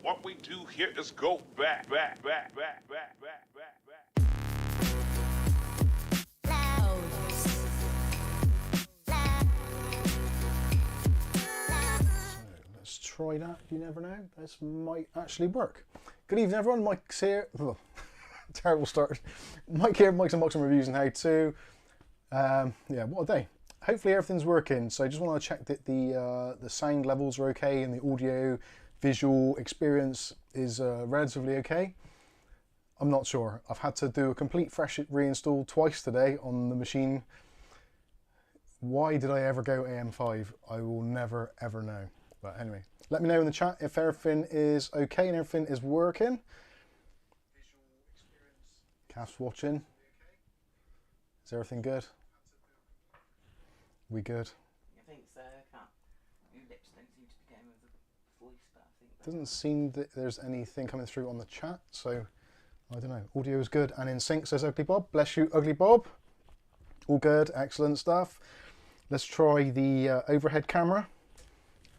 What we do here is go back. Let's try that. You never know. This might actually work. Good evening, everyone. Mike's here. Oh, terrible start. Mike here, Mike's Unboxing Reviews and How To. Yeah, what a day. Hopefully everything's working. So I just want to check that the sound levels are okay and the audio visual experience is relatively okay. I'm not sure. I've had to do a complete fresh reinstall twice today on the machine. Why did I ever go AM5? I will never ever know. But anyway, let me know in the chat if everything is okay and everything is working. Visual experience. Cast watching. Is everything good? We good? I think so. Your lips don't seem to be getting with the voice, but I think doesn't seem that there's anything coming through on the chat, so I don't know. Audio is good and in sync, says Ugly Bob. Bless you, Ugly Bob. All good, excellent stuff. Let's try the overhead camera.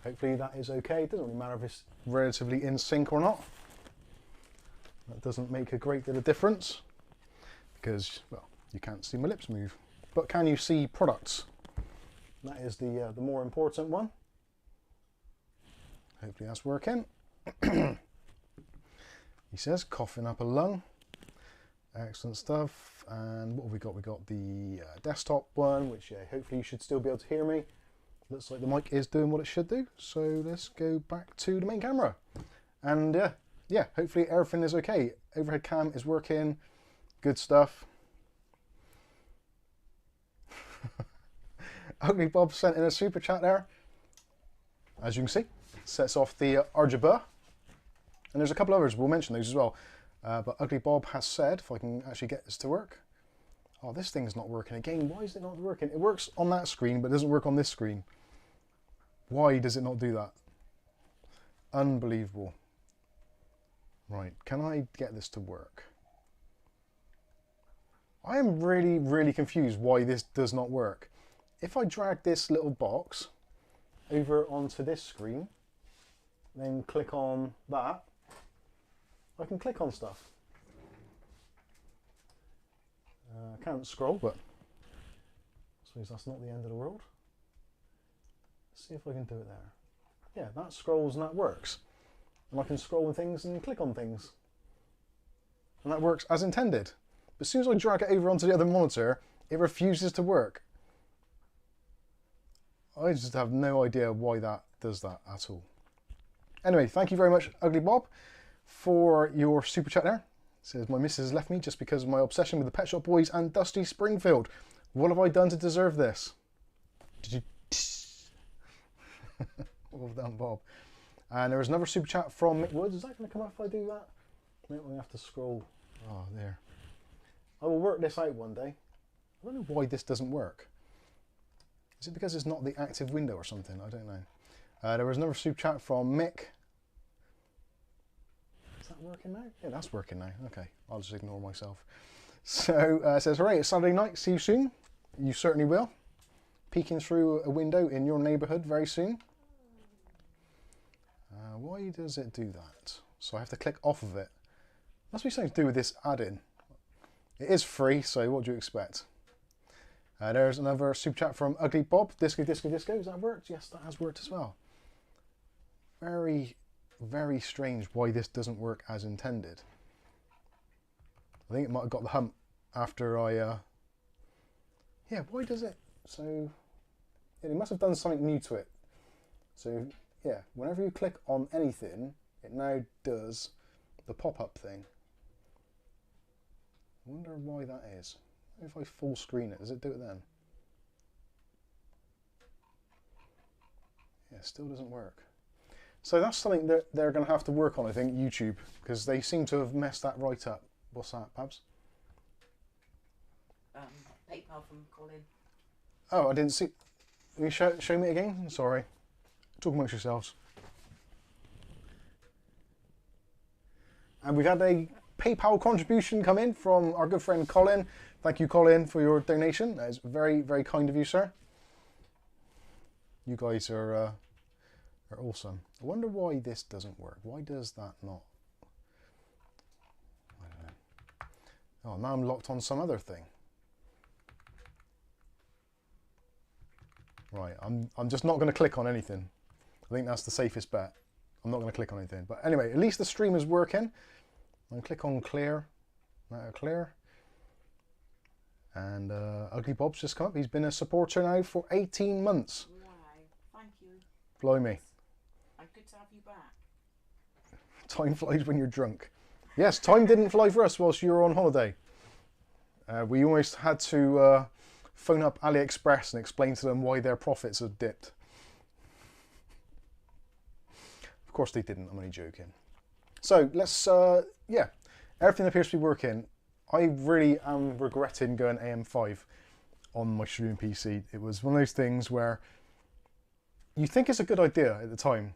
Hopefully that is okay. It doesn't really matter if it's relatively in sync or not. That doesn't make a great deal of difference because, well, you can't see my lips move. But can you see products? That is the more important one. Hopefully that's working. He says, coughing up a lung. Excellent stuff. And what have we got? We got the desktop one, which hopefully you should still be able to hear me. Looks like the mic is doing what it should do. So let's go back to the main camera. And yeah, hopefully everything is okay. Overhead cam is working. Good stuff. Ugly Bob sent in a super chat there. As you can see, sets off the RGB. And there's a couple others, we'll mention those as well. But Ugly Bob has said, if I can actually get this to work. Oh, this thing's not working again. Why is it not working? It works on that screen, but it doesn't work on this screen. Why does it not do that? Unbelievable. Right, can I get this to work? I am really, really confused why this does not work. If I drag this little box over onto this screen, then click on that, I can click on stuff. I can't scroll, but I suppose that's not the end of the world. Let's see if I can do it there. Yeah, that scrolls and that works. And I can scroll on things and click on things. And that works as intended. But as soon as I drag it over onto the other monitor, it refuses to work. I just have no idea why that does that at all. Anyway, thank you very much, Ugly Bob, for your super chat there. It says, my missus left me just because of my obsession with the Pet Shop Boys and Dusty Springfield. What have I done to deserve this? Did you... Well done, Bob. And there was another super chat from Mick Woods. Is that going to come up if I do that? Maybe I have to scroll. Oh, there. I will work this out one day. I don't know why this doesn't work. Is it because it's not the active window or something? I don't know. There was another super chat from Mick. Is that working now? Yeah, that's working now. Okay, I'll just ignore myself. So it says, hooray, it's Saturday night. See you soon. You certainly will. Peeking through a window in your neighbourhood very soon. Why does it do that? So I have to click off of it. Must be something to do with this add-in. It is free, so what do you expect? There's another super chat from Ugly Bob. Disco, disco, disco. Has that worked? Yes, that has worked as well. Very, very strange why this doesn't work as intended. I think it might have got the hump after I... Yeah, why does it? So, yeah, they must have done something new to it. So, yeah, whenever you click on anything, it now does the pop-up thing. I wonder why that is. If I full screen it, does it do it then? Yeah, it still doesn't work. So that's something that they're going to have to work on, I think, YouTube, because they seem to have messed that right up. What's that, Pabs? PayPal from Colin. Oh, I didn't see. Can you show me again? Sorry. Talk amongst yourselves. And we've had a PayPal contribution come in from our good friend Colin. Thank you, Colin, for your donation. That is very, very kind of you, sir. You guys are are awesome. I wonder why this doesn't work. Why does that not? I don't know. Oh, now I'm locked on some other thing. Right, I'm just not going to click on anything. I think that's the safest bet. I'm not going to click on anything. But anyway, at least the stream is working. I'm going to click on clear. Now clear. And Ugly Bob's just come up. He's been a supporter now for 18 months. Wow, thank you. Blimey. And good to have you back. Time flies when you're drunk. Yes, time didn't fly for us whilst you were on holiday. We almost had to phone up AliExpress and explain to them why their profits had dipped. Of course they didn't, I'm only joking. So let's, yeah, everything appears to be working. I really am regretting going AM5 on my streaming PC. It was one of those things where you think it's a good idea at the time,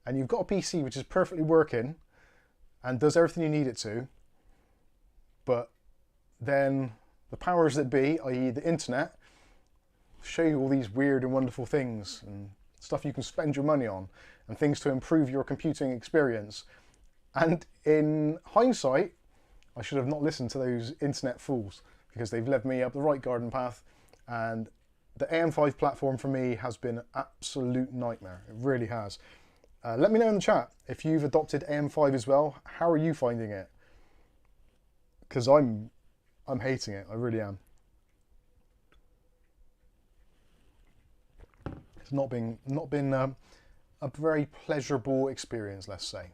and you've got a PC which is perfectly working and does everything you need it to, but then the powers that be, i.e. the internet, show you all these weird and wonderful things and stuff you can spend your money on and things to improve your computing experience. And in hindsight, I should have not listened to those internet fools, because they've led me up the right garden path, and the AM5 platform for me has been an absolute nightmare. It really has. Let me know in the chat if you've adopted AM5 as well. How are you finding it? Because I'm hating it. I really am. It's not been a very pleasurable experience, let's say.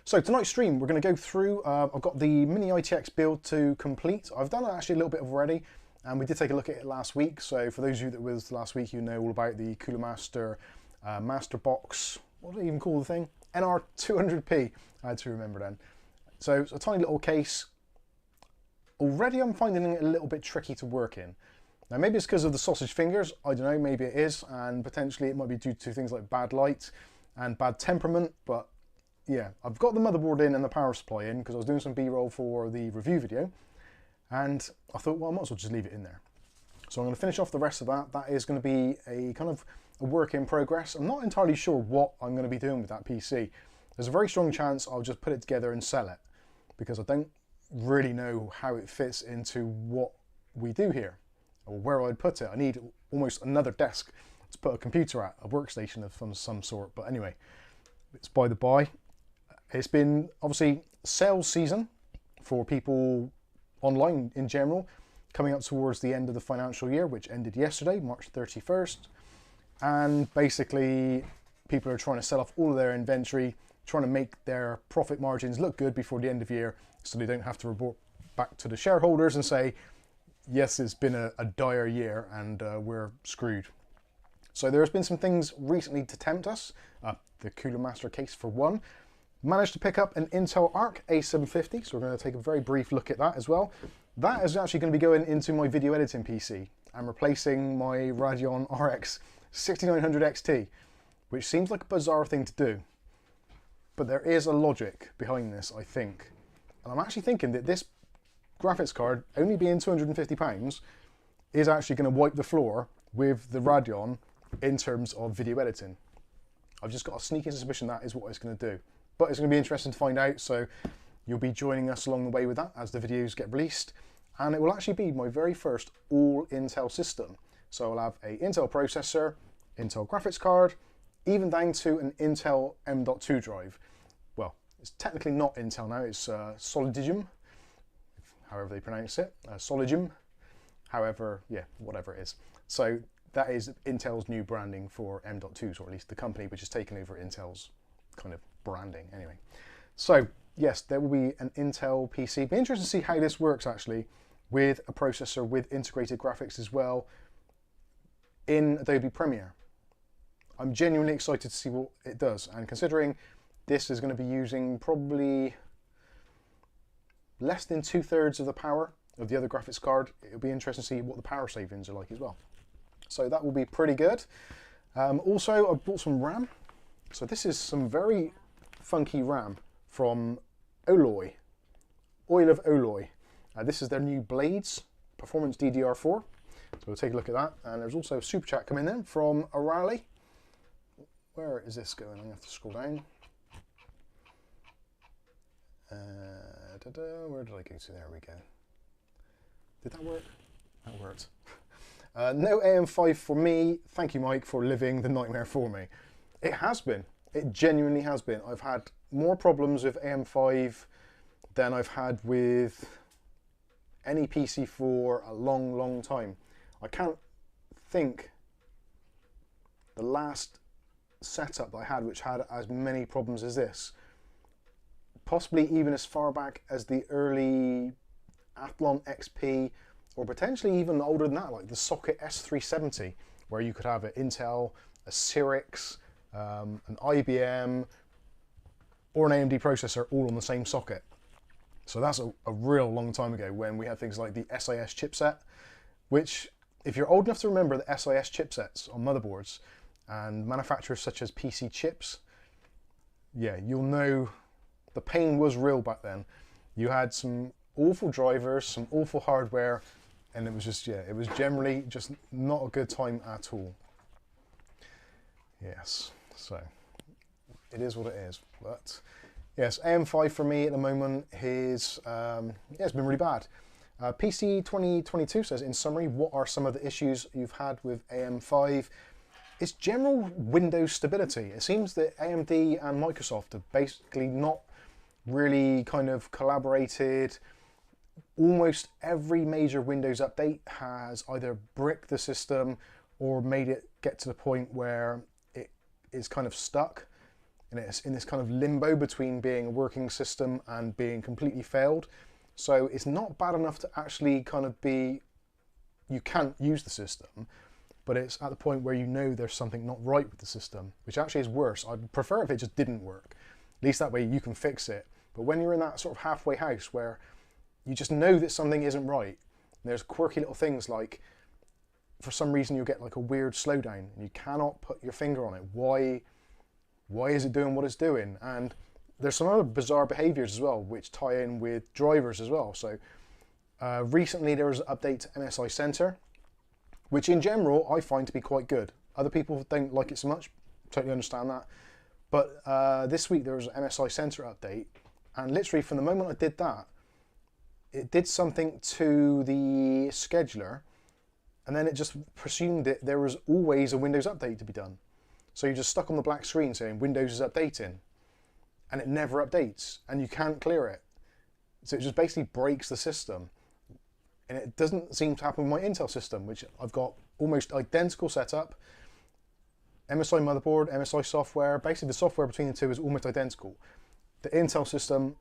So tonight's stream, we're going to go through, I've got the Mini ITX build to complete. I've done actually a little bit already, and we did take a look at it last week. So for those of you that was last week, you know all about the Coolermaster Master Box, what do they even call the thing? NR200P, I had to remember then. So it's a tiny little case. Already I'm finding it a little bit tricky to work in. Now maybe it's because of the sausage fingers, I don't know, maybe it is, and potentially it might be due to things like bad light and bad temperament, but yeah, I've got the motherboard in and the power supply in because I was doing some B-roll for the review video, and I thought, well, I might as well just leave it in there. So I'm going to finish off the rest of that. That is going to be a kind of a work in progress. I'm not entirely sure what I'm going to be doing with that PC. There's a very strong chance I'll just put it together and sell it, because I don't really know how it fits into what we do here, or where I'd put it. I need almost another desk to put a computer at, a workstation of some sort. But anyway, it's by the by. It's been obviously sales season for people online in general, coming up towards the end of the financial year, which ended yesterday, March 31st. And basically people are trying to sell off all of their inventory, trying to make their profit margins look good before the end of year, so they don't have to report back to the shareholders and say, yes, it's been a dire year and we're screwed. So there's been some things recently to tempt us. The Coolermaster case for one. Managed to pick up an Intel ARC A750, so we're going to take a very brief look at that as well. That is actually going to be going into my video editing PC and replacing my Radeon RX 6900 XT, which seems like a bizarre thing to do. But there is a logic behind this, I think. And I'm actually thinking that this graphics card, only being £250, is actually going to wipe the floor with the Radeon in terms of video editing. I've just got a sneaky suspicion that is what it's going to do. But it's going to be interesting to find out, so you'll be joining us along the way with that as the videos get released. And it will actually be my very first all Intel system. So I'll have an Intel processor, Intel graphics card, even down to an Intel M.2 drive. Well, it's technically not Intel now, it's Solidum, however they pronounce it, Solidum, however, yeah, whatever it is. So that is Intel's new branding for M.2s, or at least the company which has taken over Intel's kind of branding anyway. So yes, there will be an Intel PC. Be interesting to see how this works actually with a processor with integrated graphics as well in Adobe Premiere. I'm genuinely excited to see what it does, and considering this is going to be using probably less than 2/3 of the power of the other graphics card, it'll be interesting to see what the power savings are like as well. So that will be pretty good. Also, I bought some RAM. So this is some very funky RAM from Oloy, Oil of Oloy. This is their new Blades Performance DDR4. So we'll take a look at that. And there's also a super chat coming in from Arali. where is this going? I'm going to have to scroll down. Where did I go to? There we go. Did that work? That worked. No AM5 for me. Thank you, Mike, for living the nightmare for me. It has been. It genuinely has been. I've had more problems with AM5 than I've had with any PC for a long, long time. I can't think the last setup that I had which had as many problems as this. Possibly even as far back as the early Athlon XP, or potentially even older than that, like the socket S370, where you could have an Intel, a Cyrix, an IBM, or an AMD processor all on the same socket. So that's a real long time ago when we had things like the SIS chipset, which, if you're old enough to remember the SIS chipsets on motherboards and manufacturers such as PC Chips, yeah, you'll know the pain was real back then. You had some awful drivers, some awful hardware, and it was just, yeah, it was generally just not a good time at all. Yes, so it is what it is. But yes, AM5 for me at the moment is, yeah, it's been really bad. PC 2022 says, in summary, what are some of the issues you've had with AM5? It's general Windows stability. It seems that AMD and Microsoft have basically not really kind of collaborated. Almost every major Windows update has either bricked the system or made it get to the point where it is kind of stuck, and it's in this kind of limbo between being a working system and being completely failed. So it's not bad enough to actually kind of be, you can't use the system, but it's at the point where you know there's something not right with the system, which actually is worse. I'd prefer if it just didn't work. At least that way you can fix it. But when you're in that sort of halfway house where you just know that something isn't right, there's quirky little things like, for some reason you'll get like a weird slowdown and you cannot put your finger on it. Why is it doing what it's doing? And there's some other bizarre behaviors as well which tie in with drivers as well. So recently there was an update to MSI Center, which in general I find to be quite good. Other people don't like it so much, totally understand that. But this week there was an MSI Center update, and literally from the moment I did that, it did something to the scheduler, and then it just presumed that there was always a Windows update to be done. So you're just stuck on the black screen saying Windows is updating, and it never updates, and you can't clear it. So it just basically breaks the system. And it doesn't seem to happen with my Intel system, which I've got almost identical setup. MSI motherboard, MSI software, basically the software between the two is almost identical. The Intel system,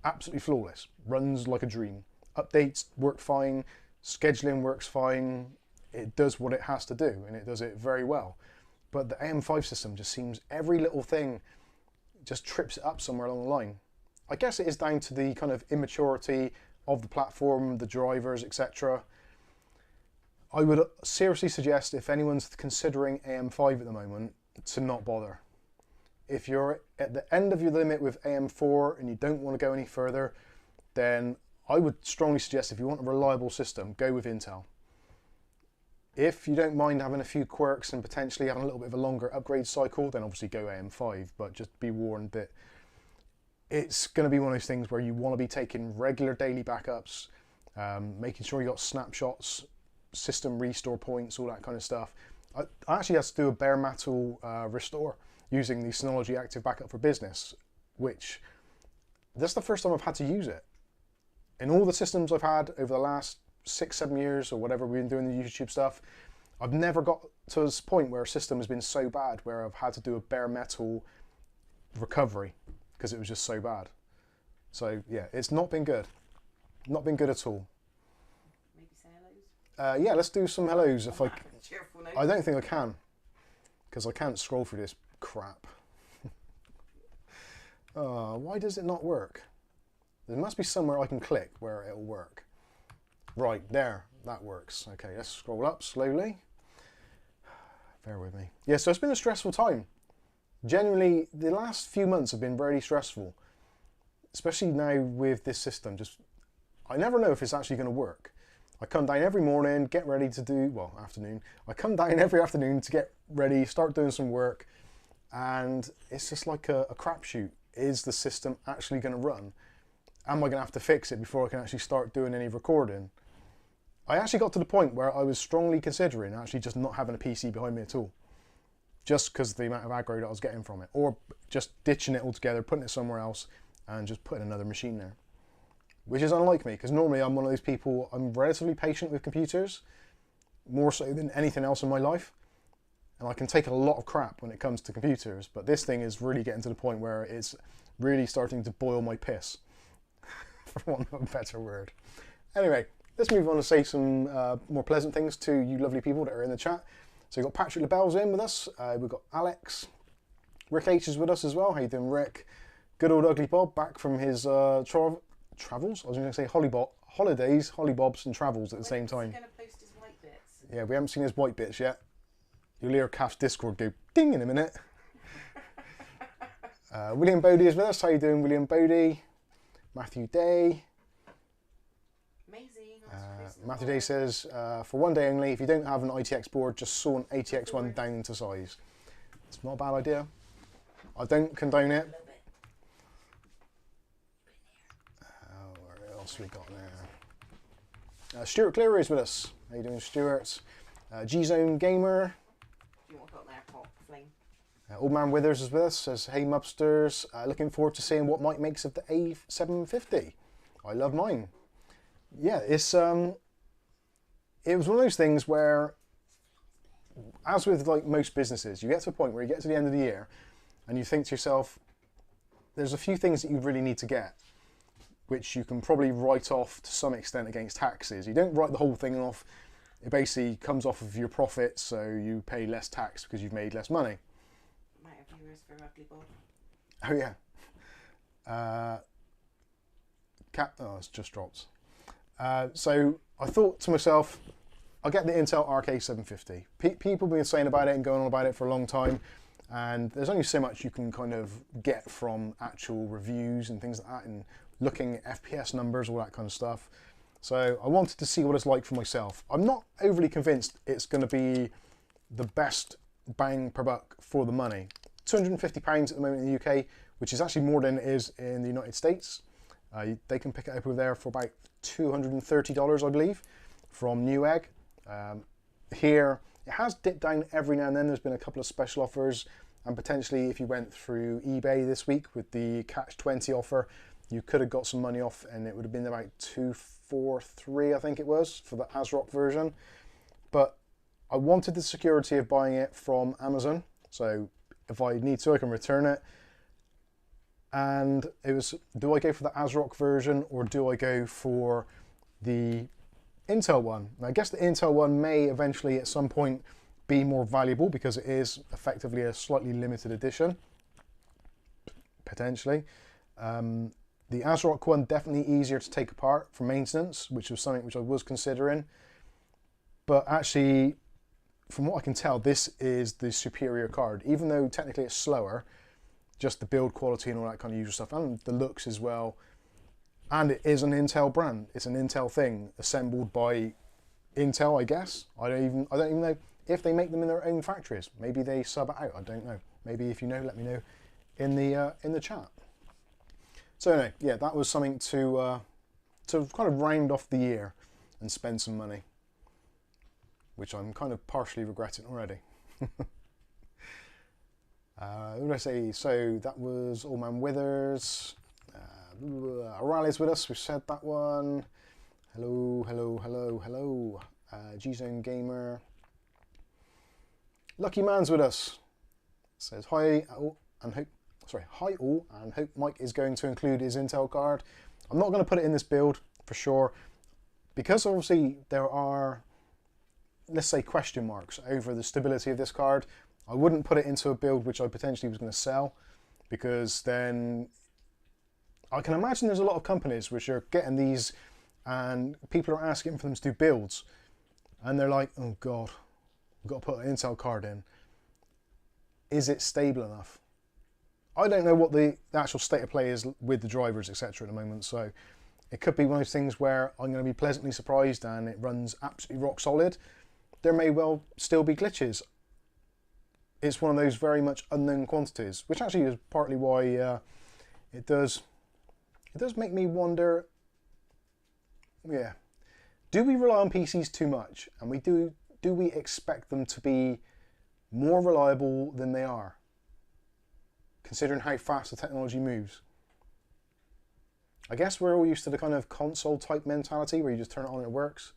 absolutely flawless, runs like a dream. Updates work fine, scheduling works fine, it does what it has to do, and it does it very well. But the AM5 system just seems every little thing just trips it up somewhere along the line. I guess it is down to the kind of immaturity of the platform, the drivers, etc. I would seriously suggest, if anyone's considering AM5 at the moment, to not bother. If you're at the end of your limit with AM4 and you don't want to go any further, then I would strongly suggest, if you want a reliable system, go with Intel. If you don't mind having a few quirks and potentially having a little bit of a longer upgrade cycle, then obviously go AM5, but just be warned that it's going to be one of those things where you want to be taking regular daily backups, making sure you got snapshots, system restore points, all that kind of stuff. I actually had to do a bare metal restore using the Synology Active Backup for Business, which that's the first time I've had to use it. In all the systems I've had over the last 6-7 years or whatever we've been doing the YouTube stuff, I've never got to this point where a system has been so bad where I've had to do a bare metal recovery because it was just so bad. So yeah, it's not been good. Not been good at all. Maybe say hellos? Yeah, let's do some hellos. If I I don't think I can, because I can't scroll through this crap. Oh, why does it not work? There must be somewhere I can click where it'll work. Right, there, that works. Okay, let's scroll up slowly. Bear with me. Yeah, so it's been a stressful time. Genuinely, the last few months have been very stressful, especially now with this system. Just, I never know if it's actually going to work. I come down every morning, get ready to do, well, afternoon. I come down every afternoon to get ready, start doing some work, and it's just like a crapshoot. Is the system actually going to run? Am I going to have to fix it before I can actually start doing any recording? I actually got to the point where I was strongly considering actually just not having a PC behind me at all, just because of the amount of aggro that I was getting from it, or just ditching it altogether, putting it somewhere else, and just putting another machine there. Which is unlike me, because normally I'm one of those people, I'm relatively patient with computers, more so than anything else in my life. And I can take a lot of crap when it comes to computers, but this thing is really getting to the point where it's really starting to boil my piss, for want of a better word. Anyway, let's move on to say some more pleasant things to you lovely people that are in the chat. So we've got Patrick LaBelle's in with us, we've got Alex, Rick H is with us as well. How you doing, Rick? Good old Ugly Bob, back from his travels? I was going to say holidays, hollybobs and travels at the same time. He's going to post his white bits. Yeah, we haven't seen his white bits yet. You'll hear Calf's Discord go ding in a minute. William Bodie is with us. How you doing, William Bodie? Matthew Day. Amazing. Matthew Day says, for one day only, if you don't have an ITX board, just saw an ATX one down to size. It's not a bad idea. I don't condone it. What else we got there? Stuart Cleary is with us. How you doing, Stuart? G-Zone Gamer. What got there? Hot flame. Old Man Withers is with us. Says, hey Mubsters, looking forward to seeing what Mike makes of the A750. I love mine. Yeah, it's it was one of those things where, as with like most businesses, you get to a point where you get to the end of the year and you think to yourself, there's a few things that you really need to get, which you can probably write off to some extent against taxes. You don't write the whole thing off. It basically comes off of your profit, so you pay less tax because you've made less money. Might have viewers for Ugly Bob. Oh yeah. Oh, it's just dropped. So I thought to myself, I'll get the Intel ARC A750. People have been saying about it and going on about it for a long time, and there's only so much you can kind of get from actual reviews and things like that, and looking at FPS numbers, all that kind of stuff. So I wanted to see what it's like for myself. I'm not overly convinced it's going to be the best bang per buck for the money. £250 at the moment in the UK, which is actually more than it is in the United States. They can pick it up over there for about $230, I believe, from Newegg. Here, it has dipped down every now and then. There's been a couple of special offers, and potentially if you went through eBay this week with the Catch 20 offer, you could have got some money off, and it would have been about $243, I think it was, for the ASRock version. But I wanted the security of buying it from Amazon, so if I need to, I can return it. And it was, do I go for the ASRock version or do I go for the Intel one? And I guess the Intel one may eventually at some point be more valuable because it is effectively a slightly limited edition, potentially. The ASRock one definitely easier to take apart for maintenance, which was something which I was considering. But actually, from what I can tell, this is the superior card, even though technically it's slower. Just the build quality and all that kind of usual stuff, and the looks as well. And it is an Intel brand. It's an Intel thing assembled by Intel, I guess. I don't even know if they make them in their own factories. Maybe they sub it out. I don't know. Maybe if you know, let me know in the chat. So anyway, yeah, that was something to kind of round off the year and spend some money, which I'm kind of partially regretting already. What did I say? So that was Old Man Withers. O'Reilly's with us. We've said that one. Hello, hello, hello, hello. G-Zone Gamer. Lucky Man's with us. Says hi all, and hope. Sorry, hi all, and hope Mike is going to include his Intel card. I'm not going to put it in this build for sure, because obviously there are, let's say, question marks over the stability of this card. I wouldn't put it into a build which I potentially was going to sell, because then I can imagine there's a lot of companies which are getting these and people are asking for them to do builds and they're like, oh god, I've got to put an Intel card in. Is it stable enough? I don't know what the actual state of play is with the drivers, etc. at the moment, so it could be one of those things where I'm going to be pleasantly surprised and it runs absolutely rock solid. There may well still be glitches. it's one of those very much unknown quantities, which actually is partly why it does make me wonder, yeah, do we rely on PCs too much? And do we expect them to be more reliable than they are, considering how fast the technology moves? I guess we're all used to the kind of console type mentality where you just turn it on and it works.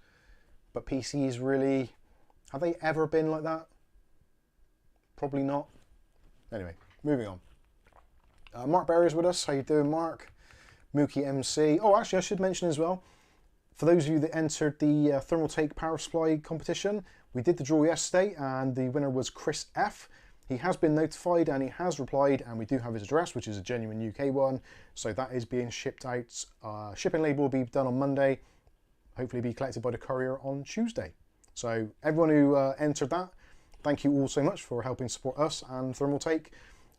But PCs really, have they ever been like that? Probably not. Anyway, moving on. Mark Berry's with us. How you doing, Mark? Mookie MC. Oh, actually, I should mention as well, for those of you that entered the Thermaltake power supply competition, we did the draw yesterday and the winner was Chris F. He has been notified and he has replied, and we do have his address, which is a genuine UK one. So that is being shipped out. Shipping label will be done on Monday. Hopefully be collected by the courier on Tuesday. So everyone who entered that, thank you all so much for helping support us and Thermaltake.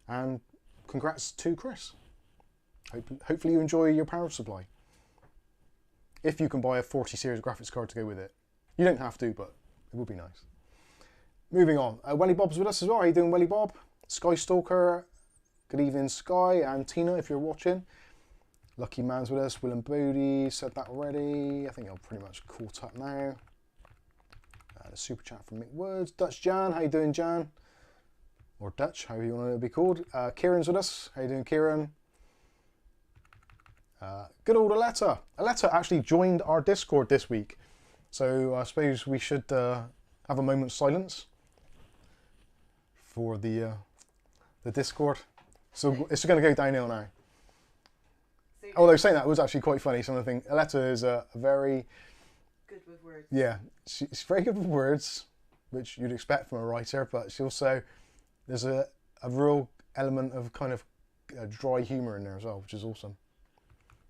And congrats to Chris. Hopefully you enjoy your power supply. If you can buy a 40 series graphics card to go with it. You don't have to, but it would be nice. Moving on, Welly Bob's with us as well. How you doing, Welly Bob? Sky Stalker, good evening, Sky, and Tina, if you're watching. Lucky Man's with us. Willem Bodie, said that already. I think I'm pretty much caught up now. The super chat from Mick Woods. Dutch Jan, how you doing, Jan? Or Dutch, however you want to be called. Kieran's with us. How you doing, Kieran? Good old Aletta. Aletta actually joined our Discord this week. So I suppose we should have a moment's silence for the Discord. So it's going to go downhill now. Although saying that was actually quite funny. Some of the things. Aletta is a very good with words. Yeah, she's very good with words, which you'd expect from a writer. But she also, there's a real element of kind of dry humour in there as well, which is awesome.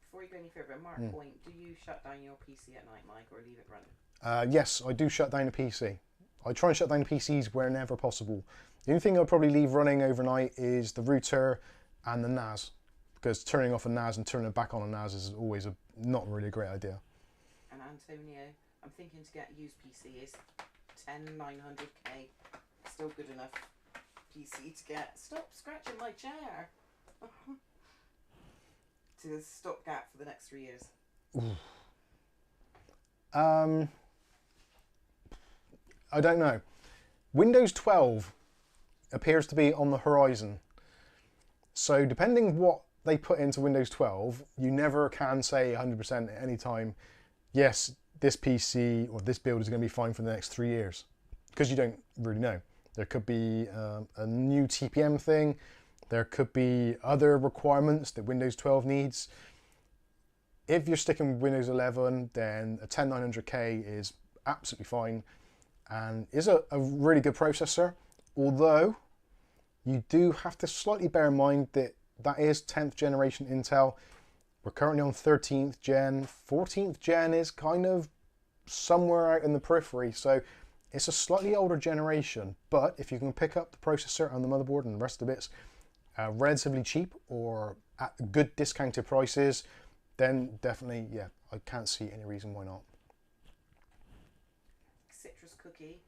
Before you go any further, Mark Point, do you shut down your PC at night, Mike, or leave it running? Yes, I do shut down the PC. I try and shut down the PCs whenever possible. The only thing I'll probably leave running overnight is the router and the NAS, because turning off a NAS and turning it back on a NAS is always not really a great idea. And Antonio, I'm thinking to get a used PC. Is 10900K still good enough PC to get? Stop scratching my chair. To a stopgap for the next 3 years. I don't know. Windows 12 appears to be on the horizon. So depending what they put into Windows 12, you never can say 100% at any time, yes, this PC or this build is going to be fine for the next 3 years. Because you don't really know. There could be a new TPM thing. There could be other requirements that Windows 12 needs. If you're sticking with Windows 11, then a 10900K is absolutely fine and is a really good processor. Although, you do have to slightly bear in mind that that is 10th generation Intel. We're currently on 13th gen. 14th gen is kind of somewhere out in the periphery. So it's a slightly older generation. But if you can pick up the processor and the motherboard and the rest of the bits relatively cheap or at good discounted prices, then definitely, yeah, I can't see any reason why not. Citrus Cookie.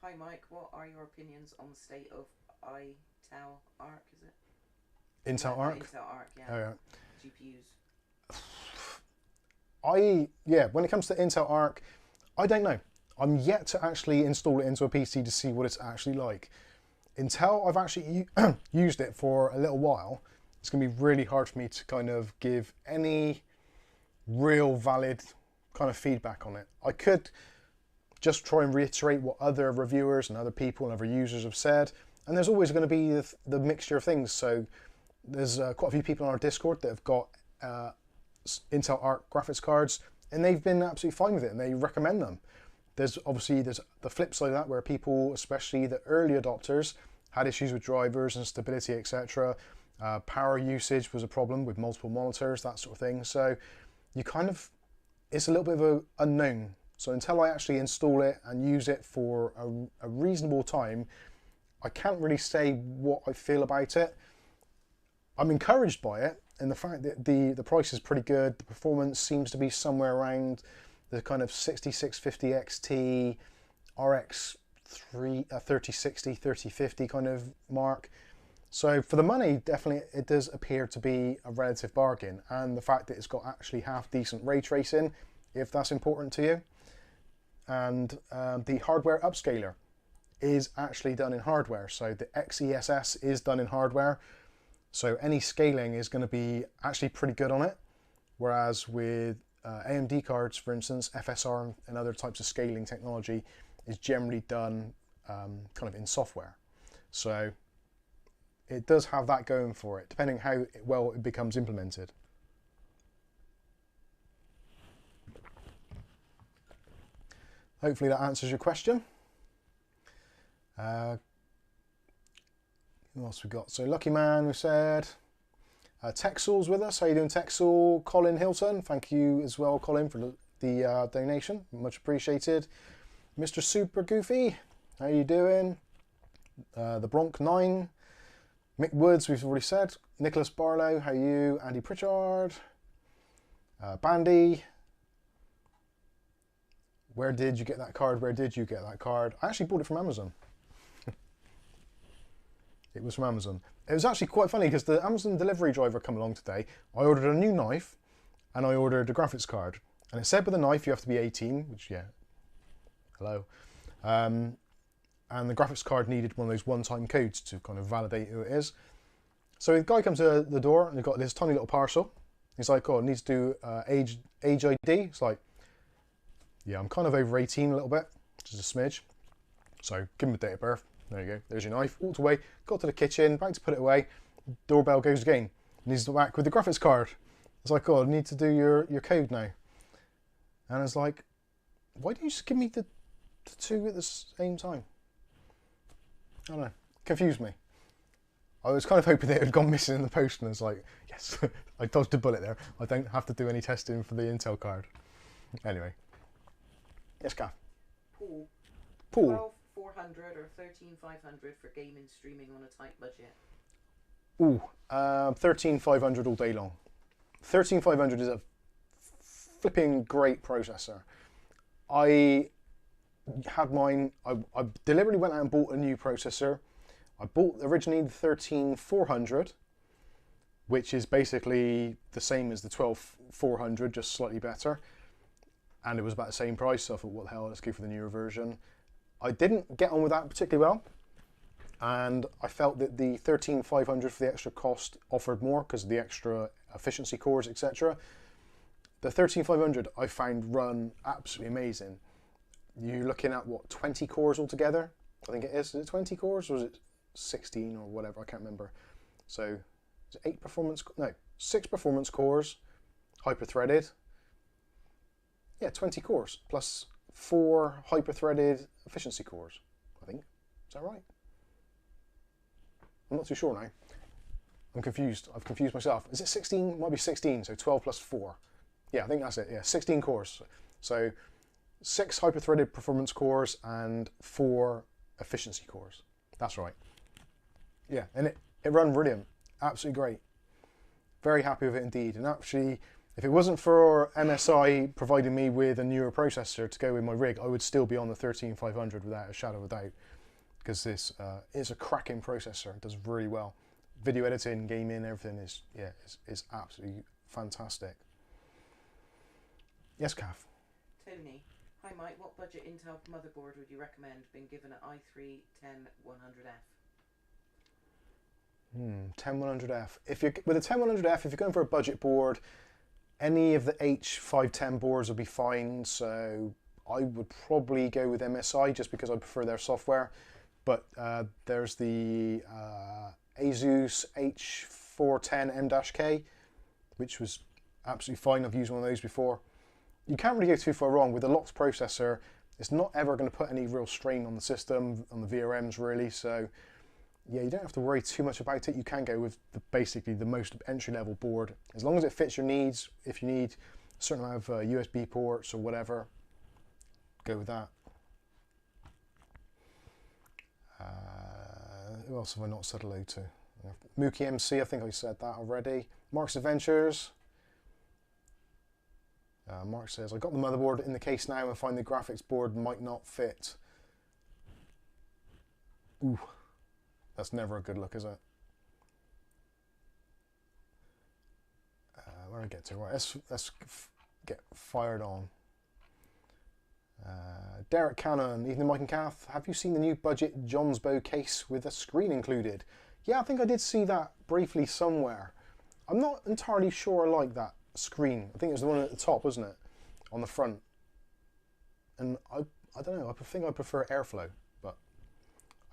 Hi Mike, what are your opinions on the state of Intel ARC, is it? Intel ARC? Intel ARC, yeah. Oh, yeah. GPUs. When it comes to Intel ARC, I don't know. I'm yet to actually install it into a PC to see what it's actually like. Until I've actually used it for a little while, it's going to be really hard for me to kind of give any real valid kind of feedback on it. I could just try and reiterate what other reviewers and other people and other users have said, and there's always going to be the mixture of things. So there's quite a few people on our Discord that have got Intel ARC graphics cards, and they've been absolutely fine with it, and they recommend them. There's the flip side of that, where people, especially the early adopters, had issues with drivers and stability, etc. Power usage was a problem with multiple monitors, that sort of thing. So you kind of, it's a little bit of an unknown. So until I actually install it and use it for a reasonable time, I can't really say what I feel about it. I'm encouraged by it, and the fact that the price is pretty good. The performance seems to be somewhere around the kind of 6650 XT, RX 3060, 3050 kind of mark. So for the money, definitely it does appear to be a relative bargain, and the fact that it's got actually half decent ray tracing, if that's important to you. And the hardware upscaler is actually done in hardware, so the XESS is done in hardware, so any scaling is going to be actually pretty good on it, whereas with AMD cards, for instance, FSR and other types of scaling technology is generally done kind of in software. So it does have that going for it, depending how well it becomes implemented. Hopefully that answers your question. Who else we got? So Lucky Man, we said. Texel's with us. How you doing, Texel? Colin Hilton, thank you as well, Colin, for the donation. Much appreciated. Mr. Super Goofy, how you doing? The Bronc 9. Mick Woods, we've already said. Nicholas Barlow, how are you? Andy Pritchard. Bandy. Where did you get that card? Where did you get that card? I actually bought it from Amazon. It was from Amazon. It was actually quite funny because the Amazon delivery driver come along today. I ordered a new knife and I ordered a graphics card. And it said with the knife you have to be 18, which, yeah, hello. And the graphics card needed one of those one-time codes to kind of validate who it is. So the guy comes to the door and he's got this tiny little parcel. He's like, oh, it needs to do age ID. It's like, yeah, I'm kind of over 18 a little bit, which is a smidge. So give him a date of birth. There you go. There's your knife. Walked away, got to the kitchen, back to put it away. Doorbell goes again. And he's back with the graphics card. It's like, oh, I need to do your code now. And it's like, why don't you just give me the two at the same time? I don't know. Confused me. I was kind of hoping that it had gone missing in the post, and it's like, yes, I dodged a bullet there. I don't have to do any testing for the Intel card. Anyway. Yes, Kath. Paul. 12,400 or 13,500 for gaming streaming on a tight budget? Ooh, 13,500 all day long. 13,500 is a flipping great processor. I had mine, I deliberately went out and bought a new processor. I bought originally the 13,400, which is basically the same as the 12,400, just slightly better. And it was about the same price, so I thought, what the hell, let's go for the newer version. I didn't get on with that particularly well, and I felt that the 13,500 for the extra cost offered more because of the extra efficiency cores, etc. The 13,500 I found run absolutely amazing. You're looking at, what, 20 cores altogether? I think it is. Is it 20 cores or is it 16 or whatever? I can't remember. So, is it 6 performance cores, hyper-threaded. Yeah, 20 cores, plus 4 hyper-threaded efficiency cores, I think. Is that right? I'm not too sure now. I'm confused. I've confused myself. Is it 16? Might be 16, so 12 plus 4. Yeah, I think that's it. Yeah, 16 cores. So 6 hyper-threaded performance cores and 4 efficiency cores. That's right. Yeah, and it ran brilliant. Absolutely great. Very happy with it indeed. And actually, if it wasn't for MSI providing me with a newer processor to go with my rig, I would still be on the 13,500 without a shadow of a doubt. Because this is a cracking processor. It does really well. Video editing, gaming, everything is absolutely fantastic. Yes, Kath? Tony, hi Mike, what budget Intel motherboard would you recommend being given an i3 10100F? 10100F. If you're with a 10100F, if you're going for a budget board, any of the H510 boards will be fine. So I would probably go with MSI just because I prefer their software. But there's the Asus H410 M-K, which was absolutely fine. I've used one of those before. You can't really go too far wrong with a locked processor. It's not ever going to put any real strain on the system, on the VRMs really. So yeah, you don't have to worry too much about it. You can go with basically the most entry-level board. As long as it fits your needs, if you need a certain amount of USB ports or whatever, go with that. Who else have I not said hello to? Mookie MC, I think I said that already. Mark's Adventures. Mark says, I got the motherboard in the case now and find the graphics board might not fit. Ooh, that's never a good look, is it? Where do I get to? Right, let's get fired on. Derek Cannon, Evening Mike and Kath, have you seen the new budget Johnsbow case with a screen included? Yeah, I think I did see that briefly somewhere. I'm not entirely sure I like that screen. I think it was the one at the top, wasn't it? On the front. And I don't know, I think I prefer airflow, but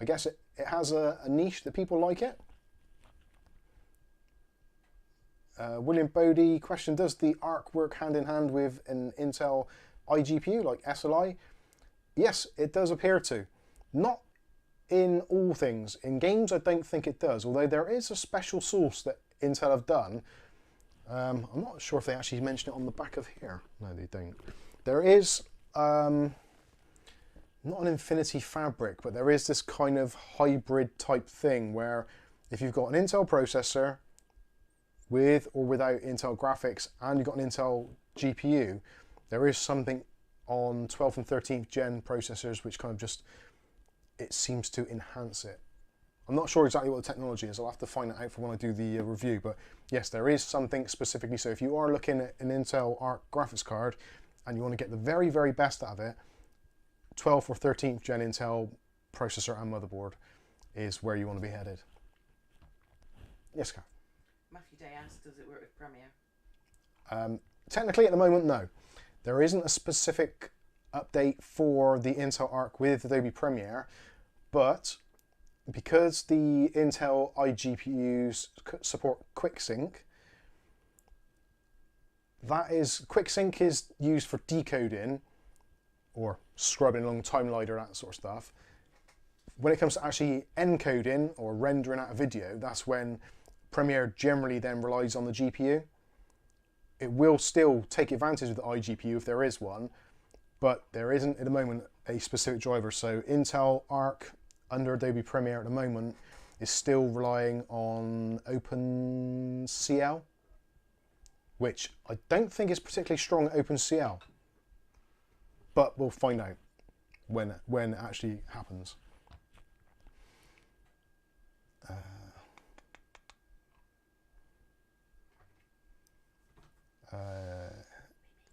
I guess it has a niche that people like it. William Bodie, question, does the ARC work hand in hand with an Intel iGPU like SLI? Yes, it does appear to. Not in all things. In games, I don't think it does, although there is a special source that Intel have done. I'm not sure if they actually mention it on the back of here. No, they don't. There is, not an Infinity Fabric, but there is this kind of hybrid type thing where if you've got an Intel processor with or without Intel graphics and you've got an Intel GPU, there is something on 12th and 13th gen processors which kind of just, it seems to enhance it. I'm not sure exactly what the technology is. I'll have to find it out for when I do the review, but yes, there is something specifically. So if you are looking at an Intel ARC graphics card and you want to get the very, very best out of it, 12th or 13th gen Intel processor and motherboard is where you want to be headed. Yes, Kath? Matthew Day asked, does it work with Premiere? Technically at the moment, no. There isn't a specific update for the Intel ARC with Adobe Premiere, but because the Intel iGPUs support QuickSync, QuickSync is used for decoding or scrubbing along timeline or that sort of stuff. When it comes to actually encoding or rendering out a video, that's when Premiere generally then relies on the GPU. It will still take advantage of the iGPU if there is one, but there isn't at the moment a specific driver. So Intel ARC under Adobe Premiere at the moment is still relying on OpenCL, which I don't think is particularly strong at OpenCL, but we'll find out when it actually happens.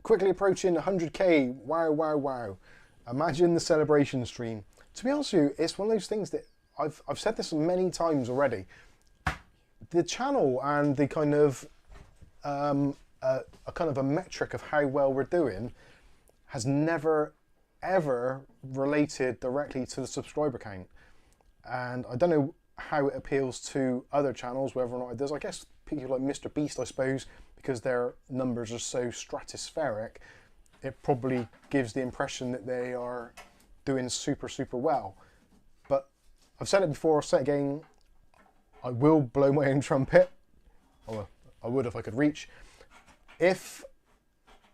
Quickly approaching 100k, wow, wow, wow. Imagine the celebration stream. To be honest with you, it's one of those things that I've said this many times already. The channel and the kind of a metric of how well we're doing has never ever related directly to the subscriber count, and I don't know how it appeals to other channels, whether or not it does. I guess people like Mr. Beast, I suppose, because their numbers are so stratospheric, it probably gives the impression that they are doing super, super well. But I've said it before, I'll say it again, I will blow my own trumpet. Well, I would if I could reach. If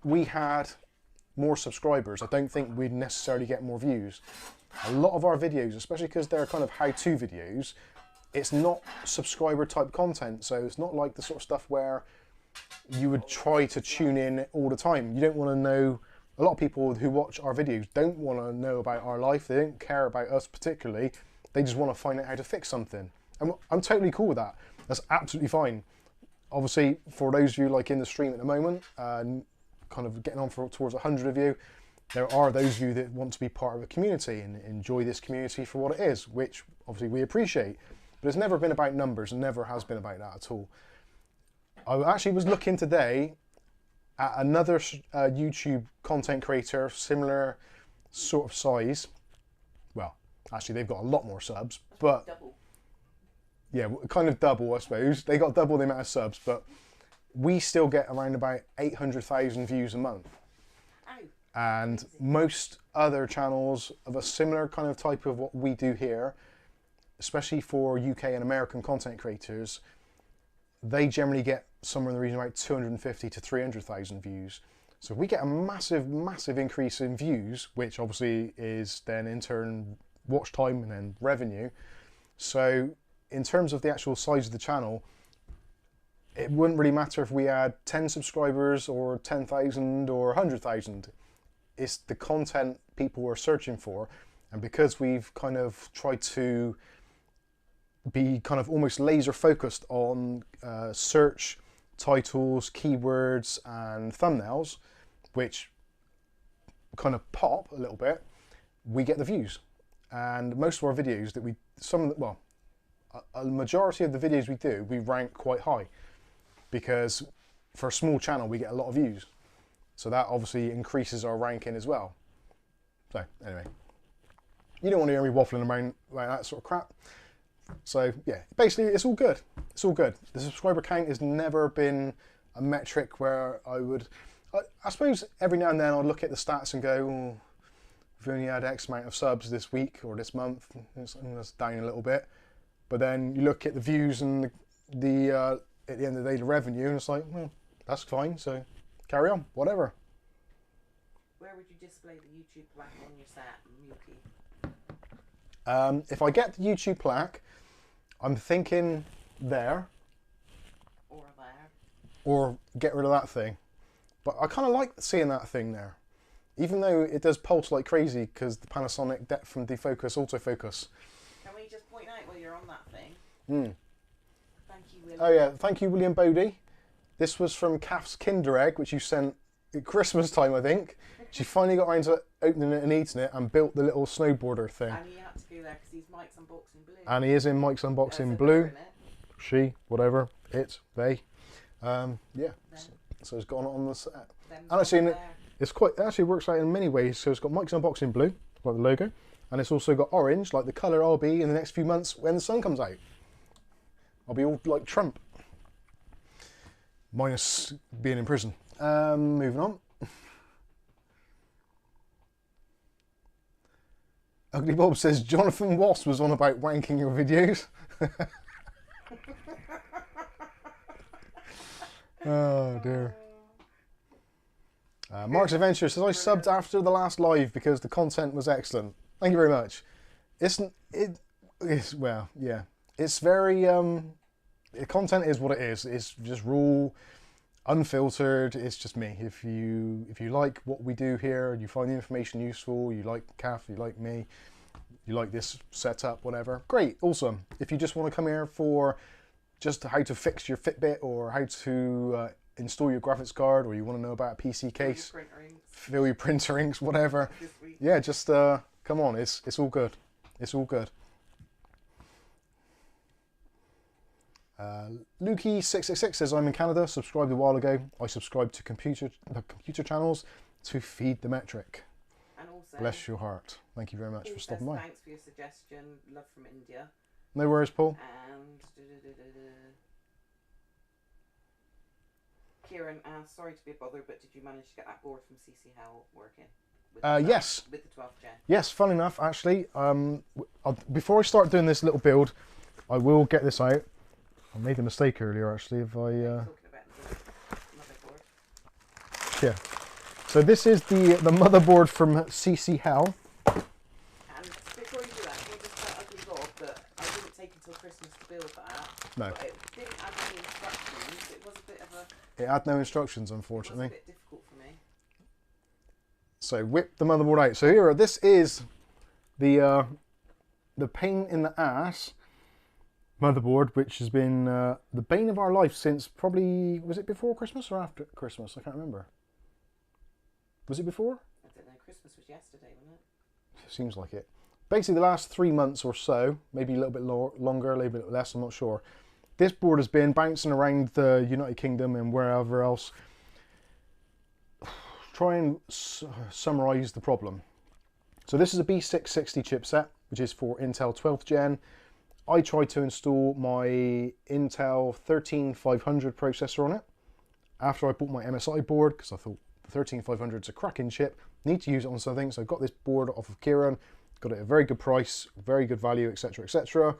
we had more subscribers, I don't think we'd necessarily get more views. A lot of our videos, especially because they're kind of how-to videos, it's not subscriber type content, so it's not like the sort of stuff where you would try to tune in all the time. You don't want to know, a lot of people who watch our videos don't want to know about our life, they don't care about us particularly, they just want to find out how to fix something. And I'm totally cool with that, that's absolutely fine. Obviously, for those of you like in the stream at the moment, kind of getting on towards 100 of you, there are those of you that want to be part of a community and enjoy this community for what it is, which obviously we appreciate. But it's never been about numbers and never has been about that at all. I actually was looking today at another YouTube content creator, similar sort of size. Well, actually they've got a lot more subs, but Double. yeah, kind of double, I suppose. They got double the amount of subs, but we still get around about 800,000 views a month. Ow. And most other channels of a similar kind of type of what we do here, especially for UK and American content creators, they generally get somewhere in the region of about 250 to 300,000 views. So if we get a massive, massive increase in views, which obviously is then in turn watch time and then revenue. So in terms of the actual size of the channel, it wouldn't really matter if we had 10 subscribers or 10,000 or 100,000. It's the content people are searching for. And because we've kind of tried to be kind of almost laser focused on search, titles, keywords and thumbnails, which kind of pop a little bit, we get the views. And most of our videos that a majority of the videos we do, we rank quite high, because for a small channel we get a lot of views. So that obviously increases our ranking as well. So anyway, you don't want to hear me waffling around like that sort of crap. So yeah, basically it's all good. It's all good. The subscriber count has never been a metric where I suppose every now and then I'll look at the stats and go, oh, we've only had X amount of subs this week or this month, that's down a little bit. But then you look at the views and at the end of the day, the revenue, and it's like, well, that's fine, so carry on, whatever. Where would you display the YouTube plaque on your set, Milky? If I get the YouTube plaque, I'm thinking there. Or there. Or get rid of that thing. But I kind of like seeing that thing there. Even though it does pulse like crazy because the Panasonic depth and defocus autofocus. Can we just point out while you're on that thing? Thank you, William. Oh yeah, thank you, William Bodie. This was from Kath's Kinder Egg, which you sent at Christmas time, I think. She finally got around to opening it and eating it and built the little snowboarder thing. And he had to go there because he's Mike's Unboxing Blue. And he is in Mike's Unboxing Blue. She, whatever, it, they. Yeah. So it's got on the set. And actually, it actually works out in many ways. So it's got Mike's Unboxing Blue, like the logo, and it's also got orange, like the colour I'll be in the next few months when the sun comes out. I'll be all like Trump. Minus being in prison. Moving on. Ugly Bob says Jonathan Wass was on about wanking your videos. Oh dear. Mark's Adventure says I subbed after the last live because the content was excellent. Thank you very much. Well, yeah. It's very the content is what it is. It's just raw, unfiltered. It's just me. If you like what we do here and you find the information useful, you like Kath, you like me, you like this setup, whatever, great, awesome. If you just want to come here for just how to fix your Fitbit or how to install your graphics card, or you want to know about a PC case, fill your printer inks, whatever, yeah, just come on. It's all good. It's all good. Lukey666 says, I'm in Canada, subscribed a while ago. I subscribed to computer channels to feed the metric. And also, bless your heart. Thank you very much for stopping by. Thanks for your suggestion. Love from India. No worries, Paul. And Kieran, sorry to be a bother, but did you manage to get that board from CC Hell working? Yes. With the 12th gen. Yes, fun enough, actually. Before I start doing this little build, I will get this out. I made a mistake earlier, actually. If I talking about the motherboard. Yeah. So this is the motherboard from CC Hell. And before you do that, can you just tell Ugly Bob that I didn't take until Christmas to build that. No. But it didn't have any instructions. It was a bit of a... It had no instructions, unfortunately. It was a bit difficult for me. So whip the motherboard out. So here, this is the pain in the ass motherboard, which has been the bane of our life since probably, was it before Christmas or after Christmas? I can't remember. Was it before? I don't know, Christmas was yesterday, wasn't it? Seems like it. Basically the last 3 months or so, maybe a little bit longer, a little bit less, I'm not sure. This board has been bouncing around the United Kingdom and wherever else. Try and summarise the problem. So this is a B660 chipset, which is for Intel 12th gen. I tried to install my Intel 13500 processor on it after I bought my MSI board, because I thought the 13500 is a cracking chip, need to use it on something. So I got this board off of Kieran, got it at a very good price, very good value, etc, etc.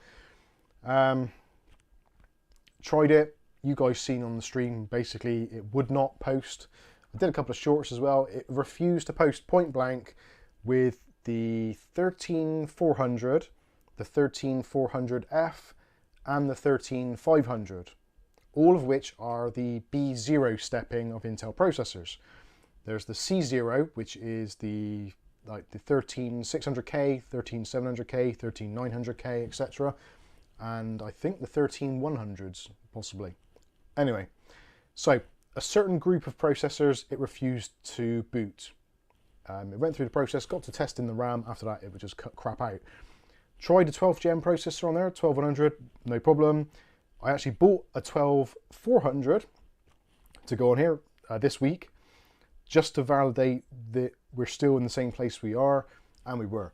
Tried it, you guys seen on the stream, basically it would not post. I did a couple of shorts as well. It refused to post point blank with the 13400, the 13400F and the 13500, all of which are the B0 stepping of Intel processors. There's the C0, which is the 13600K, 13700K, 13900K, etc. and I think the 13100s possibly. Anyway, so a certain group of processors, it refused to boot. It went through the process, got to testing the RAM. After that, it would just cut crap out. Tried a 12th gen processor on there, 12100, no problem. I actually bought a 12400 to go on here this week, just to validate that we're still in the same place we are, and we were.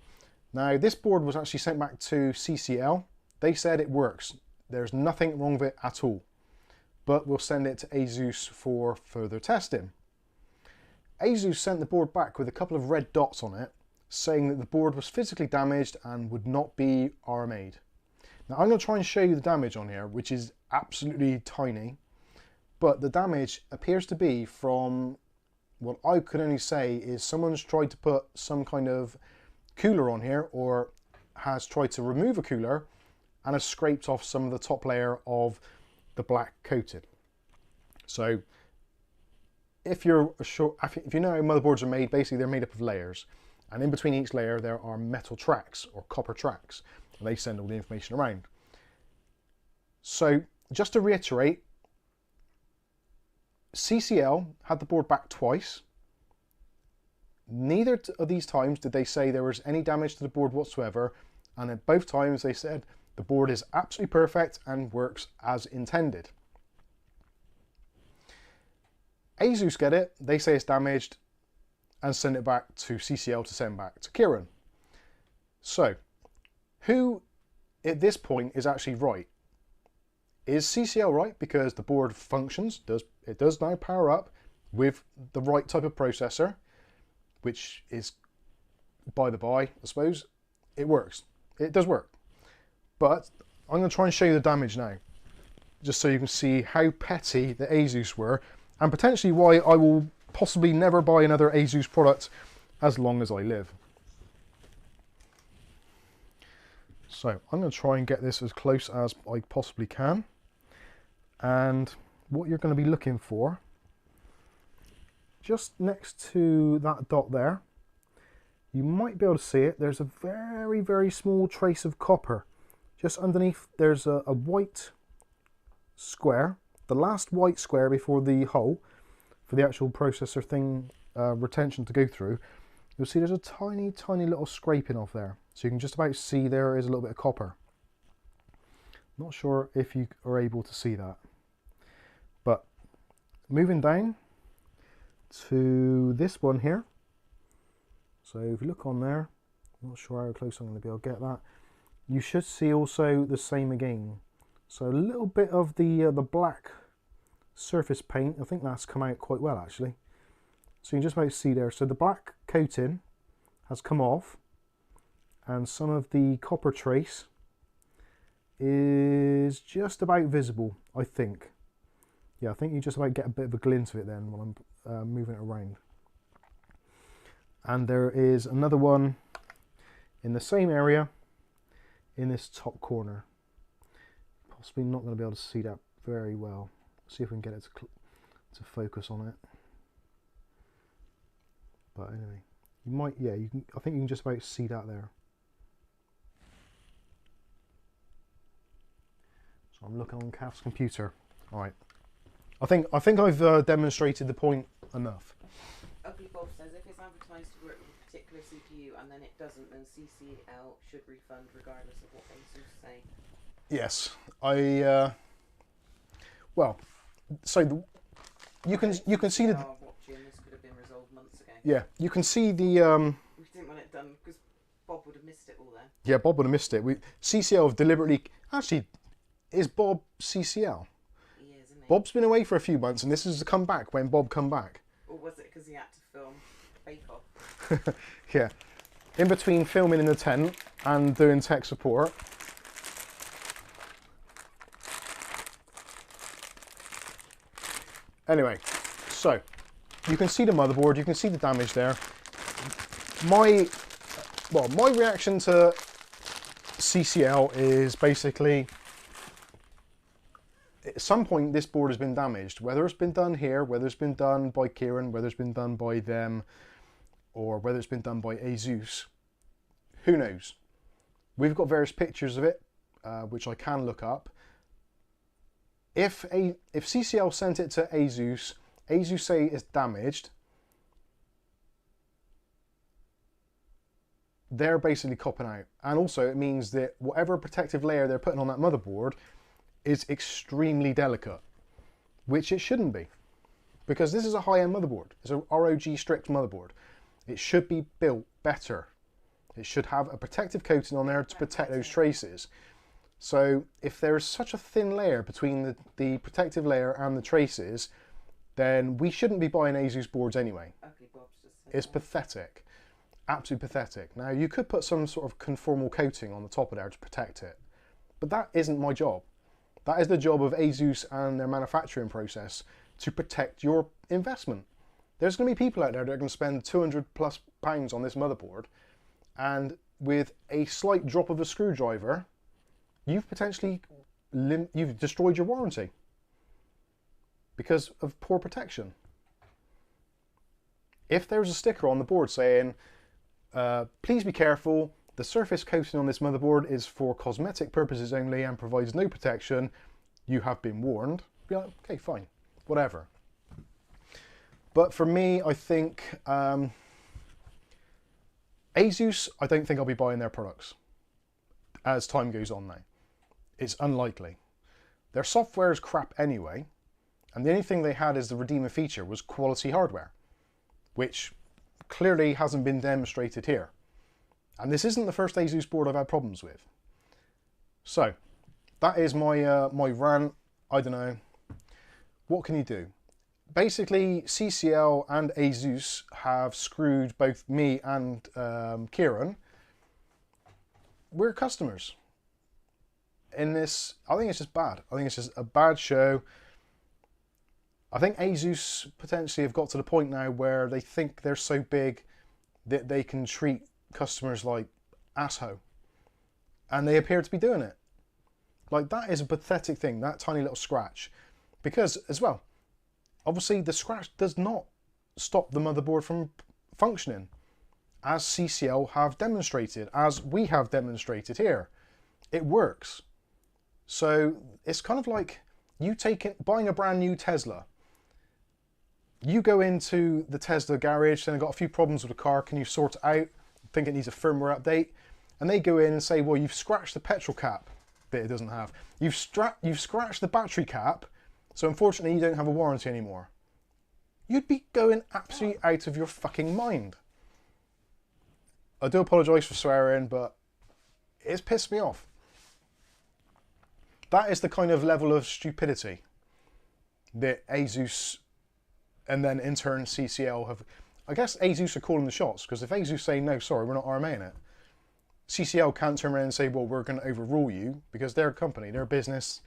Now, this board was actually sent back to CCL. They said it works. There's nothing wrong with it at all. But we'll send it to ASUS for further testing. ASUS sent the board back with a couple of red dots on it, saying that the board was physically damaged and would not be RMA'd. Now, I'm going to try and show you the damage on here, which is absolutely tiny, but the damage appears to be from what I could only say is someone's tried to put some kind of cooler on here, or has tried to remove a cooler and has scraped off some of the top layer of the black coating. So if you know how motherboards are made, basically they're made up of layers, and in between each layer there are metal tracks or copper tracks, and they send all the information around. So just to reiterate, CCL had the board back twice. Neither of these times did they say there was any damage to the board whatsoever, and at both times they said the board is absolutely perfect and works as intended. ASUS get it, they say it's damaged, and send it back to CCL to send back to Kieran. So, who at this point is actually right? Is CCL right because the board functions, it does now power up with the right type of processor, which is, by the by, I suppose, it works. It does work. But I'm going to try and show you the damage now, just so you can see how petty the ASUS were, and potentially why I will possibly never buy another ASUS product as long as I live. So I'm going to try and get this as close as I possibly can. And what you're going to be looking for, just next to that dot there, you might be able to see it, there's a very, very small trace of copper. Just underneath there's a white square, the last white square before the hole for the actual processor thing retention to go through. You'll see there's a tiny, tiny little scraping off there. So you can just about see there is a little bit of copper. Not sure if you are able to see that. But moving down to this one here. So if you look on there, I'm not sure how close I'm going to be able to get that. You should see also the same again. So a little bit of the black surface paint, I think that's come out quite well actually. So you can just about see there. So the black coating has come off, and some of the copper trace is just about visible, I think. Yeah, I think you just about get a bit of a glint of it then while I'm moving it around. And there is another one in the same area in this top corner. Possibly not going to be able to see that very well. See if we can get it to focus on it. But anyway, you might, yeah, you can. I think you can just about see that there. So I'm looking on Kath's computer. All right. I think I've demonstrated the point enough. Ugly Bob says if it's advertised to work with a particular CPU and then it doesn't, then CCL should refund regardless of what ASUS say. Yes, well, so you can see the. Watching, this could have been resolved months ago. Yeah, you can see the. We didn't want it done because Bob would have missed it all then. Yeah, Bob would have missed it. CCL have deliberately. Actually, is Bob CCL? He is, isn't he? Bob's been away for a few months, and this is the comeback when Bob come back. Or was it because he had to film Bake Off? Yeah, in between filming in the tent and doing tech support. Anyway, so you can see the motherboard, you can see the damage there. My reaction to CCL is basically, at some point this board has been damaged. Whether it's been done here, whether it's been done by Kieran, whether it's been done by them, or whether it's been done by ASUS, who knows? We've got various pictures of it. which I can look up. If CCL sent it to ASUS, ASUS say it's damaged, they're basically copping out. And also it means that whatever protective layer they're putting on that motherboard is extremely delicate, which it shouldn't be, because this is a high-end motherboard. It's a ROG strict motherboard. It should be built better. It should have a protective coating on there to protect those traces. So if there's such a thin layer between the protective layer and the traces, then we shouldn't be buying ASUS boards anyway. It's pathetic. Absolutely pathetic. Now, you could put some sort of conformal coating on the top of there to protect it, but that isn't my job. That is the job of ASUS and their manufacturing process to protect your investment. There's going to be people out there that are going to spend £200+ on this motherboard, and with a slight drop of a screwdriver, you've potentially destroyed your warranty because of poor protection. If there's a sticker on the board saying, please be careful, the surface coating on this motherboard is for cosmetic purposes only and provides no protection, you have been warned, be like, okay, fine, whatever. But for me, I think ASUS, I don't think I'll be buying their products as time goes on now. It's unlikely. Their software is crap anyway, and the only thing they had as the redeeming feature was quality hardware, which clearly hasn't been demonstrated here. And this isn't the first ASUS board I've had problems with. So, that is my my rant. I don't know. What can you do? Basically, CCL and ASUS have screwed both me and Kieran. We're customers. In this, I think it's just bad. I think it's just a bad show. I think ASUS potentially have got to the point now where they think they're so big that they can treat customers like asshole. And they appear to be doing it. Like, that is a pathetic thing, that tiny little scratch. Because, as well, obviously the scratch does not stop the motherboard from functioning, as CCL have demonstrated, as we have demonstrated here. It works. So it's kind of like you buying a brand new Tesla. You go into the Tesla garage and they've got a few problems with the car, can you sort it out? Think it needs a firmware update. And they go in and say, well, you've scratched the petrol cap that it doesn't have. You've scratched the battery cap, so unfortunately you don't have a warranty anymore. You'd be going absolutely out of your fucking mind. I do apologise for swearing, but it's pissed me off. That is the kind of level of stupidity that ASUS and then in turn CCL have. I guess ASUS are calling the shots, because if ASUS say, no, sorry, we're not RMAing it, CCL can't turn around and say, well, we're going to overrule you, because they're a company, they're a business,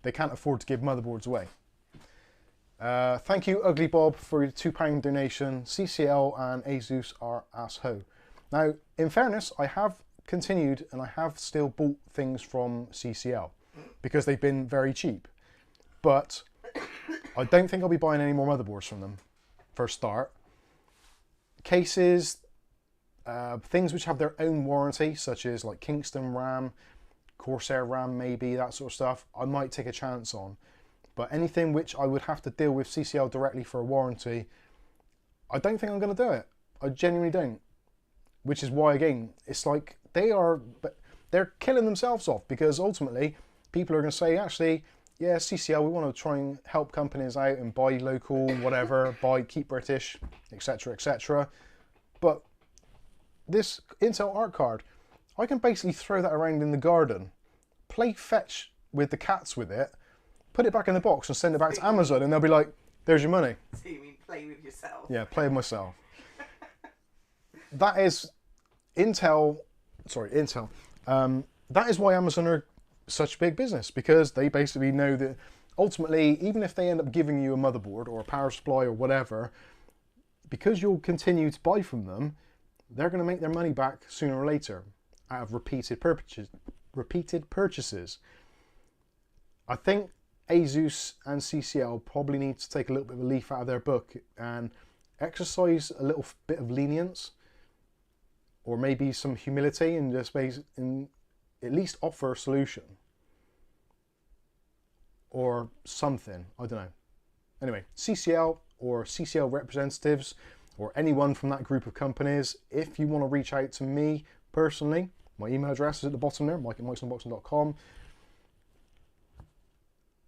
they can't afford to give motherboards away. Thank you, Ugly Bob, for your £2 donation. CCL and ASUS are ass-ho. Now, in fairness, I have continued and I have still bought things from CCL because they've been very cheap. But I don't think I'll be buying any more motherboards from them for a start. Cases, things which have their own warranty, such as like Kingston RAM, Corsair RAM maybe, that sort of stuff, I might take a chance on. But anything which I would have to deal with CCL directly for a warranty, I don't think I'm going to do it. I genuinely don't. Which is why, again, it's like they're killing themselves off, because ultimately people are going to say, actually, yeah, CCL, we want to try and help companies out and buy local, whatever, keep British, etc., etc. But this Intel Arc card, I can basically throw that around in the garden, play fetch with the cats with it, put it back in the box and send it back to Amazon, and they'll be like, there's your money. So you mean play with yourself? Yeah, play with myself. That is Intel. That is why Amazon are such a big business, because they basically know that ultimately, even if they end up giving you a motherboard or a power supply or whatever, because you'll continue to buy from them, they're going to make their money back sooner or later out of repeated purchases. I think ASUS and CCL probably need to take a little bit of a leaf out of their book and exercise a little bit of lenience, or maybe some humility, and just at least offer a solution. Or something, I don't know. Anyway, CCL or CCL representatives or anyone from that group of companies, if you want to reach out to me personally, my email address is at the bottom there, mike@mikesunboxing.com.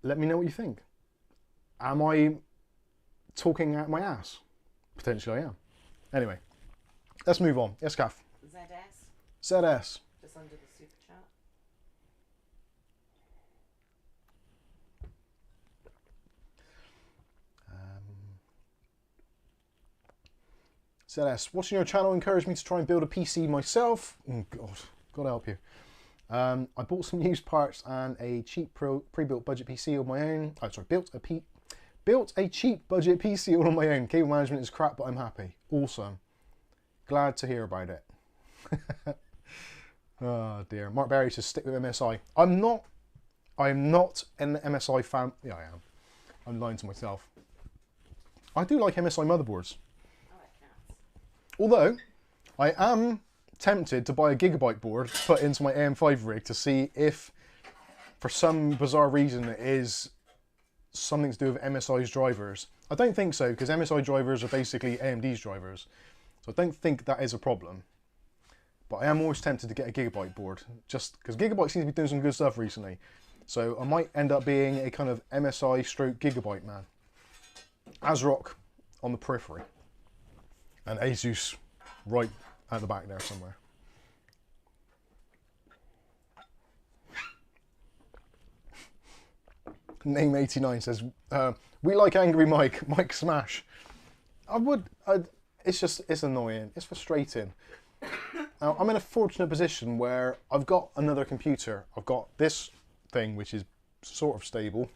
Let me know what you think. Am I talking out my ass? Potentially I am. Anyway, let's move on. Yes, Kath. ZS. ZS. Just under the super chat. ZS. Watching your channel encouraged me to try and build a PC myself. Oh, God help you. I bought some used parts and a cheap pre-built budget PC on my own. Oh, sorry, built a cheap budget PC all on my own. Cable management is crap, but I'm happy. Awesome. Glad to hear about it. Oh dear. Mark Berry says stick with MSI. I'm not an MSI fan. Yeah, I am. I'm lying to myself. I do like MSI motherboards. I like cats. Although, I am tempted to buy a Gigabyte board to put into my AM5 rig to see if, for some bizarre reason, it is something to do with MSI's drivers. I don't think so, because MSI drivers are basically AMD's drivers. So I don't think that is a problem. But I am always tempted to get a Gigabyte board, just because Gigabyte seems to be doing some good stuff recently. So I might end up being a kind of MSI stroke Gigabyte man. ASRock on the periphery. And Asus right at the back there somewhere. Name89 says, we like Angry Mike, Mike Smash. It's annoying, it's frustrating. Now, I'm in a fortunate position where I've got another computer. I've got this thing, which is sort of stable.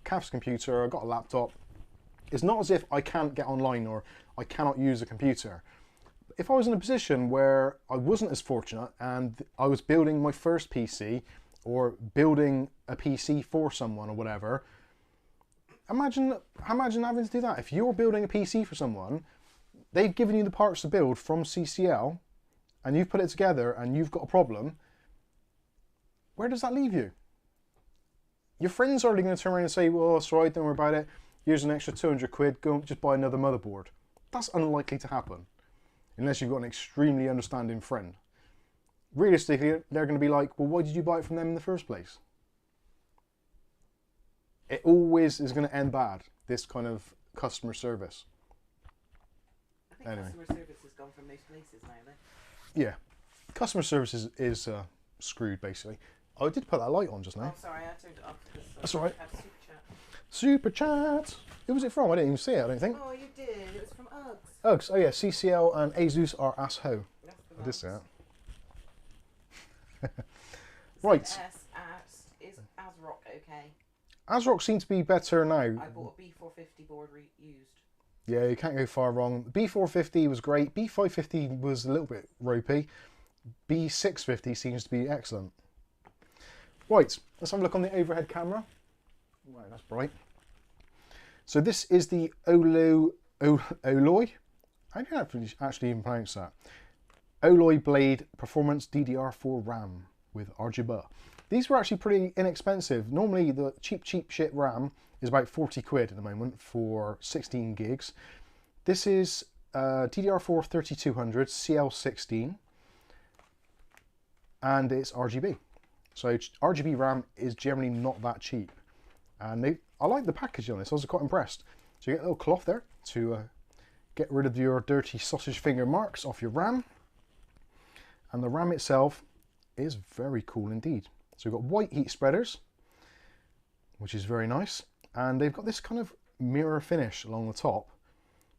Kath's computer, I've got a laptop. It's not as if I can't get online or I cannot use a computer. If I was in a position where I wasn't as fortunate and I was building my first PC or building a PC for someone or whatever, imagine having to do that. If you're building a PC for someone, they've given you the parts to build from CCL and you've put it together and you've got a problem, where does that leave you? Your friends are already going to turn around and say, well, it's all right, don't worry about it. Here's an extra 200 quid, go just buy another motherboard. That's unlikely to happen, unless you've got an extremely understanding friend. Realistically, they're going to be like, well, why did you buy it from them in the first place? It always is going to end bad, this kind of customer service. I think Anyway. customer service has gone from most places now, though. Yeah, customer service is screwed, basically. Oh, I did put that light on just now. Oh, sorry, I turned it off because That's all right. I have super chat. Super chat! Who was it from? I didn't even see it, I don't think. Oh, you did. It was from Uggs. Uggs, oh yeah, CCL and Asus are ass-ho. That's the I did say Uggs. that. Right. ZS asked, is ASRock okay? ASRock seems to be better now. I bought a B450 board used. Yeah, you can't go far wrong. B450 was great. B550 was a little bit ropey. B650 seems to be excellent. Right, let's have a look on the overhead camera. Right, that's bright. So this is the Oloy. I can't actually even pronounce that. Oloy Blade Performance DDR4 RAM with RGB. These were actually pretty inexpensive. Normally the cheap shit RAM is about 40 quid at the moment for 16 gigs. This is DDR4 3200 CL16 and it's RGB. So RGB RAM is generally not that cheap. And I like the packaging on this, I was quite impressed. So you get a little cloth there to get rid of your dirty sausage finger marks off your RAM. And the RAM itself is very cool indeed. So we've got white heat spreaders, which is very nice. And they've got this kind of mirror finish along the top.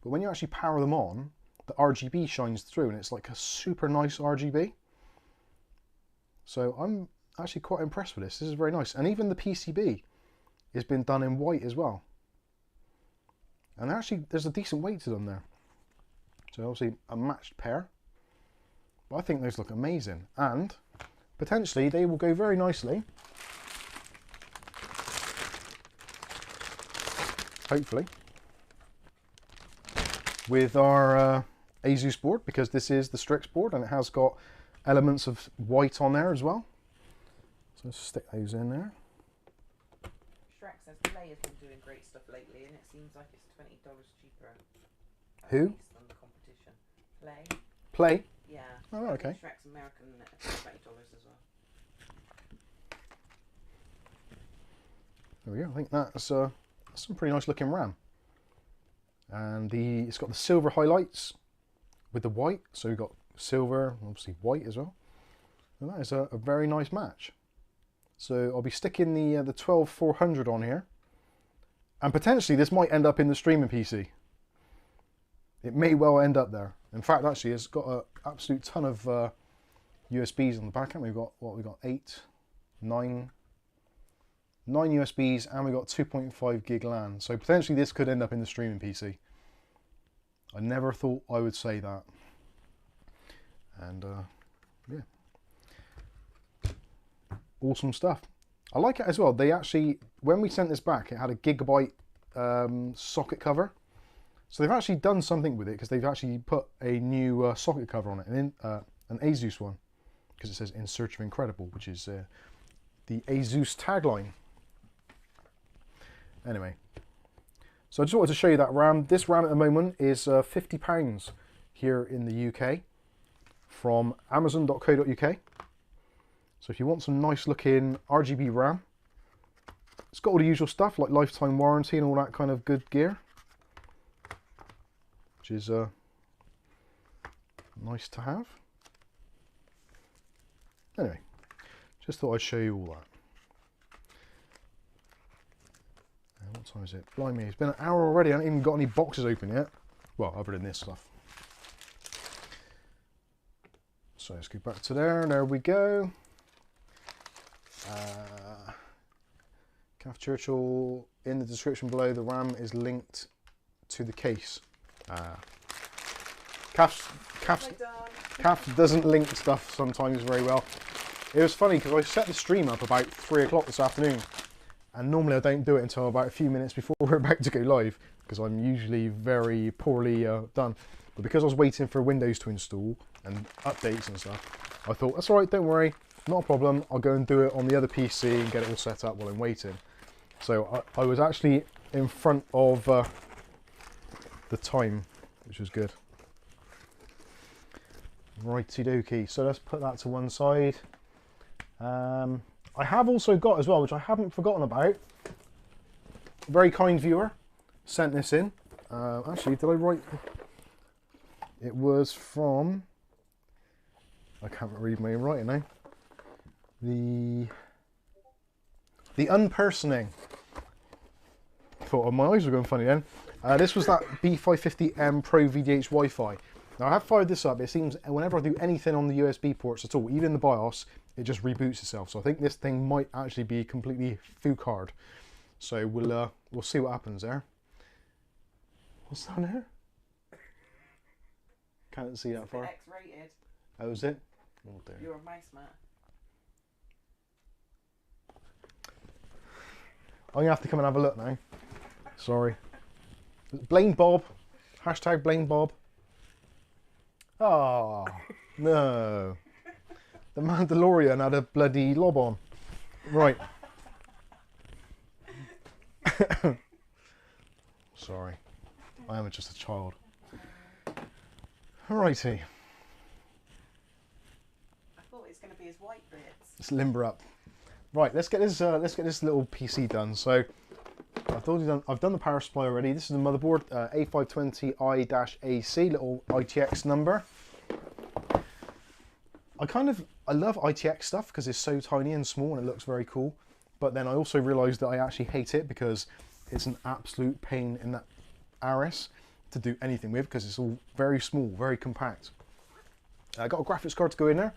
But when you actually power them on, the RGB shines through and it's like a super nice RGB. So I'm actually quite impressed with this. This is very nice. And even the PCB has been done in white as well. And actually there's a decent weight to them there. So obviously a matched pair. But I think those look amazing. And potentially they will go very nicely, hopefully, with our Asus board, because this is the Strix board and it has got elements of white on there as well. So let's stick those in there. Shrek says Play has been doing great stuff lately, and it seems like it's $20 cheaper. Who? Than the competition. Play. Play? Yeah. Oh, okay. Shrek's American at $20 as well. There we go. I think that's some pretty nice looking RAM. And it's got the silver highlights with the white. So we've got silver, obviously white as well. And that is a very nice match. So I'll be sticking the 12400 on here. And potentially this might end up in the streaming PC. It may well end up there. In fact, actually, it's got an absolute ton of USBs on the back end. We've got, what, we've got 9 USBs, and we've got 2.5 gig LAN. So potentially this could end up in the streaming PC. I never thought I would say that. And yeah. Awesome stuff. I like it as well. They actually, when we sent this back, it had a Gigabyte socket cover. So they've actually done something with it, because they've actually put a new socket cover on it, an ASUS one, because it says "In Search of Incredible," which is the ASUS tagline. Anyway, so I just wanted to show you that RAM. This RAM at the moment is £50 here in the UK from Amazon.co.uk. So if you want some nice looking RGB RAM, it's got all the usual stuff like lifetime warranty and all that kind of good gear, which is nice to have. Anyway, just thought I'd show you all that. And what time is it? Blimey, it's been an hour already. I haven't even got any boxes open yet. Well, other than this stuff. So let's go back to there. There we go. Kath Churchill, in the description below, the RAM is linked to the case. Kath doesn't link stuff sometimes very well. It was funny because I set the stream up about 3 o'clock this afternoon, and normally I don't do it until about a few minutes before we're about to go live, because I'm usually very poorly done. But because I was waiting for Windows to install and updates and stuff, I thought, that's alright, don't worry, not a problem, I'll go and do it on the other PC and get it all set up while I'm waiting. So I was actually in front of the time, which was good. Righty dokie, so let's put that to one side. I have also got as well, which I haven't forgotten about, a very kind viewer sent this in. Actually, did I write? It was from, I can't read my writing now. The unpersoning. Thought my eyes were going funny then. This was that B550M Pro VDH Wi-Fi. Now I have fired this up. It seems whenever I do anything on the USB ports at all, even in the BIOS, it just reboots itself. So I think this thing might actually be completely foo-card. So we'll see what happens there. What's down there? Can't see that far. X-rated. Oh, is it? Oh dear. You're a mouse, Matt. I'm gonna have to come and have a look now. Sorry. Blame Bob. Hashtag blame Bob. Oh no. The Mandalorian had a bloody lob on. Right. Sorry. I am just a child. Alrighty. I thought it was going to be his white bits. Let's limber up. Right, let's get this little PC done. So I've done the power supply already. This is the motherboard, A520i AC, little ITX number. I love ITX stuff because it's so tiny and small and it looks very cool. But then I also realised that I actually hate it because it's an absolute pain in that arse to do anything with, because it's all very small, very compact. I got a graphics card to go in there.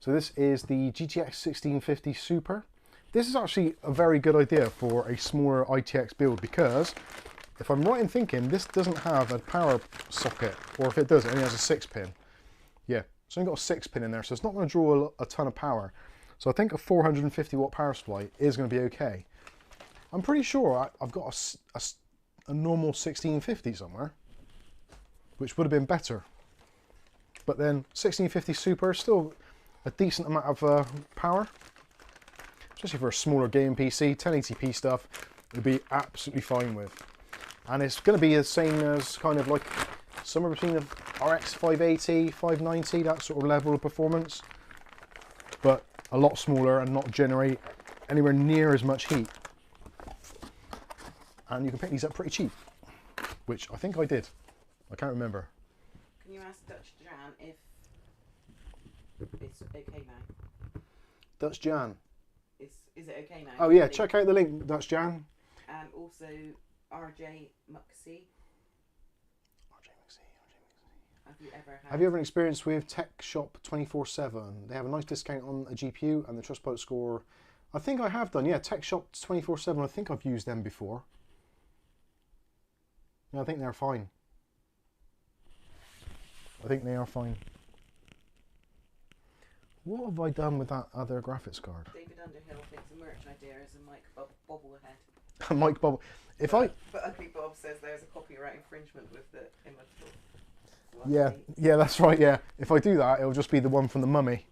So this is the GTX 1650 Super. This is actually a very good idea for a smaller ITX build, because if I'm right in thinking, this doesn't have a power socket, or if it does, it only has a 6-pin. Yeah, it's only got a 6-pin in there, so it's not going to draw a ton of power. So I think a 450 watt power supply is going to be okay. I'm pretty sure I've got a normal 1650 somewhere, which would have been better. But then 1650 Super is still a decent amount of power. especially for a smaller gaming PC, 1080p stuff, it'd be absolutely fine with. And it's going to be the same as kind of like somewhere between the RX 580, 590, that sort of level of performance, but a lot smaller and not generate anywhere near as much heat. And you can pick these up pretty cheap, which I think I did. I can't remember. Can you ask Dutch Jan if it's okay now? Dutch Jan. Is it okay now? Oh yeah, check out the link, Dutch Jan. And also RJ Muxie. Have you ever had? Have you ever an experience with Tech Shop 24/7? They have a nice discount on a GPU and the Trustpilot score. I think I have done, yeah. Tech Shop 24/7. I think I've used them before. Yeah, I think they're fine. I think they are fine. What have I done with that other graphics card? David Underhill thinks the merch idea is a Mike Bobblehead. Mike Bob. But Ugly Bob says there's a copyright infringement with the image. Yeah, yeah, that's right, yeah. If I do that, it'll just be the one from the Mummy.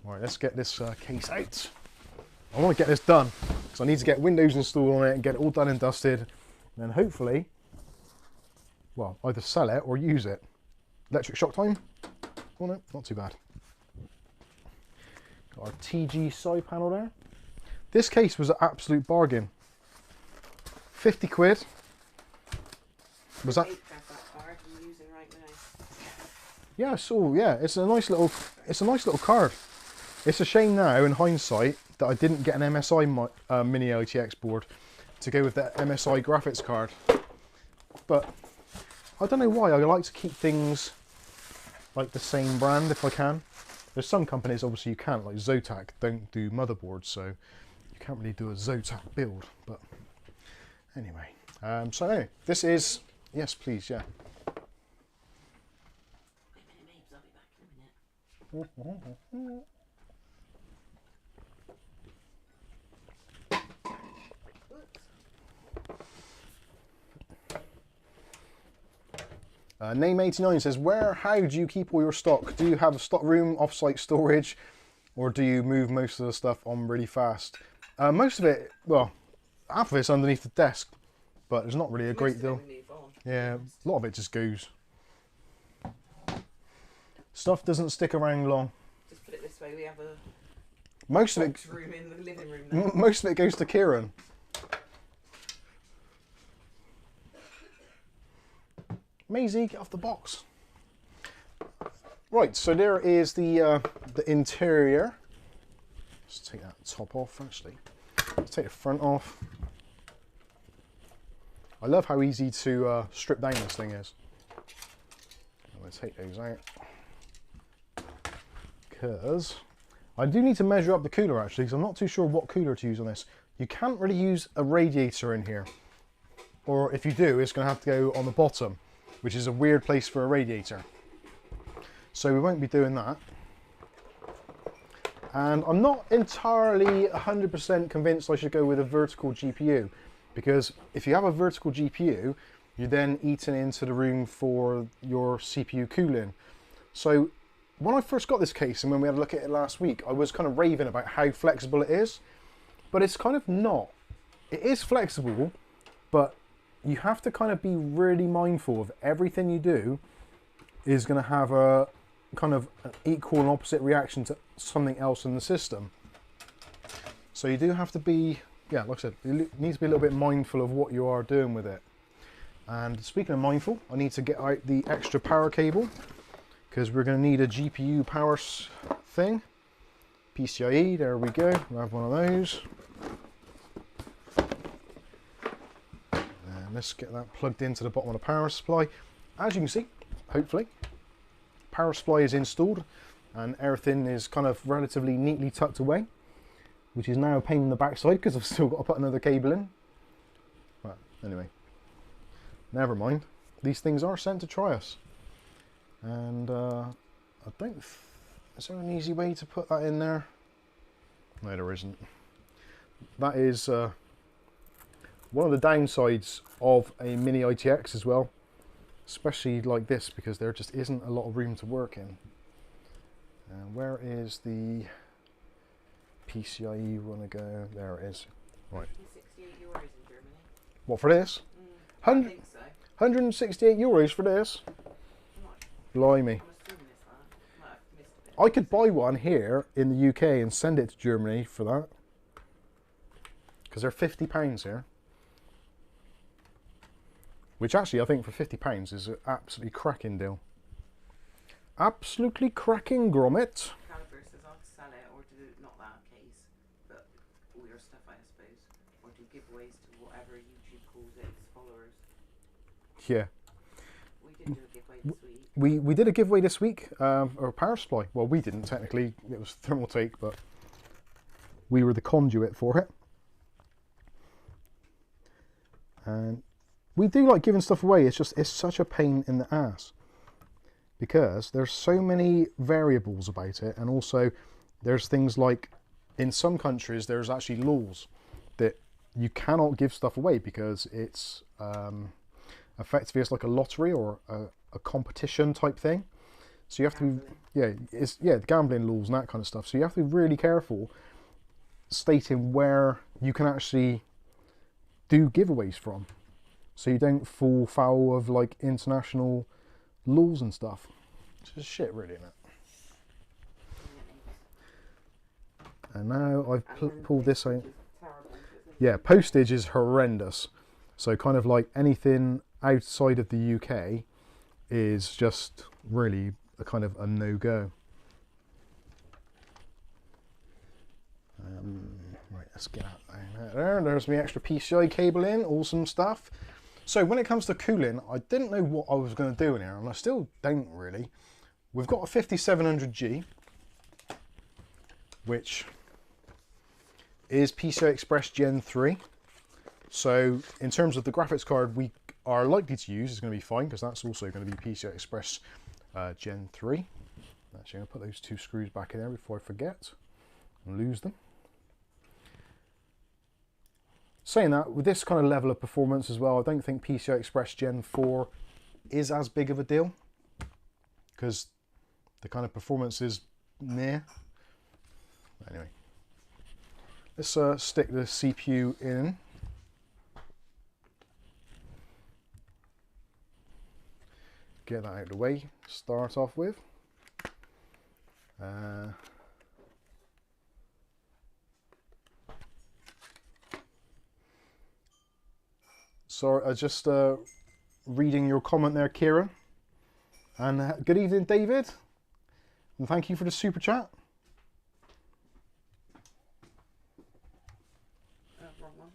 Right, let's get this case out. I want to get this done, because I need to get Windows installed on it and get it all done and dusted. And then hopefully, well, either sell it or use it. Electric shock time? Oh no, not too bad. Got our TG side panel there. This case was an absolute bargain. 50 quid. Was that? Card you're using right now. Yeah, I saw. Yeah, it's a nice little card. It's a shame now, in hindsight, that I didn't get an MSI Mini ITX board to go with that MSI graphics card. But I don't know why. I like to keep things like the same brand if I can. There's some companies obviously you can't, like Zotac don't do motherboards, so you can't really do a Zotac build. But anyway, so anyway, this is. Yes, please, yeah. Wait a minute, babes, I'll be back in a minute. Name89 says, how do you keep all your stock? Do you have a stock room, off-site storage, or do you move most of the stuff on really fast? Most of it, well, half of it's underneath the desk, but there's not really a great deal. Yeah, a lot of it just goes. Stuff doesn't stick around long. Just put it this way, we have a most of it room in the living room now. Most of it goes to Kieran. Maisie, get off the box. Right, so there is the interior. Let's take that top off actually. Let's take the front off. I love how easy to strip down this thing is. I'm going to take those out because I do need to measure up the cooler actually, because I'm not too sure what cooler to use on this. You can't really use a radiator in here, or if you do, it's going to have to go on the bottom, which is a weird place for a radiator. So we won't be doing that. And I'm not entirely 100% convinced I should go with a vertical GPU, because if you have a vertical GPU, you're then eating into the room for your CPU cooling. So when I first got this case and when we had a look at it last week, I was kind of raving about how flexible it is, but it's kind of not. It is flexible, but you have to kind of be really mindful of everything you do is going to have a kind of an equal and opposite reaction to something else in the system. So you do have to be, yeah, like I said, you need to be a little bit mindful of what you are doing with it. And speaking of mindful, I need to get out the extra power cable, because we're going to need a GPU power thing. PCIe, there we go, we'll have one of those. And let's get that plugged into the bottom of the power supply. As you can see, hopefully, power supply is installed and everything is kind of relatively neatly tucked away, which is now a pain in the backside because I've still got to put another cable in. But anyway, never mind. These things are sent to try us. And I don't... Is there an easy way to put that in there? No, there isn't. That is one of the downsides of a Mini ITX as well. Especially like this, because there just isn't a lot of room to work in. And where is the... PCIe want to go? There it is. Right. €68 in Germany. What, for this? I think so. 168 euros for this? Blimey. I'm assuming it's that. Might have missed a bit. I could buy one here in the UK and send it to Germany for that. Because they're £50 here. Which actually I think for £50 is an absolutely cracking deal. Absolutely cracking grommet. Caliber says I'll sell it or do not that case, but all your stuff I suppose. Or do giveaways to whatever YouTube calls it, its followers. Yeah. We did do a giveaway this week. We did a giveaway this week, or power supply. Well, we didn't technically, it was Thermaltake, but we were the conduit for it. And we do like giving stuff away, it's such a pain in the ass. Because there's so many variables about it, and also there's things like, in some countries there's actually laws that you cannot give stuff away because it's effectively it's like a lottery or a competition type thing. So you have to be, gambling laws and that kind of stuff. So you have to be really careful stating where you can actually do giveaways from, so you don't fall foul of like international laws and stuff. It's just shit, really, isn't it? And now I've pulled this out. Yeah, postage is horrendous. So kind of like anything outside of the UK is just really a kind of a no-go. Right, let's get out there. There's my extra PCI cable in, awesome stuff. So when it comes to cooling, I didn't know what I was going to do in here, and I still don't really. We've got a 5700G, which is PCI Express Gen 3. So in terms of the graphics card we are likely to use is going to be fine, because that's also going to be PCI Express Gen 3. Actually, I'm going to put those two screws back in there before I forget and lose them. Saying that, with this kind of level of performance as well, I don't think PCI Express Gen 4 is as big of a deal, because the kind of performance is near. Anyway, let's stick the CPU in. Get that out of the way, start off with. So just reading your comment there, Kira. And good evening, David. And thank you for the super chat. Wrong one.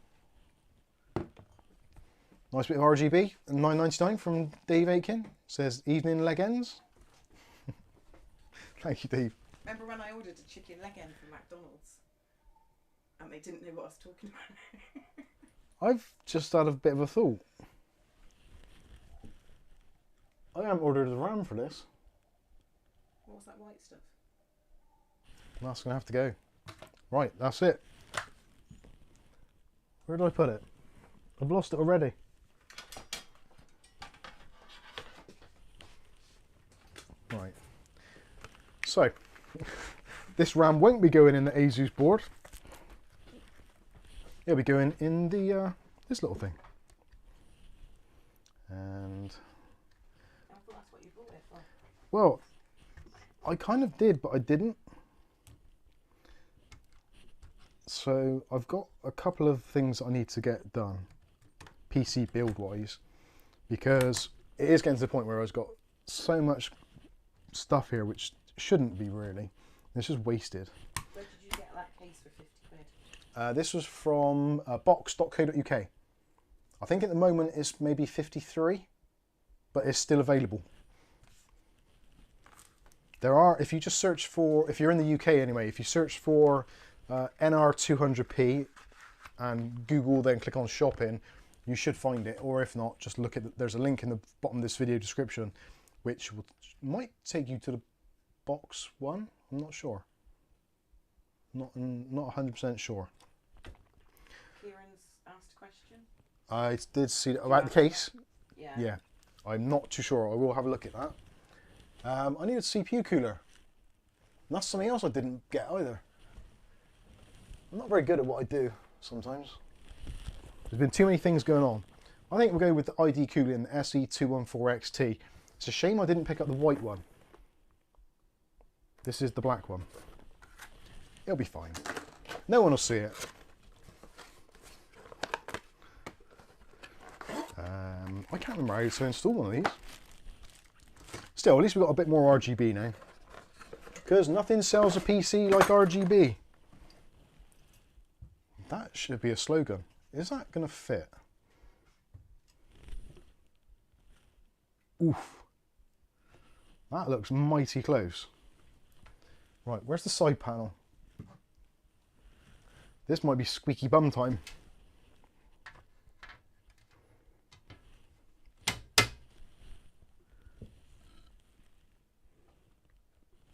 Nice bit of RGB, $9.99 from Dave Aiken. Says, evening leg ends. Thank you, Dave. Remember when I ordered a chicken leg end from McDonald's? And they didn't know what I was talking about? I've just had a bit of a thought. I haven't ordered the RAM for this. What was that white stuff? That's going to have to go. Right, that's it. Where did I put it? I've lost it already. Right. So, this RAM won't be going in the Asus board. It'll be going in the this little thing. And I thought that's what you bought it for. well, I kind of did, but I didn't. So I've got a couple of things I need to get done, PC build wise, because it is getting to the point where I've got so much stuff here which shouldn't be really. It's just wasted. Where did you get that case for 50 quid? This was from box.co.uk. I think at the moment it's maybe 53, but it's still available. There are, if you just search for, if you're in the UK anyway, if you search for NR200P and Google, then click on shopping, you should find it. Or if not, just look at, there's a link in the bottom of this video description, which might take you to the box one. I'm not sure. Not 100% sure. Kieran's asked a question. I did see that about the case. Yeah. Yeah, I'm not too sure. I will have a look at that. I need a CPU cooler. And that's something else I didn't get either. I'm not very good at what I do sometimes. There's been too many things going on. I think we'll go with the ANDYCINE SE214XT. It's a shame I didn't pick up the white one. This is the black one. It'll be fine. No one will see it. I can't remember how to install one of these. Still, at least we've got a bit more RGB now. Because nothing sells a PC like RGB. That should be a slogan. Is that going to fit? Oof. That looks mighty close. Right, where's the side panel? This might be squeaky bum time.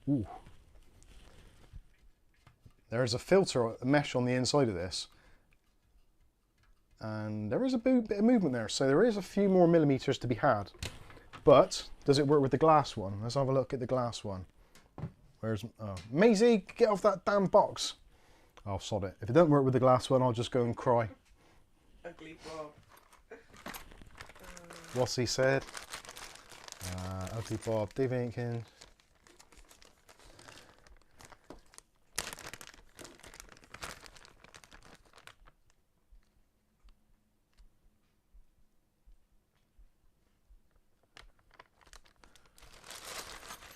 Ooh. There's a filter, a mesh on the inside of this. And there is a bit of movement there, so there is a few more millimeters to be had. But, does it work with the glass one? Let's have a look at the glass one. Where's... oh, Maisie, get off that damn box! I'll sod it. If it doesn't work with the glass one, I'll just go and cry. Ugly Bob. What's he said? Ugly Bob, Dave Ainkins.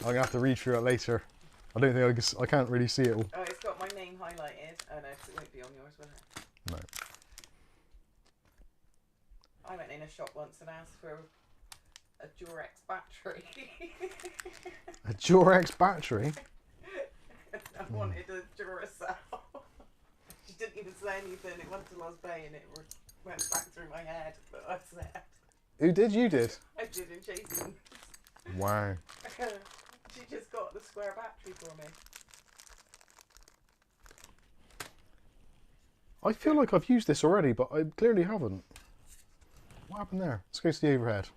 I'm gonna have to read through it later. I don't think I can't really see it all. Oh, it's got my name highlighted. Oh no, 'cause it won't be on yours, will it? No. I went in a shop once and asked for a Durex battery. A Durex battery? I wanted a Duracell. She didn't even say anything. It went to Las Bay and it went back through my head. But I said. Who did? You did? I did in Jason. Wow. She just got the square battery for me. I feel like I've used this already, but I clearly haven't. What happened there? Let's go to the overhead.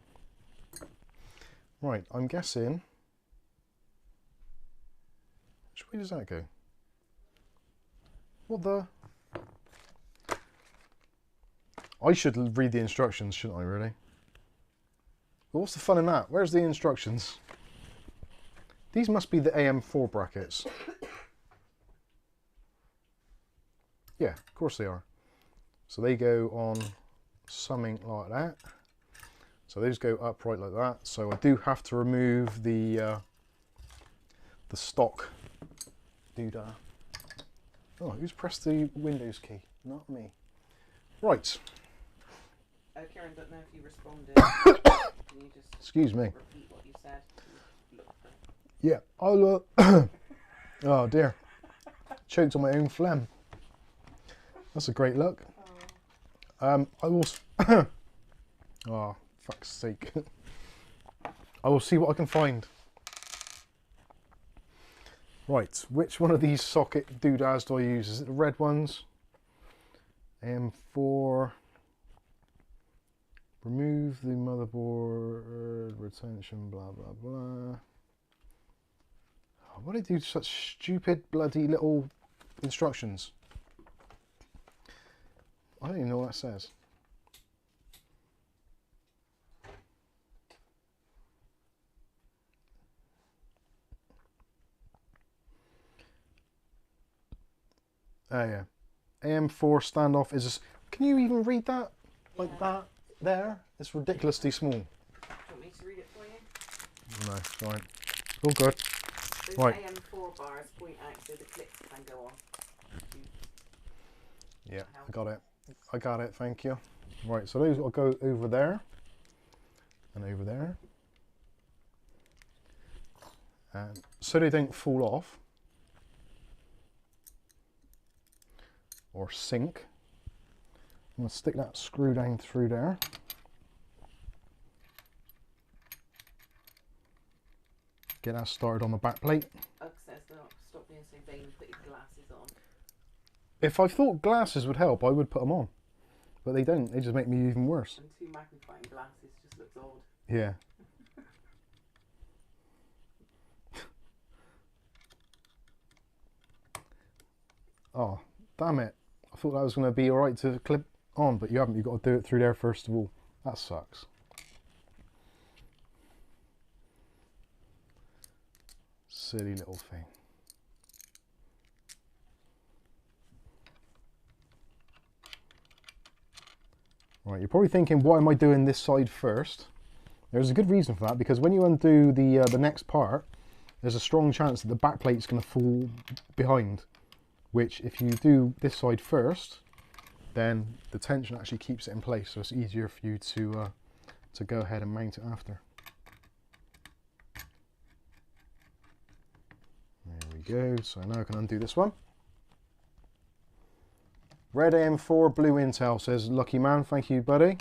Right, I'm guessing... which way does that go? What the... I should read the instructions, shouldn't I, really? But what's the fun in that? Where's the instructions? These must be the AM4 brackets. Yeah, of course they are. So they go on something like that. So those go upright like that. So I do have to remove the stock doodah. Oh, who's pressed the Windows key? Not me. Right. Oh, Kieran, don't know if you responded. Can you just Excuse me. repeat what you said? Yeah, I'll oh dear. Choked on my own phlegm. That's a great look. I will... oh, fuck's sake. I will see what I can find. Right, which one of these socket doodahs do I use? Is it the red ones? AM4. Remove the motherboard retention, blah, blah, blah. Why do they do such stupid bloody little instructions? I don't even know what that says. Oh yeah. AM4 standoff is... can you even read that? Like that? There? It's ridiculously small. Do you want me to read it for you? No, it's fine. All good. Those Right. AM4 bars point out so the clips can go on. Yeah, I got it. I got it, thank you. Right, so those will go over there. And over there. And so they don't fall off. Or sink. I'm going to stick that screw down through there. Get that started on the back plate. Ugg says stop being so vain and put your glasses on. If I thought glasses would help, I would put them on. But they don't, they just make me even worse. And 2 magnifying glasses just looks odd. Yeah. Oh, damn it. thought that was going to be alright to clip on, but you haven't. You've got to do it through there first of all. That sucks. Silly little thing. Right, you're probably thinking, why am I doing this side first? There's a good reason for that, because when you undo the next part, there's a strong chance that the back plate's going to fall behind, which if you do this side first, then the tension actually keeps it in place, so it's easier for you to go ahead and mount it after. There we go, so now I can undo this one. Red AM4, blue Intel, says Lucky Man, thank you buddy.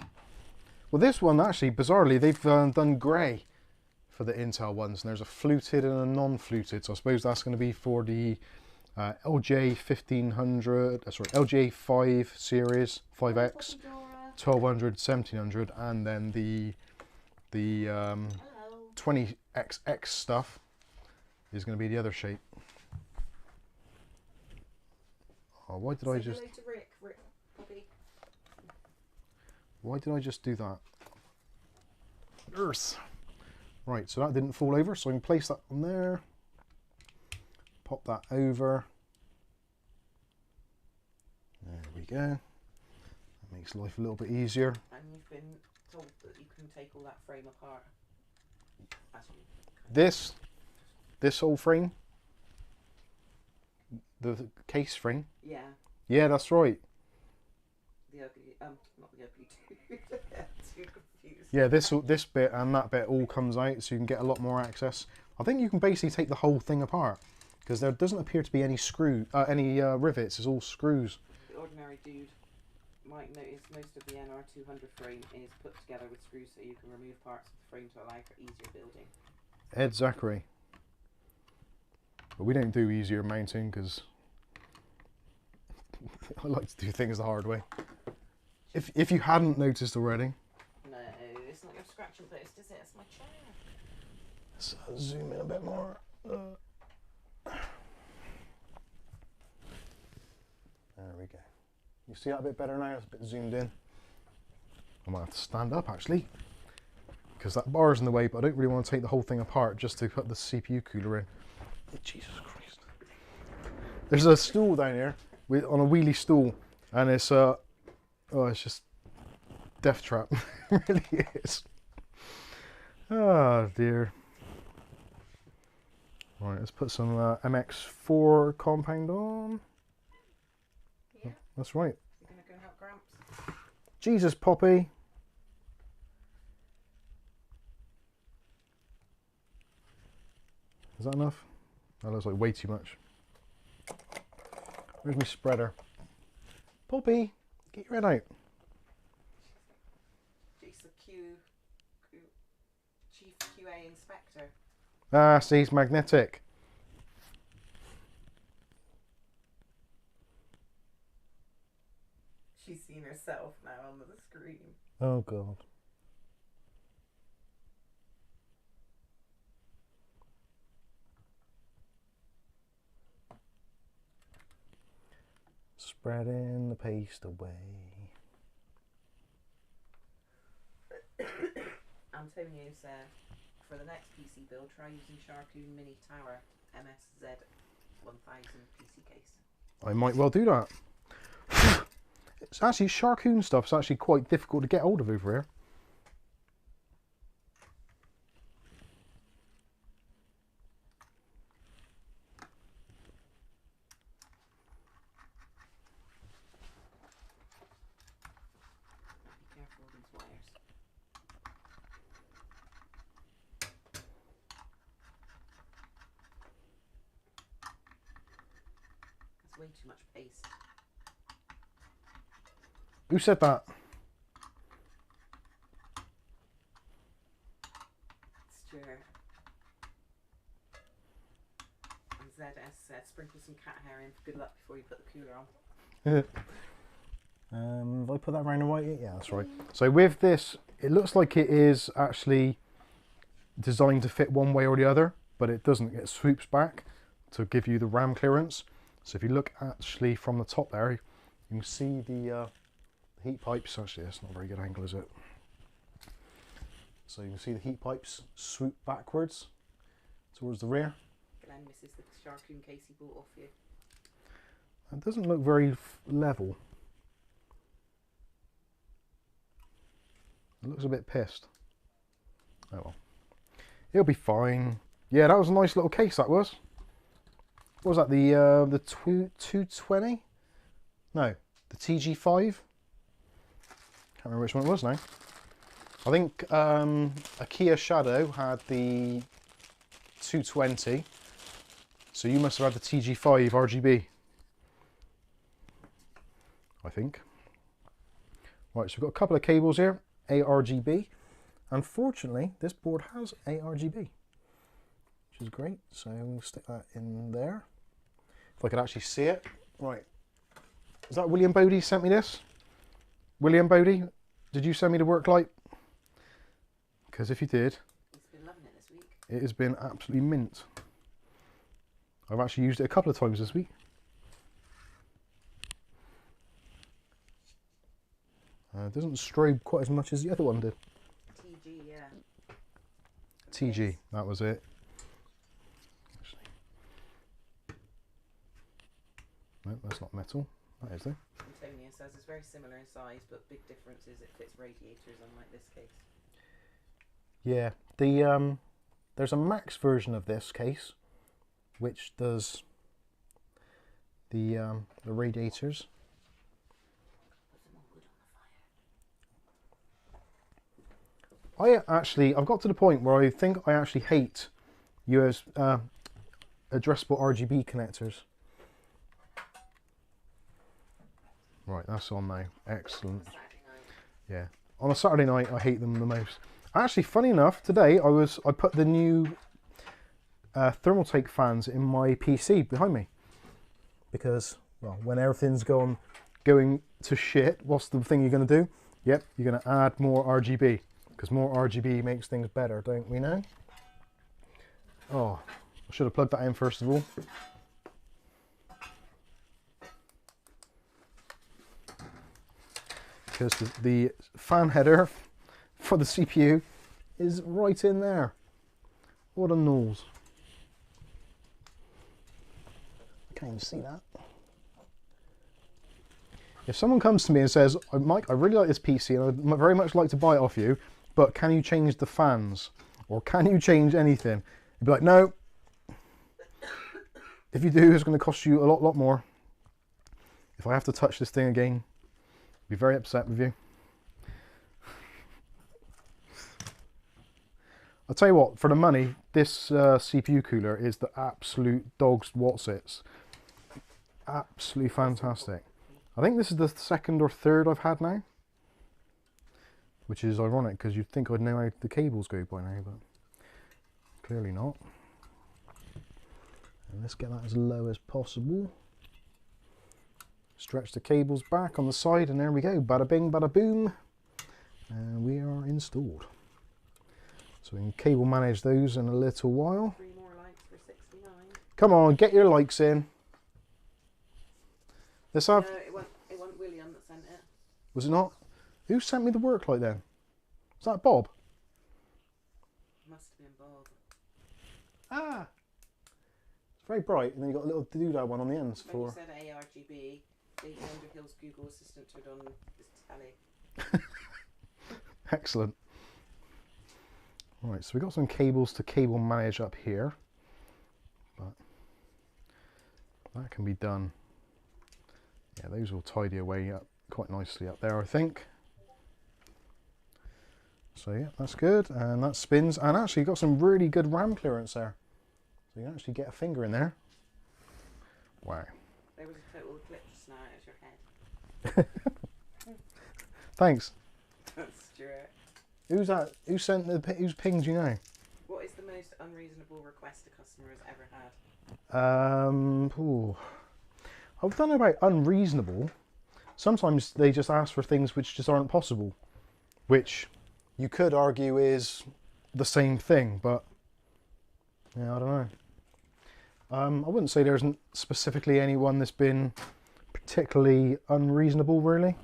Well, this one actually, bizarrely, they've done grey for the Intel ones, and there's a fluted and a non-fluted, so I suppose that's going to be for the LJ 5 series, 5X, 1200, 1700, and then the 20XX stuff is going to be the other shape. Oh, why did I just... Why did I just do that? Earth. Right, so that didn't fall over, so I can place that on there. Pop that over. There we go. That makes life a little bit easier. And you've been told that you can take all that frame apart. This whole frame, the case frame. Yeah. Yeah, that's right. The ugly, not the ugly two. Too confused. Yeah, this bit and that bit all comes out, so you can get a lot more access. I think you can basically take the whole thing apart, because there doesn't appear to be any rivets. It's all screws. The ordinary dude might notice most of the NR200 frame is put together with screws, so you can remove parts of the frame to allow for easier building. Ed Zachary. But we don't do easier mounting, because I like to do things the hard way. If you hadn't noticed already. No, it's not your scratch and post, is it? It's my chair. Let's zoom in a bit more. There we go. You see that a bit better now? It's a bit zoomed in. I might have to stand up actually, because that bar's in the way, but I don't really want to take the whole thing apart just to put the CPU cooler in. Jesus Christ. There's a stool down here on a wheelie stool, and it's it's just death trap. It really is. Oh dear. Right, let's put some MX4 compound on. Yeah. That's right. You're gonna go help Gramps? Jesus, Poppy. Is that enough? That looks like way too much. Where's my spreader? Poppy, get your head out. She's the Chief QA Inspector. Ah, see, it's magnetic. She's seen herself now on the screen. Oh, God. Spreading the paste away. Antonio said, for the next PC build, try using Sharkoon Mini Tower MSZ 1000 PC case. I might well do that. It's actually, Sharkoon stuff's actually quite difficult to get hold of over here. Be careful with these wires. That's way too much paste. Who said that? Stuart. And ZS said, sprinkle some cat hair in for good luck before you put the cooler on. Have I put that around the white? Yeah, that's right. So with this, it looks like it is actually designed to fit one way or the other, but it doesn't. It swoops back to give you the RAM clearance. So if you look actually from the top there, You can see the heat pipes. Actually, that's not a very good angle, is it? So you can see the heat pipes swoop backwards towards the rear. Glenn misses the Sharkoon case he bought off you. It doesn't look very level. It looks a bit pissed. Oh well. It'll be fine. Yeah, that was a nice little case, that was. What was that, the 220? No, the TG5? Can't remember which one it was now. I think a Kia Shadow had the 220. So you must have had the TG5 RGB. I think. Right, so we've got a couple of cables here, ARGB. Unfortunately, this board has ARGB, which is great. So we'll stick that in there. If I could actually see it. Right. Is that William Bodie sent me this? William Bodie, did you send me the work light? Because if you did, He's been loving it this week. it has been absolutely mint. I've actually used it a couple of times this week. It doesn't strobe quite as much as the other one did. TG, yeah. TG, that was it. No, that's not metal. That is though. Antonio says it's very similar in size, but big difference is it fits radiators, unlike this case. Yeah, there's a max version of this case, which does the radiators. I've got to the point where I think I actually hate addressable RGB connectors. Right, that's on now. Excellent. Yeah, on a Saturday night, I hate them the most. Actually, funny enough, today I put the new Thermaltake fans in my PC behind me because, well, when everything's going to shit, what's the thing you're going to do? Yep, you're going to add more RGB. Because more RGB makes things better, don't we know? Oh, I should have plugged that in first of all. Because the fan header for the CPU is right in there. What a nose. I can't even see that. If someone comes to me and says, Mike, I really like this PC and I'd very much like to buy it off you, but can you change the fans? Or can you change anything? You'd be like, no. If you do, it's going to cost you a lot more. If I have to touch this thing again, I'd be very upset with you. I'll tell you what, for the money, this CPU cooler is the absolute dog's whatsits. Absolutely fantastic. I think this is the second or third I've had now. Which is ironic because you'd think I'd know how the cables go by now, but clearly not. And let's get that as low as possible. Stretch the cables back on the side and there we go. Bada bing, bada boom. And we are installed. So we can cable manage those in a little while. 3 more likes for 69. Come on, get your likes in. Let's have... No, it wasn't William that sent it. Was it not? Who sent me the work light then? Was that Bob? Must have been Bob. Ah! It's very bright, and then you've got a little doodad one on the ends When for... you said ARGB, the Underhill's Google Assistant turned on his telly. Excellent. Right, so we've got some cables to cable manage up here. But that can be done. Yeah, those will tidy away up quite nicely up there, I think. So yeah, that's good, and that spins, and actually got some really good RAM clearance there. So you can actually get a finger in there. Wow. There was a total eclipse now at your head. Thanks. Stuart. Who's that? Who sent the? Who's pinged you now? What is the most unreasonable request a customer has ever had? I don't know about unreasonable. Sometimes they just ask for things which just aren't possible, which you could argue is the same thing, but yeah, I don't know. I wouldn't say there isn't specifically anyone that's been particularly unreasonable, really.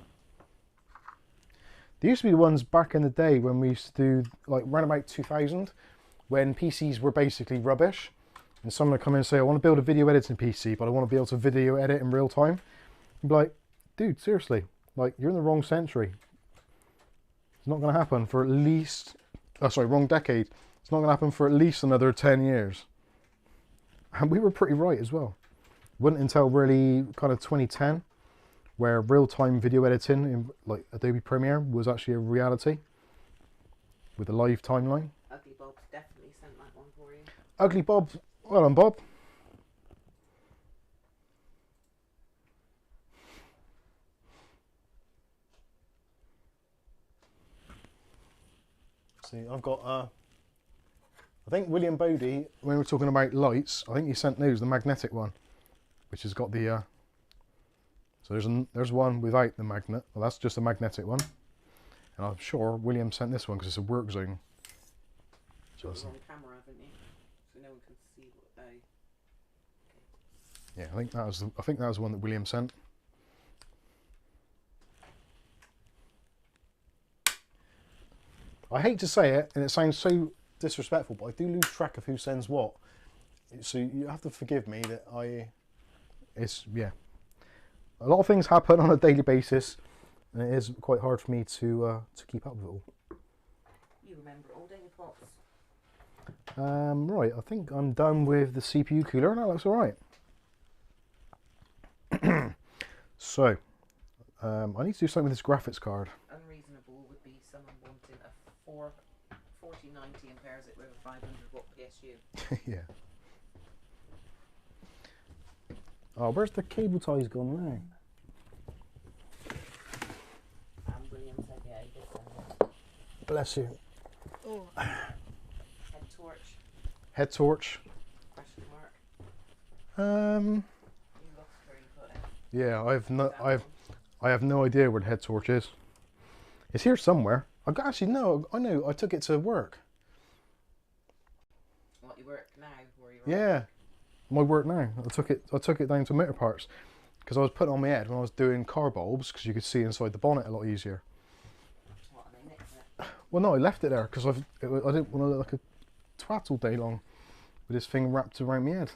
There used to be the ones back in the day when we used to do, like, around about 2000, when PCs were basically rubbish, and someone would come in and say, I want to build a video editing PC, but I want to be able to video edit in real time. You'd be like, dude, seriously, like, you're in the wrong century. It's not going to happen for at least, oh, sorry, wrong decade. It's not going to happen for at least another 10 years. And we were pretty right as well. Wasn't until really kind of 2010 where real-time video editing in like Adobe Premiere was actually a reality with a live timeline. Ugly Bob definitely sent that one for you. Ugly Bob, well done, Bob. See, I've got, I think William Bodie, when we were talking about lights, I think he sent those, the magnetic one, which has got the, so there's one without the magnet, well that's just a magnetic one, and I'm sure William sent this one because it's a work zone. You've got the wrong camera, haven't you? So no one can see what they... Yeah, I think that was the one that William sent. I hate to say it, and it sounds so disrespectful, but I do lose track of who sends what. So you have to forgive me that yeah. A lot of things happen on a daily basis, and it is quite hard for me to keep up with it all. You remember it all, don't you, Pops? Right, I think I'm done with the CPU cooler, and that looks alright. So, I need to do something with this graphics card. Unreasonable would be someone wanting a 4090 and pairs it with a 500 watt PSU. Yeah. Oh, where's the cable ties gone now? And William said, yeah, he did send it. Bless you. Oh. Head torch? Head torch. Question mark. Um. You lost where you put it. Yeah, I have no idea where the head torch is. It's here somewhere. Actually, no, I know. I took it to work. What, you work now? Where you work? Yeah, my work now. I took it down to Motor Parts because I was putting it on my head when I was doing car bulbs because you could see inside the bonnet a lot easier. What, are they nicking it? Well, no, I left it there because I didn't want to look like a twat all day long with this thing wrapped around my head.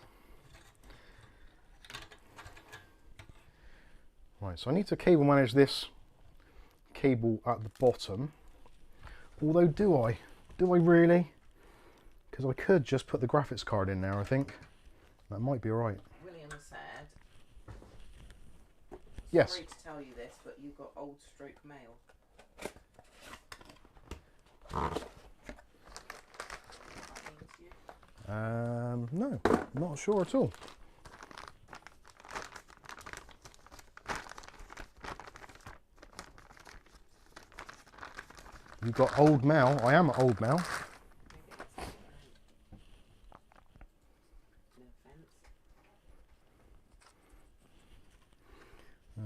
Right, so I need to cable manage this cable at the bottom. Although, do I? Do I really? Because I could just put the graphics card in there, I think. That might be alright. William said, yes. Sorry to tell you this, but you've got old stroke mail. No, not sure at all. You've got old mail. I am old mail.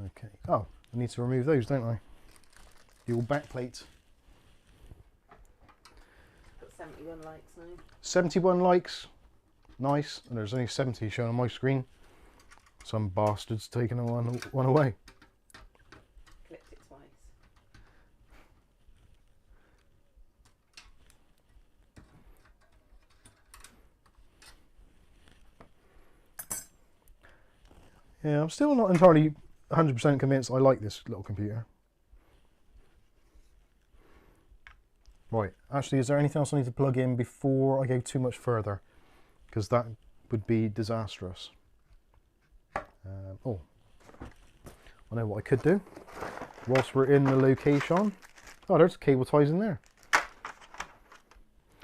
Okay. Oh, I need to remove those, don't I? The old back plate. Got 71 likes now. 71 likes. Nice. And there's only 70 shown on my screen. Some bastard's taking one away. Clicked it twice. Yeah, I'm still not entirely 100% convinced I like this little computer. Right, actually, is there anything else I need to plug in before I go too much further? Because that would be disastrous. Oh, I know what I could do. Whilst we're in the location. Oh, there's cable ties in there.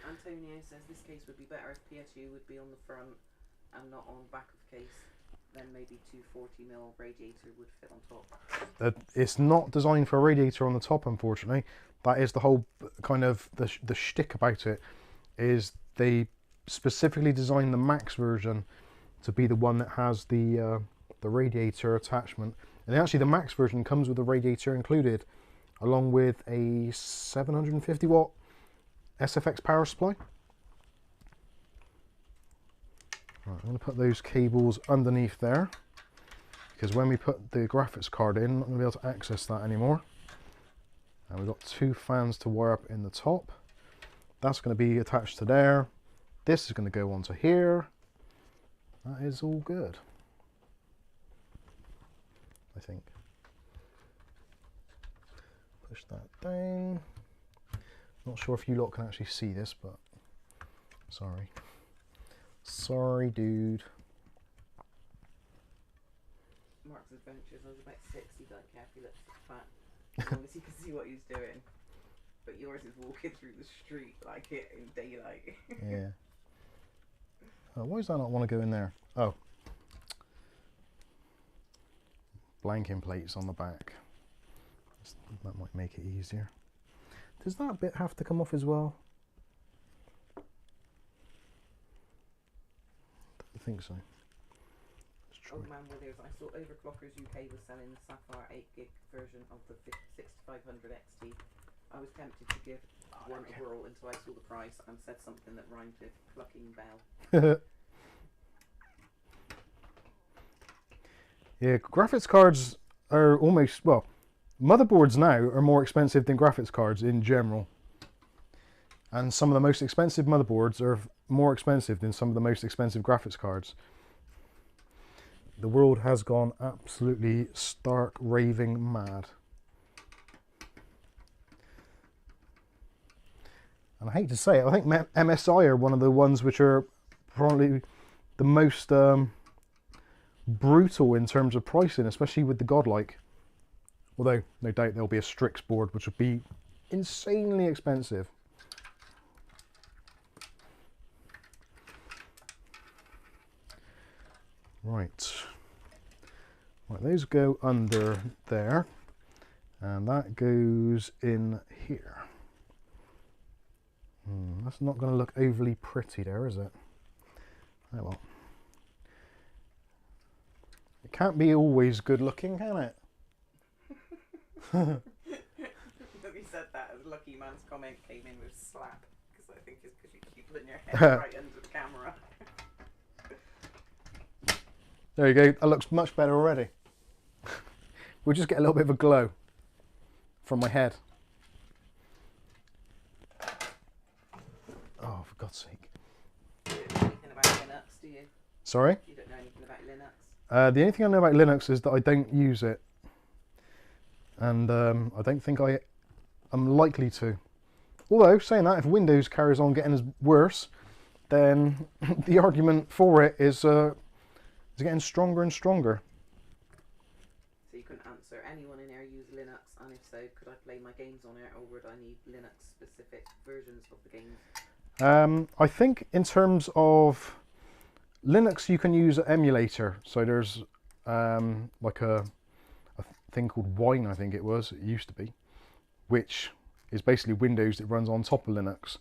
Antonio says this case would be better if PSU would be on the front and not on the back of the case. Then maybe 240mm radiator would fit on top. It's not designed for a radiator on the top, unfortunately. That is the whole kind of the shtick about it. Is they specifically designed the Max version to be the one that has the radiator attachment. And actually, the Max version comes with a radiator included, along with a 750 watt SFX power supply. Right, I'm going to put those cables underneath there. because when we put the graphics card in, I'm not going to be able to access that anymore. And we've got 2 fans to wire up in the top. That's going to be attached to there. This is going to go onto here. That is all good, I think. Push that down. Not sure if you lot can actually see this, but sorry. Sorry, dude. Mark's Adventures, I was about 6, he's like, yeah, if he looks fat, as long as he can see what he's doing. But yours is walking through the street like it in daylight. Yeah. Oh, why does that not want to go in there? Oh. Blanking plates on the back. That might make it easier. Does that bit have to come off as well? I think so. Old Man Withers, I saw Overclockers UK was selling the Sapphire 8GB version of the 6500 XT. I was tempted to give one a whirl until I saw the price and said something that rhymed with clucking bell. Yeah, graphics cards are almost, well, motherboards now are more expensive than graphics cards in general. And some of the most expensive motherboards are more expensive than some of the most expensive graphics cards. The world has gone absolutely stark raving mad. And I hate to say it, I think MSI are one of the ones which are probably the most brutal in terms of pricing, especially with the Godlike. Although, no doubt there'll be a Strix board which would be insanely expensive. Right, those go under there, and that goes in here. That's not going to look overly pretty there, is it? Oh well. It can't be always good looking, can it? Nobody said that as Lucky Man's comment came in with slap, because I think it's because you keep putting your head right under the camera. There you go, that looks much better already. We'll just get a little bit of a glow from my head. Oh, for God's sake. You don't know anything about Linux, do you? Sorry? You don't know anything about Linux? The only thing I know about Linux is that I don't use it. And I don't think I'm likely to. Although, saying that, if Windows carries on getting as worse, then the argument for it is getting stronger and stronger. So you couldn't answer, anyone in there use Linux, and if so, could I play my games on it, or would I need Linux specific versions of the games? I think in terms of Linux, you can use an emulator. So there's like a thing called Wine, I think it used to be, which is basically Windows that runs on top of Linux.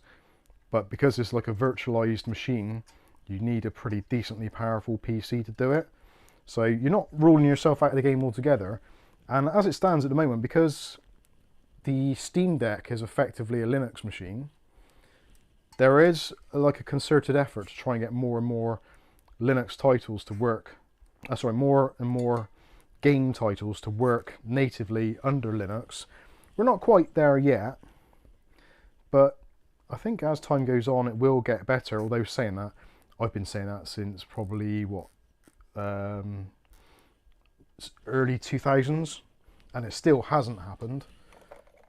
But because it's like a virtualized machine, you need a pretty decently powerful PC to do it. So you're not ruling yourself out of the game altogether. And as it stands at the moment, because the Steam Deck is effectively a Linux machine, there is like a concerted effort to try and get more and more Linux titles to work. More and more game titles to work natively under Linux. We're not quite there yet, but I think as time goes on it will get better. Although saying that, I've been saying that since probably early 2000s, and it still hasn't happened.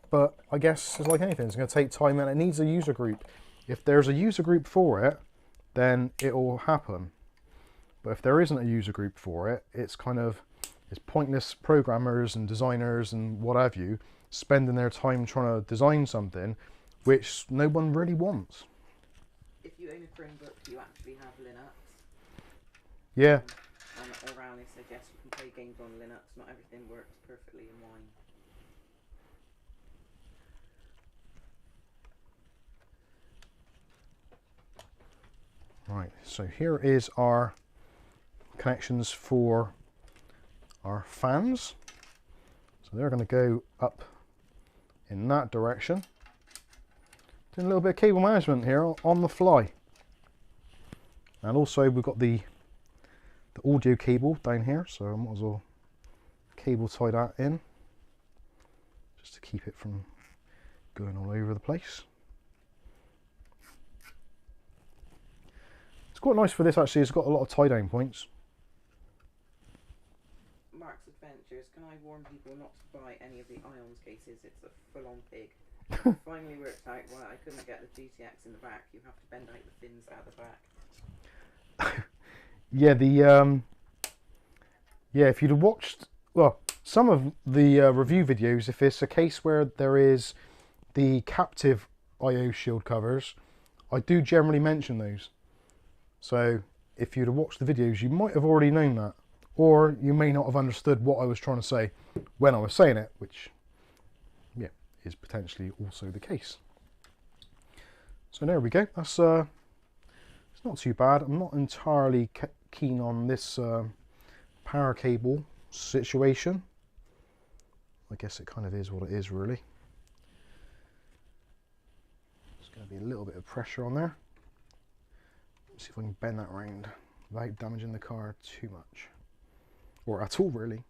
But I guess it's like anything, it's going to take time and it needs a user group. If there's a user group for it, then it will happen. But if there isn't a user group for it, it's pointless programmers and designers and what have you spending their time trying to design something which no one really wants. If you own a Chromebook, you actually have Linux. Yeah. And O'Reilly said yes, you can play games on Linux. Not everything works perfectly in Wine. Right, so here is our connections for our fans. So they're going to go up in that direction. Doing a little bit of cable management here on the fly. And also we've got the audio cable down here, so I might as well cable tie that in, just to keep it from going all over the place. It's quite nice for this actually, it's got a lot of tie down points. Mark's Adventures, can I warn people not to buy any of the Ions cases? It's a full-on pig. Finally worked out why I couldn't get the GTX in the back. You have to bend out the fins out the back. Yeah, if you'd have watched, well, some of the review videos, if it's a case where there is the captive IO shield covers, I do generally mention those. So if you'd have watched the videos, you might have already known that, or you may not have understood what I was trying to say when I was saying it, which, yeah, is potentially also the case. So there we go. That's it's not too bad. I'm not entirely keen on this power cable situation. I guess it kind of is what it is, really. There's going to be a little bit of pressure on there. Let's see if I can bend that round without damaging the car too much, or at all, really.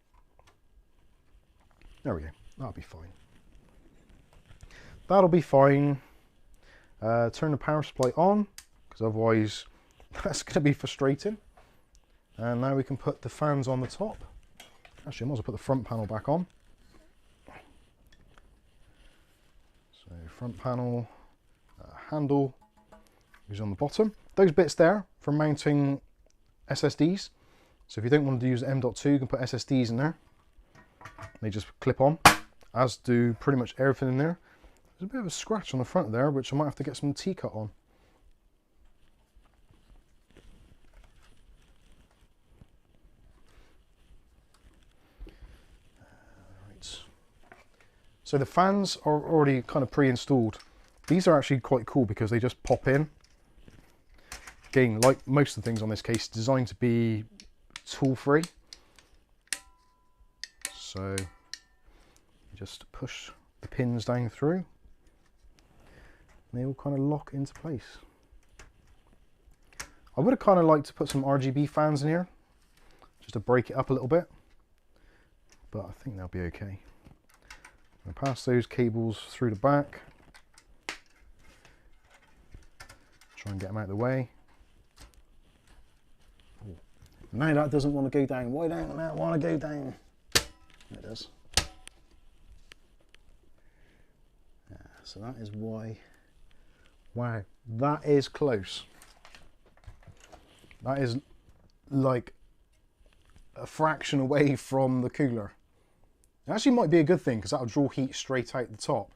There we go. That'll be fine. That'll be fine. Turn the power supply on, because otherwise that's going to be frustrating. And now we can put the fans on the top. Actually, I might as well put the front panel back on. So front panel, handle is on the bottom. Those bits there for mounting SSDs. So if you don't want to use M.2, you can put SSDs in there. They just clip on, as do pretty much everything in there. There's a bit of a scratch on the front there, which I might have to get some T-cut on. Right. So the fans are already kind of pre-installed. These are actually quite cool because they just pop in. Again, like most of the things on this case, designed to be tool-free. So you just push the pins down through. They all kind of lock into place. I would have kind of liked to put some RGB fans in here, just to break it up a little bit, but I think they'll be okay. I'll pass those cables through the back. Try and get them out of the way. Ooh. Now that doesn't want to go down. Why don't that want to go down? It does. Yeah, so that is why. Wow, that is close. That is like a fraction away from the cooler. It actually might be a good thing because that'll draw heat straight out the top.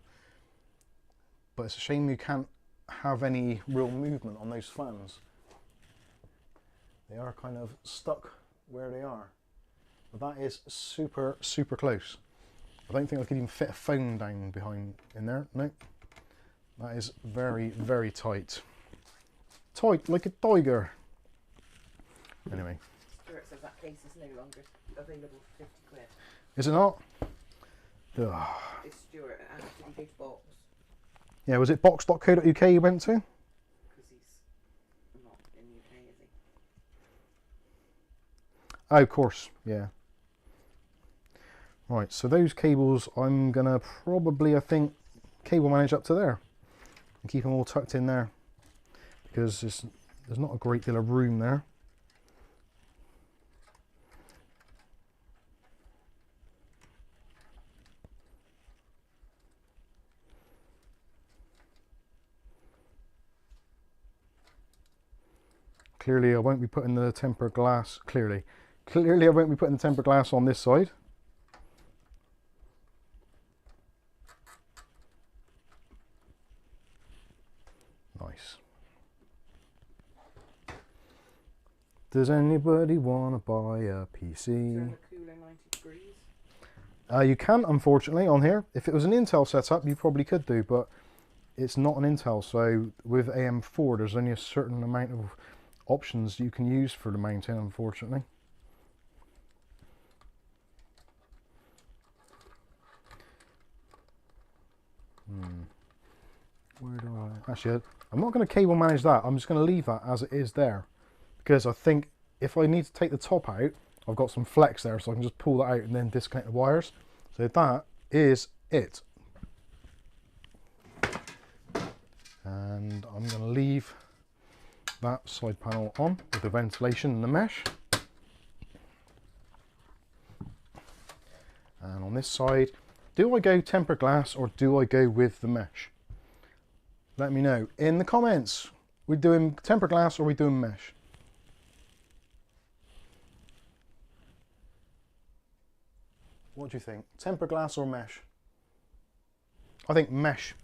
But it's a shame you can't have any real movement on those fans. They are kind of stuck where they are. But that is super, super close. I don't think I could even fit a phone down behind in there. No. That is very, very tight. Tight like a tiger. Anyway. Stuart says that case is no longer available for 50 quid. Is it not? Ugh. It's Stuart, and did he go to Box? Yeah, was it box.co.uk you went to? Because he's not in the UK, is he? Oh, of course, yeah. Right, so those cables, I'm going to probably, I think, cable manage up to there. And keep them all tucked in there. Because there's not a great deal of room there. Clearly I won't be putting the tempered glass, clearly I won't be putting the tempered glass on this side. Nice. Does anybody want to buy a PC? Turn the cooler 90 degrees. You can, unfortunately, on here. If it was an Intel setup, you probably could do, but it's not an Intel. So with AM4, there's only a certain amount of options you can use for the mounting, unfortunately. Where do I... Actually, I'm not going to cable manage that. I'm just going to leave that as it is there. Because I think if I need to take the top out, I've got some flex there, so I can just pull that out and then disconnect the wires. So that is it. And I'm going to leave that side panel on with the ventilation and the mesh. And on this side, do I go tempered glass or do I go with the mesh? Let me know in the comments. We're doing tempered glass or are we doing mesh? What do you think? Tempered glass or mesh? I think mesh,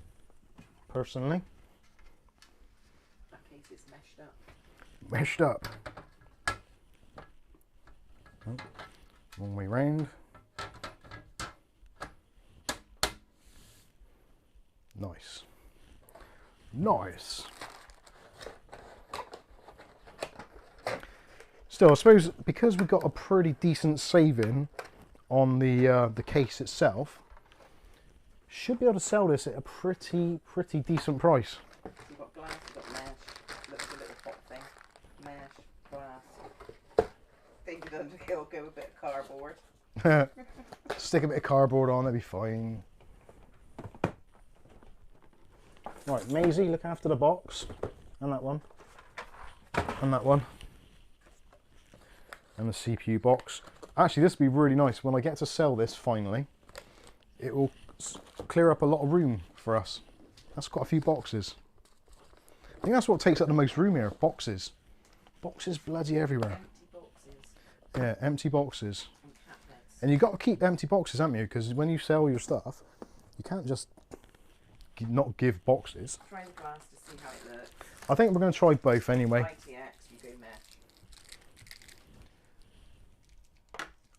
personally. That case it's meshed up. Meshed up. Oh, wrong way round. Nice. Nice. Still, I suppose because we got a pretty decent saving on the case itself, should be able to sell this at a pretty decent price. You've got glass, you've got mesh. Looks a little hot thing. Mesh, glass. Thinking under here, go a bit of cardboard. Stick a bit of cardboard on, it'll be fine. Right, Maisie, look after the box. And that one. And that one. And the CPU box. Actually, this will be really nice. When I get to sell this finally, it will clear up a lot of room for us. That's quite a few boxes. I think that's what takes up the most room here, boxes. Boxes bloody everywhere. Empty boxes. Yeah, empty boxes. And cabinets. And you've got to keep empty boxes, haven't you? Because when you sell your stuff, you can't just not give boxes. Try the glass to see how it looks. I think we're going to try both anyway. ITX, you go mesh.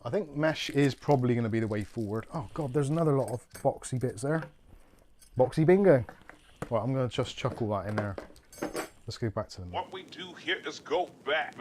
I think mesh is probably going to be the way forward. Oh god, there's another lot of boxy bits there. Boxy bingo. Right, I'm going to just chuck all that in there. Let's go back to them. What we do here is go back.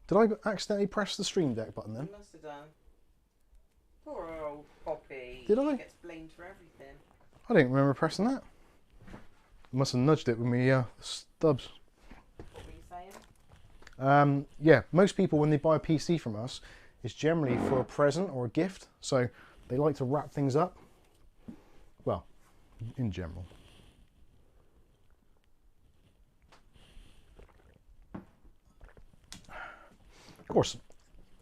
Did I accidentally press the Stream Deck button then? You must have done. Poor old Poppy. Did I? She gets blamed for everything. I didn't remember pressing that. I must have nudged it with me stubs. What were you saying? Yeah, most people when they buy a PC from us, it's generally for a present or a gift. So they like to wrap things up. Well, in general. Of course,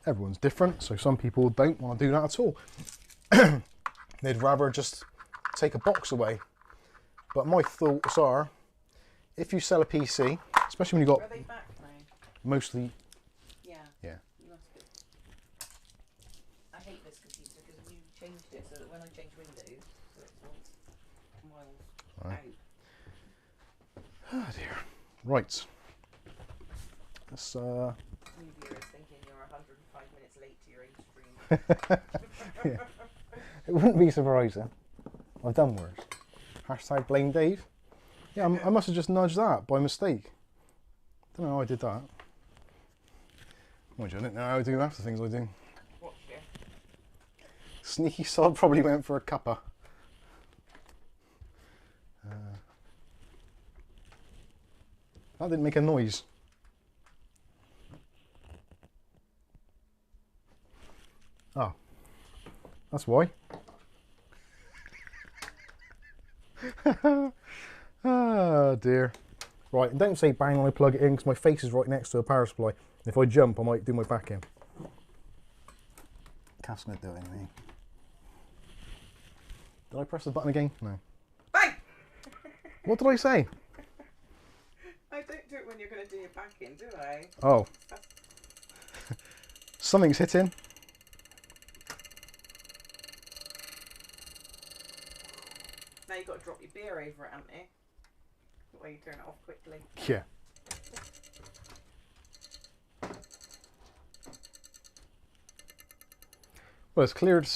everyone's different, so some people don't want to do that at all. They'd rather just take a box away. But my thoughts are, if you sell a PC, especially when you've got Are they back now? mostly... Yeah. Yeah. You must be. I hate this computer because you changed it so that when I change Windows, so it wants miles out. Oh dear. Right. Let's... New viewers thinking you're 105 minutes late to your own stream. Yeah. It wouldn't be surprising. I've done worse. Hashtag blame Dave. Yeah, I must have just nudged that by mistake. Don't know how I did that. Mind you, I don't know how I do half the things I do. Watch you. Sneaky sod probably went for a cuppa. That didn't make a noise. Oh. That's why. Oh dear. Right, and don't say bang when I plug it in because my face is right next to a power supply. If I jump, I might do my back in. Kath's going to do it anyway. Did I press the button again? No. Bang! What did I say? I don't do it when you're going to do your back in, do I? Oh. Something's hitting. Now you've got to drop your beer over it, haven't you? That way you turn it off quickly. Yeah. Well, it's cleared.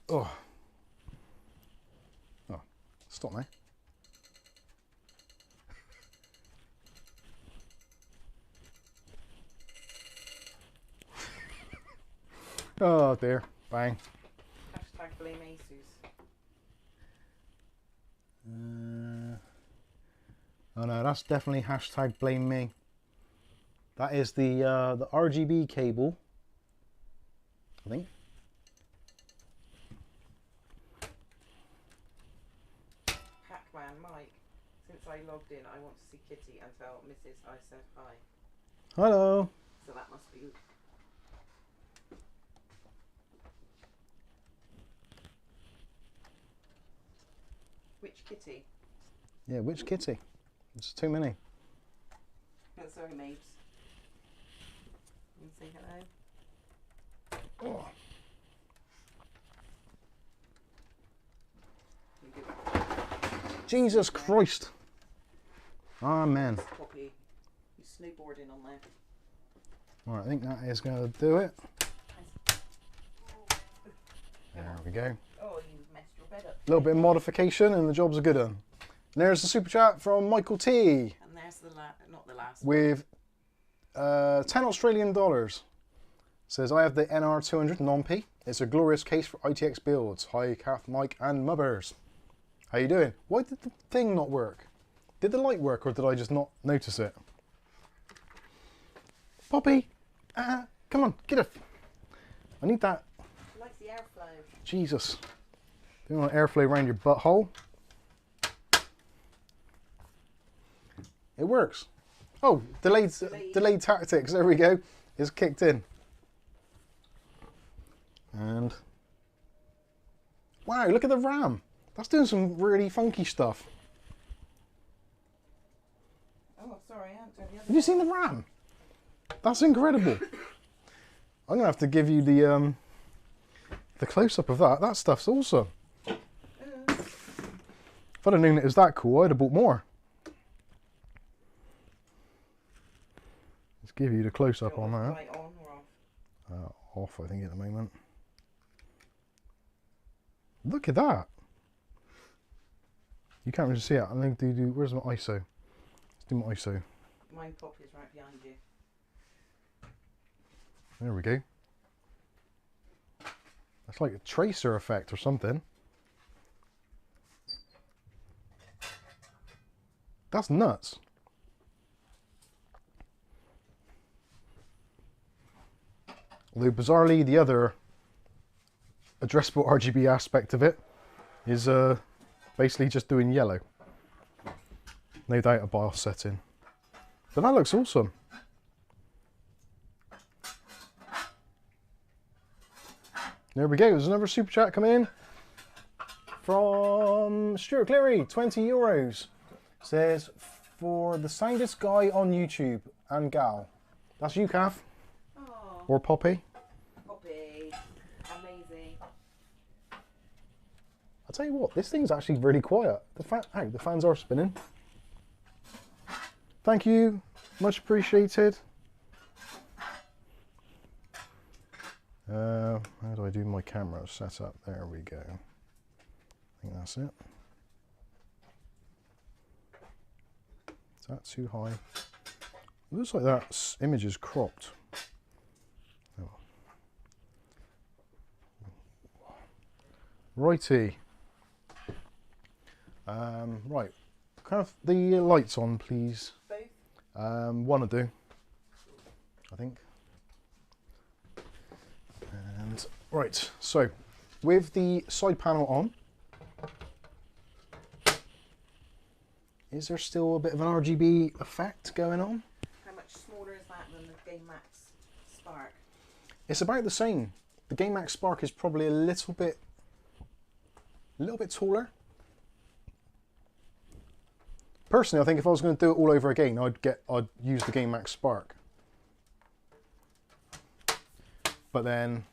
Oh. Oh. Stop now. Oh dear. Bang. Hashtag blame Asus. Oh no, that's definitely hashtag blame me. That is the RGB cable, I think. Pac-Man Mike, since I logged in, I want to see Kitty and tell Mrs. I said hi. Hello. So that must be. Which Kitty? Yeah, which Kitty? There's too many. Oh, sorry, Mabes. You can say hello. Oh. You go back. Jesus Christ. Amen. Poppy, you snowboarding on there. Alright, I think that is going to do it. There we go. Oh, you messed your bed up. A little bit of modification and the job's a good one. And there's the super chat from Michael T. And there's the not the last. With 10 Australian dollars. Says, I have the NR200 non-P. It's a glorious case for ITX builds. Hi, Kath, Mike, and Mubbers. How you doing? Why did the thing not work? Did the light work, or did I just not notice it? Poppy, come on, get up. I need that. She likes the airflow. Jesus. Do you want airflow around your butthole? It works. Oh, delayed tactics. There we go. It's kicked in. And wow, look at the RAM. That's doing some really funky stuff. Oh, sorry, I haven't done the other. Have you seen the RAM? That's incredible. I'm gonna have to give you the close-up of that. That stuff's awesome. If I'd have known it was that cool, I'd have bought more. Let's give you the close-up on that. Light on or off? Off, I think, at the moment. Look at that. You can't really see it. I think where's my ISO? Let's do my ISO. Mine pop is right behind you. There we go. That's like a tracer effect or something. That's nuts. Although bizarrely, the other addressable RGB aspect of it is basically just doing yellow. No doubt a BIOS setting. But that looks awesome. There we go, there's another super chat coming in from Stuart Cleary, 20 euros. Says, for the soundest guy on YouTube and gal. That's you, Kath. Oh, Or Poppy. Poppy. Amazing. I'll tell you what, this thing's actually really quiet. The fans are spinning. Thank you, much appreciated. How do I do my camera setup? There we go. I think that's it. Is that too high? It looks like that image is cropped. Oh. Righty. Right. Can I have the lights on, please? Both? One will do, I think. And right, so with the side panel on, is there still a bit of an RGB effect going on? How much smaller is that than the Game Max Spark? It's about the same. The Game Max Spark is probably a little bit taller. Personally, I think if I was going to do it all over again, I'd use the Game Max Spark. But then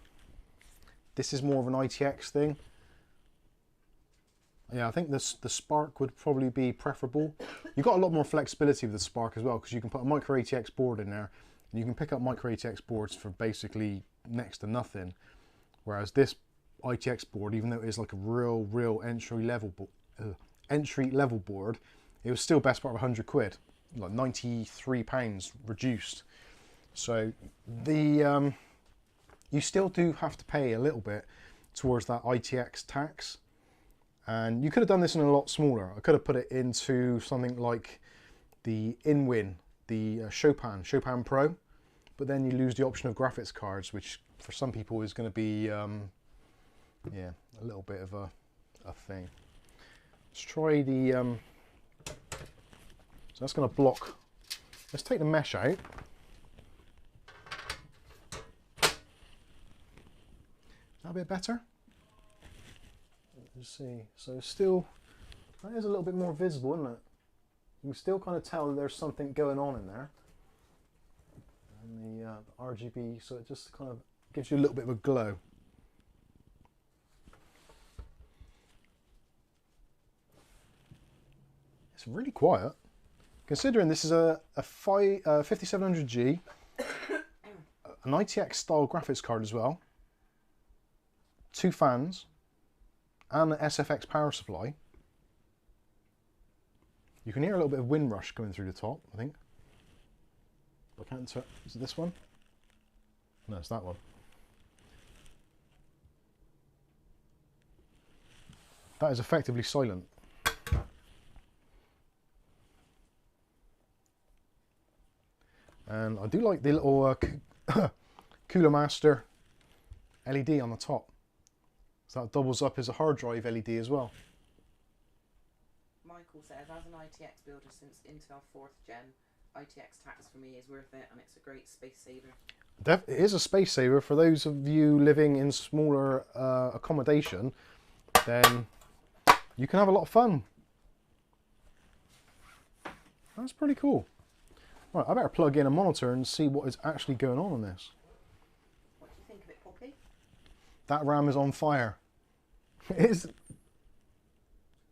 this is more of an ITX thing. Yeah, I think the Spark would probably be preferable. You've got a lot more flexibility with the Spark as well, because you can put a micro ATX board in there, and you can pick up micro ATX boards for basically next to nothing. Whereas this ITX board, even though it is like a real entry level board, it was still best part of 100 quid, like £93 reduced. So the you still do have to pay a little bit towards that ITX tax. And you could have done this in a lot smaller. I could have put it into something like the InWin, the Chopin Pro, but then you lose the option of graphics cards, which for some people is going to be, yeah, a little bit of a thing. Let's try the, so that's going to block. Let's take the mesh out. That a bit better? Let's see, so still, that is a little bit more visible, isn't it? You can still kind of tell that there's something going on in there. And the RGB, so it just kind of gives you a little bit of a glow. It's really quiet. Considering this is a 5700G, an ITX style graphics card as well, 2 fans, and the SFX power supply. You can hear a little bit of wind rush coming through the top, I think. I can't turn. Is it this one? No, it's that one. That is effectively silent. And I do like the little Coolermaster LED on the top. So that doubles up as a hard drive LED as well. Michael says, as an ITX builder since Intel 4th Gen, ITX tax for me is worth it, and it's a great space saver. It is a space saver for those of you living in smaller accommodation. Then you can have a lot of fun. That's pretty cool. Right, I better plug in a monitor and see what is actually going on in this. What do you think of it, Poppy? That RAM is on fire. It is.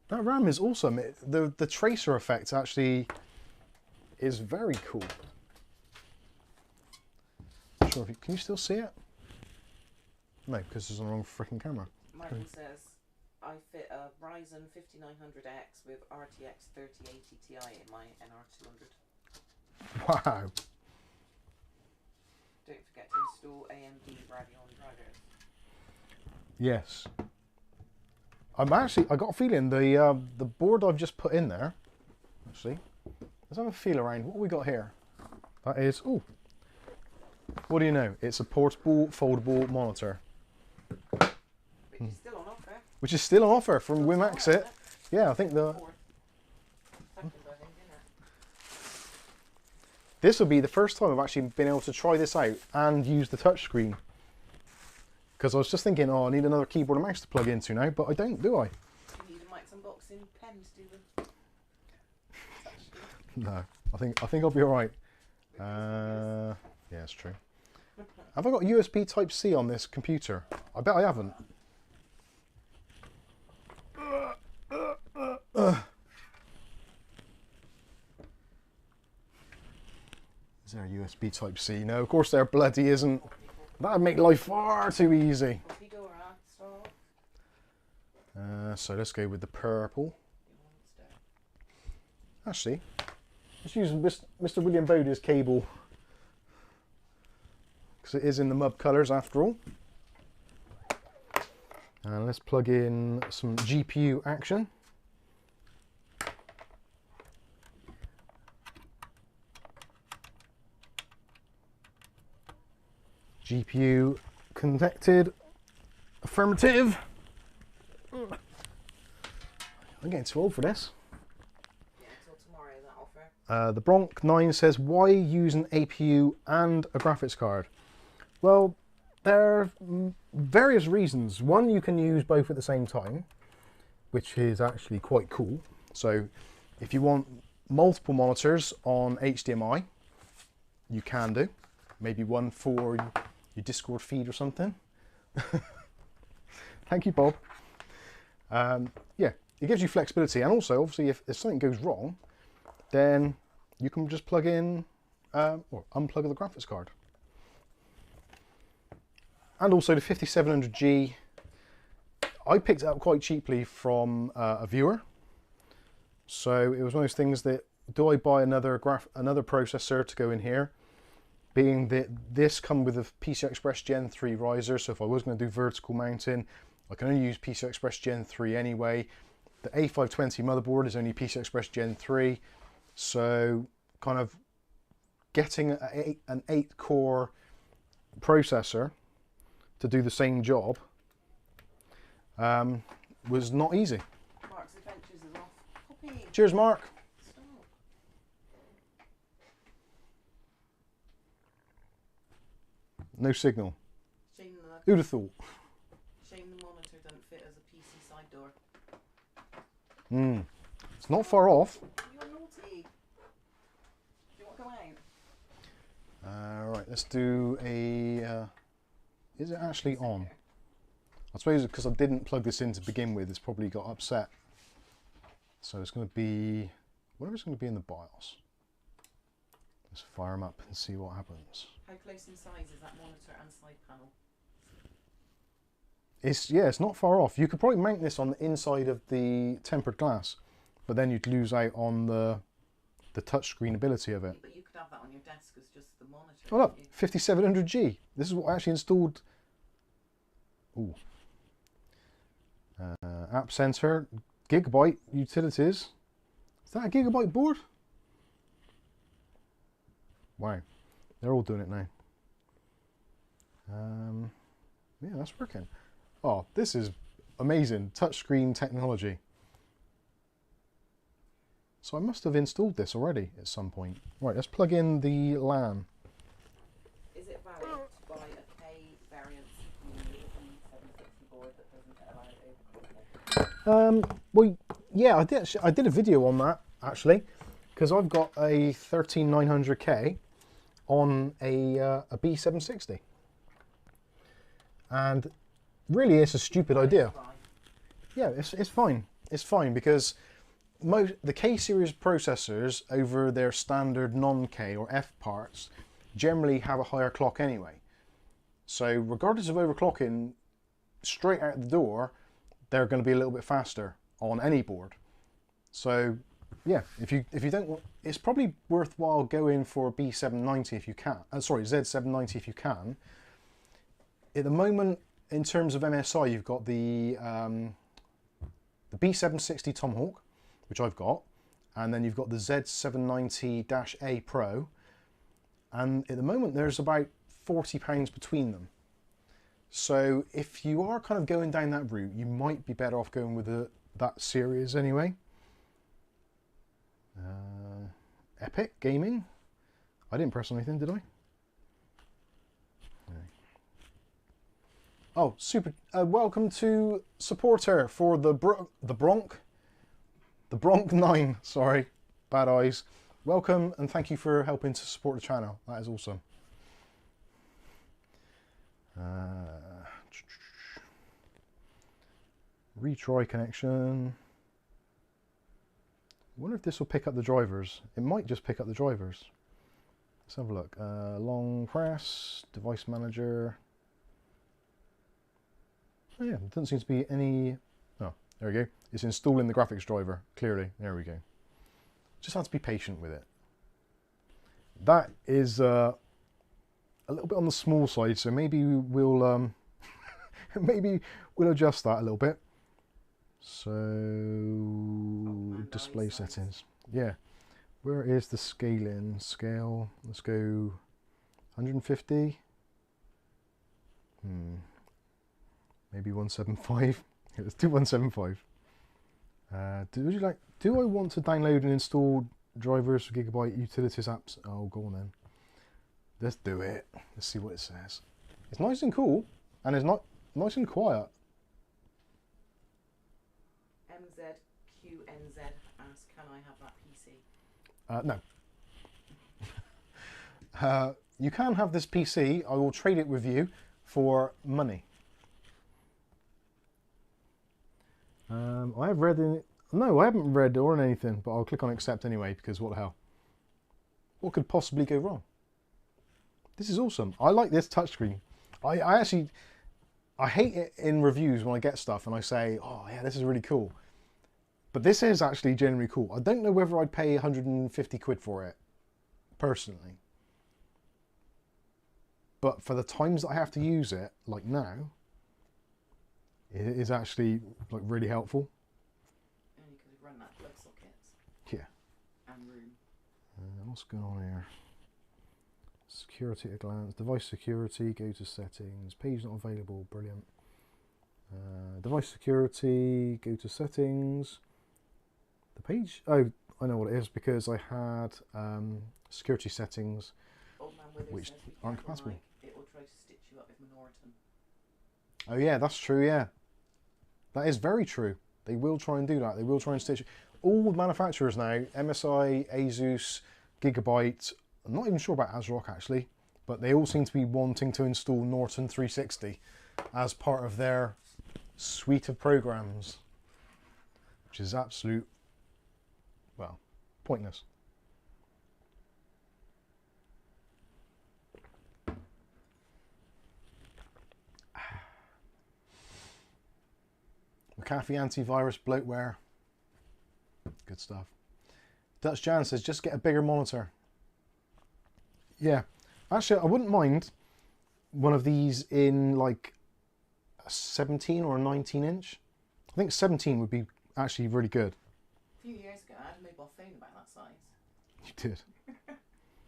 That RAM is awesome. The tracer effect actually is very cool. Not sure if you, can you still see it? No, because it's on the wrong freaking camera. Michael says, I fit a Ryzen 5900X with RTX 3080 Ti in my NR200. Wow. Don't forget to install AMD Radeon drivers. Yes. I got a feeling the board I've just put in there, actually, let's have a feel around. What have we got here? That is, ooh, what do you know? It's a portable, foldable monitor. Which is still on offer. Which is still on offer from Wimaxit. Yeah, I think this will be the first time I've actually been able to try this out and use the touchscreen. Because I was just thinking, oh, I need another keyboard and mouse to plug into now, but I don't, do I? You need a Mike's Unboxing pen to do the No, I think I'll be all right. Yeah, it's true. Have I got USB Type-C on this computer? I bet I haven't. Is there a USB Type-C? No, of course there bloody isn't. That would make life far too easy. So let's go with the purple. Actually, let's use Mr. William Bode's cable, because it is in the mud colours after all. And let's plug in some GPU action. GPU connected, affirmative. I'm getting too old for this. Yeah, until tomorrow, that offer. The Bronc 9 says, why use an APU and a graphics card? Well, there are various reasons. One, you can use both at the same time, which is actually quite cool. So if you want multiple monitors on HDMI, you can do. Maybe one for your Discord feed or something. Thank you, Bob. Yeah, it gives you flexibility. And also, obviously, if something goes wrong, then you can just plug in or unplug the graphics card. And also the 5700G, I picked it up quite cheaply from a viewer. So it was one of those things that, do I buy another processor to go in here? Being that this comes with a PCI Express Gen 3 riser, so if I was going to do vertical mounting, I can only use PCI Express Gen 3 anyway. The A520 motherboard is only PCI Express Gen 3, so kind of getting an 8-core processor to do the same job was not easy. Mark's Adventures is off. Puppy. Cheers, Mark. Stop. No signal. Shame Who'd have thought? the monitor doesn't fit as a PC side door. It's not far off. You're naughty. Do you want to go out? Right, let's do a... is it actually on? I suppose because I didn't plug this in to begin with, it's probably got upset. So it's going to be... whatever's going to be in the BIOS. Let's fire them up and see what happens. How close in size is that monitor and side panel? It's not far off. You could probably mount this on the inside of the tempered glass, but then you'd lose out on the touchscreen ability of it. But you could have that on your desk as just the monitor. Oh look, 5700G. This is what I actually installed. Ooh. App Center, Gigabyte utilities. Is that a Gigabyte board? Wow, they're all doing it now. Yeah, that's working. Oh, this is amazing. Touchscreen technology. So I must have installed this already at some point. Right, let's plug in the LAN. Is it valid to buy a K variant CPU with a B760 board that doesn't allow overclocking? Well, yeah, I did a video on that actually, because I've got a 13900K on a B760, and really it's a stupid idea. Yeah, it's fine. It's fine because the K series processors over their standard non-K or F parts generally have a higher clock anyway. So regardless of overclocking, straight out the door, they're going to be a little bit faster on any board. So yeah, if you don't want, it's probably worthwhile going for a B790 if you can. Sorry, Z790 if you can. At the moment, in terms of MSI, you've got the B760 Tomahawk, which I've got, and then you've got the Z790-A Pro, and at the moment there's about £40 between them. So if you are kind of going down that route, you might be better off going with that series anyway. Epic Gaming. I didn't press anything, did I? No. Oh, super! Welcome to supporter for the Bronc 9. Sorry, bad eyes. Welcome and thank you for helping to support the channel. That is awesome. Retry connection. I wonder if this will pick up the drivers. It might just pick up the drivers. Let's have a look. Long press, device manager. Oh yeah, there doesn't seem to be any... Oh, there we go. It's installing the graphics driver, clearly. There we go. Just have to be patient with it. That is a little bit on the small side, so maybe we'll maybe we'll adjust that a little bit. So display settings. Yeah. Where is the scaling? Scale. Let's go 150. Maybe 175. It's 2175. Do I want to download and install drivers for Gigabyte utilities apps? Oh, go on then. Let's do it. Let's see what it says. It's nice and cool, and it's not nice and quiet. MZQNZ asks, can I have that PC? No. You can have this PC. I will trade it with you for money. I have read in it. No, I haven't read or anything, but I'll click on accept anyway, because what the hell? What could possibly go wrong? This is awesome. I like this touchscreen. I hate it in reviews when I get stuff and I say, oh yeah, this is really cool. But this is actually genuinely cool. I don't know whether I'd pay 150 quid for it, personally. But for the times that I have to use it, like now, it is actually like really helpful. And you could run that plug sockets. Yeah. And room. What's going on here? Security at a glance. Device security. Go to settings. Page not available. Brilliant. Device security. Go to settings. The page. Oh, I know what it is because I had security settings which aren't compatible. It will try to stitch you up with Norton. Oh yeah, that's true. Yeah, that is very true. They will try and do that. They will try and stitch. All manufacturers now, MSI, Asus, Gigabyte. I'm not even sure about ASRock actually, but they all seem to be wanting to install Norton 360 as part of their suite of programs, which is absolute, well, pointless. McAfee antivirus, bloatware, good stuff. Dutch Jan says, just get a bigger monitor. Yeah, actually, I wouldn't mind one of these in like a 17 or a 19 inch. I think 17 would be actually really good. A few years ago, I had a mobile phone about that size. You did.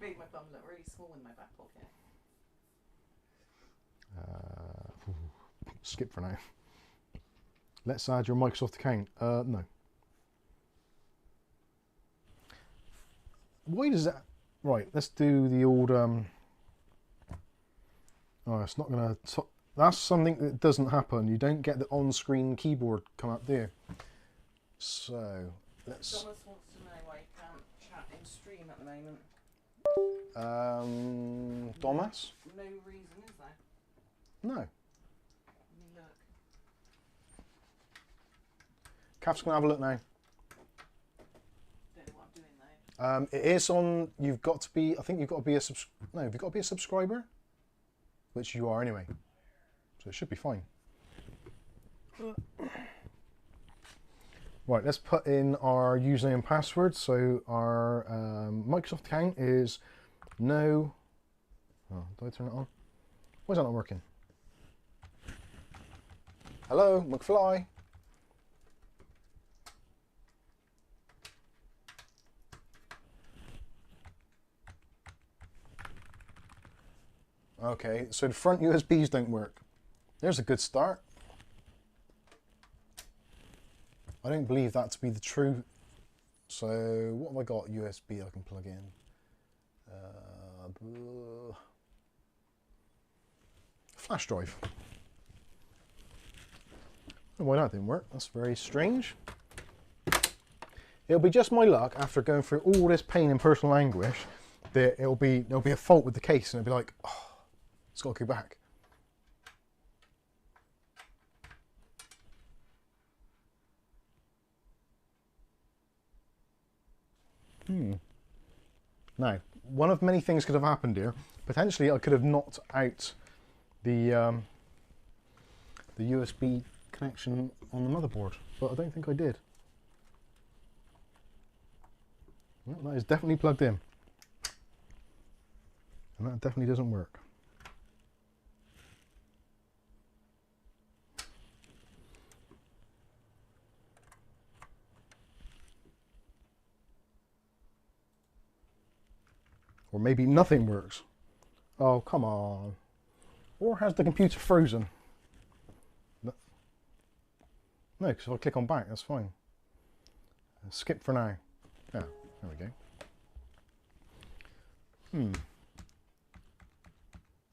Made my thumb look really small in my back pocket. Skip for now. Let's add your Microsoft account. No. Why does that? Right, let's do the old. Oh, it's not going to. That's something that doesn't happen. You don't get the on-screen keyboard come up, do you? So let's. Thomas wants to know why you can't chat in stream at the moment. Thomas? No reason, is there? No. Let me look. Kath's going to have a look now. Don't know what I'm doing though. It is on. You've got to be. I think you've got to be a No, you've got to be a subscriber, which you are anyway. So it should be fine. Right, let's put in our username and password. So our Microsoft account is no. Oh, do I turn it on? Why is that not working? Hello, McFly. Okay, so the front USBs don't work. There's a good start. I don't believe that to be the truth. So what have I got USB I can plug in? Flash drive. Oh, why that didn't work? That's very strange. It'll be just my luck after going through all this pain and personal anguish that there'll be a fault with the case and it'll be like, oh, it's got to go back. Now, one of many things could have happened here. Potentially, I could have knocked out the USB connection on the motherboard, but I don't think I did. Well, that is definitely plugged in, and that definitely doesn't work. Or maybe nothing works. Oh, come on. Or has the computer frozen? No, because if I click on back, that's fine. Skip for now. Yeah, there we go.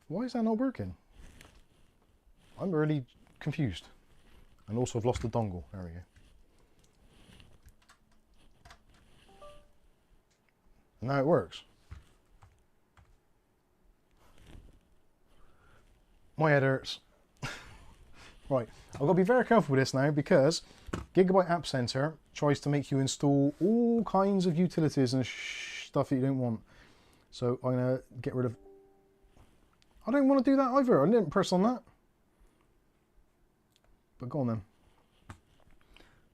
Why is that not working? I'm really confused. And also I've lost the dongle. There we go. And now it works. My head hurts. Right, I've got to be very careful with this now because Gigabyte App Center tries to make you install all kinds of utilities and stuff that you don't want. So I'm going to get rid of... I don't want to do that either. I didn't press on that. But go on then.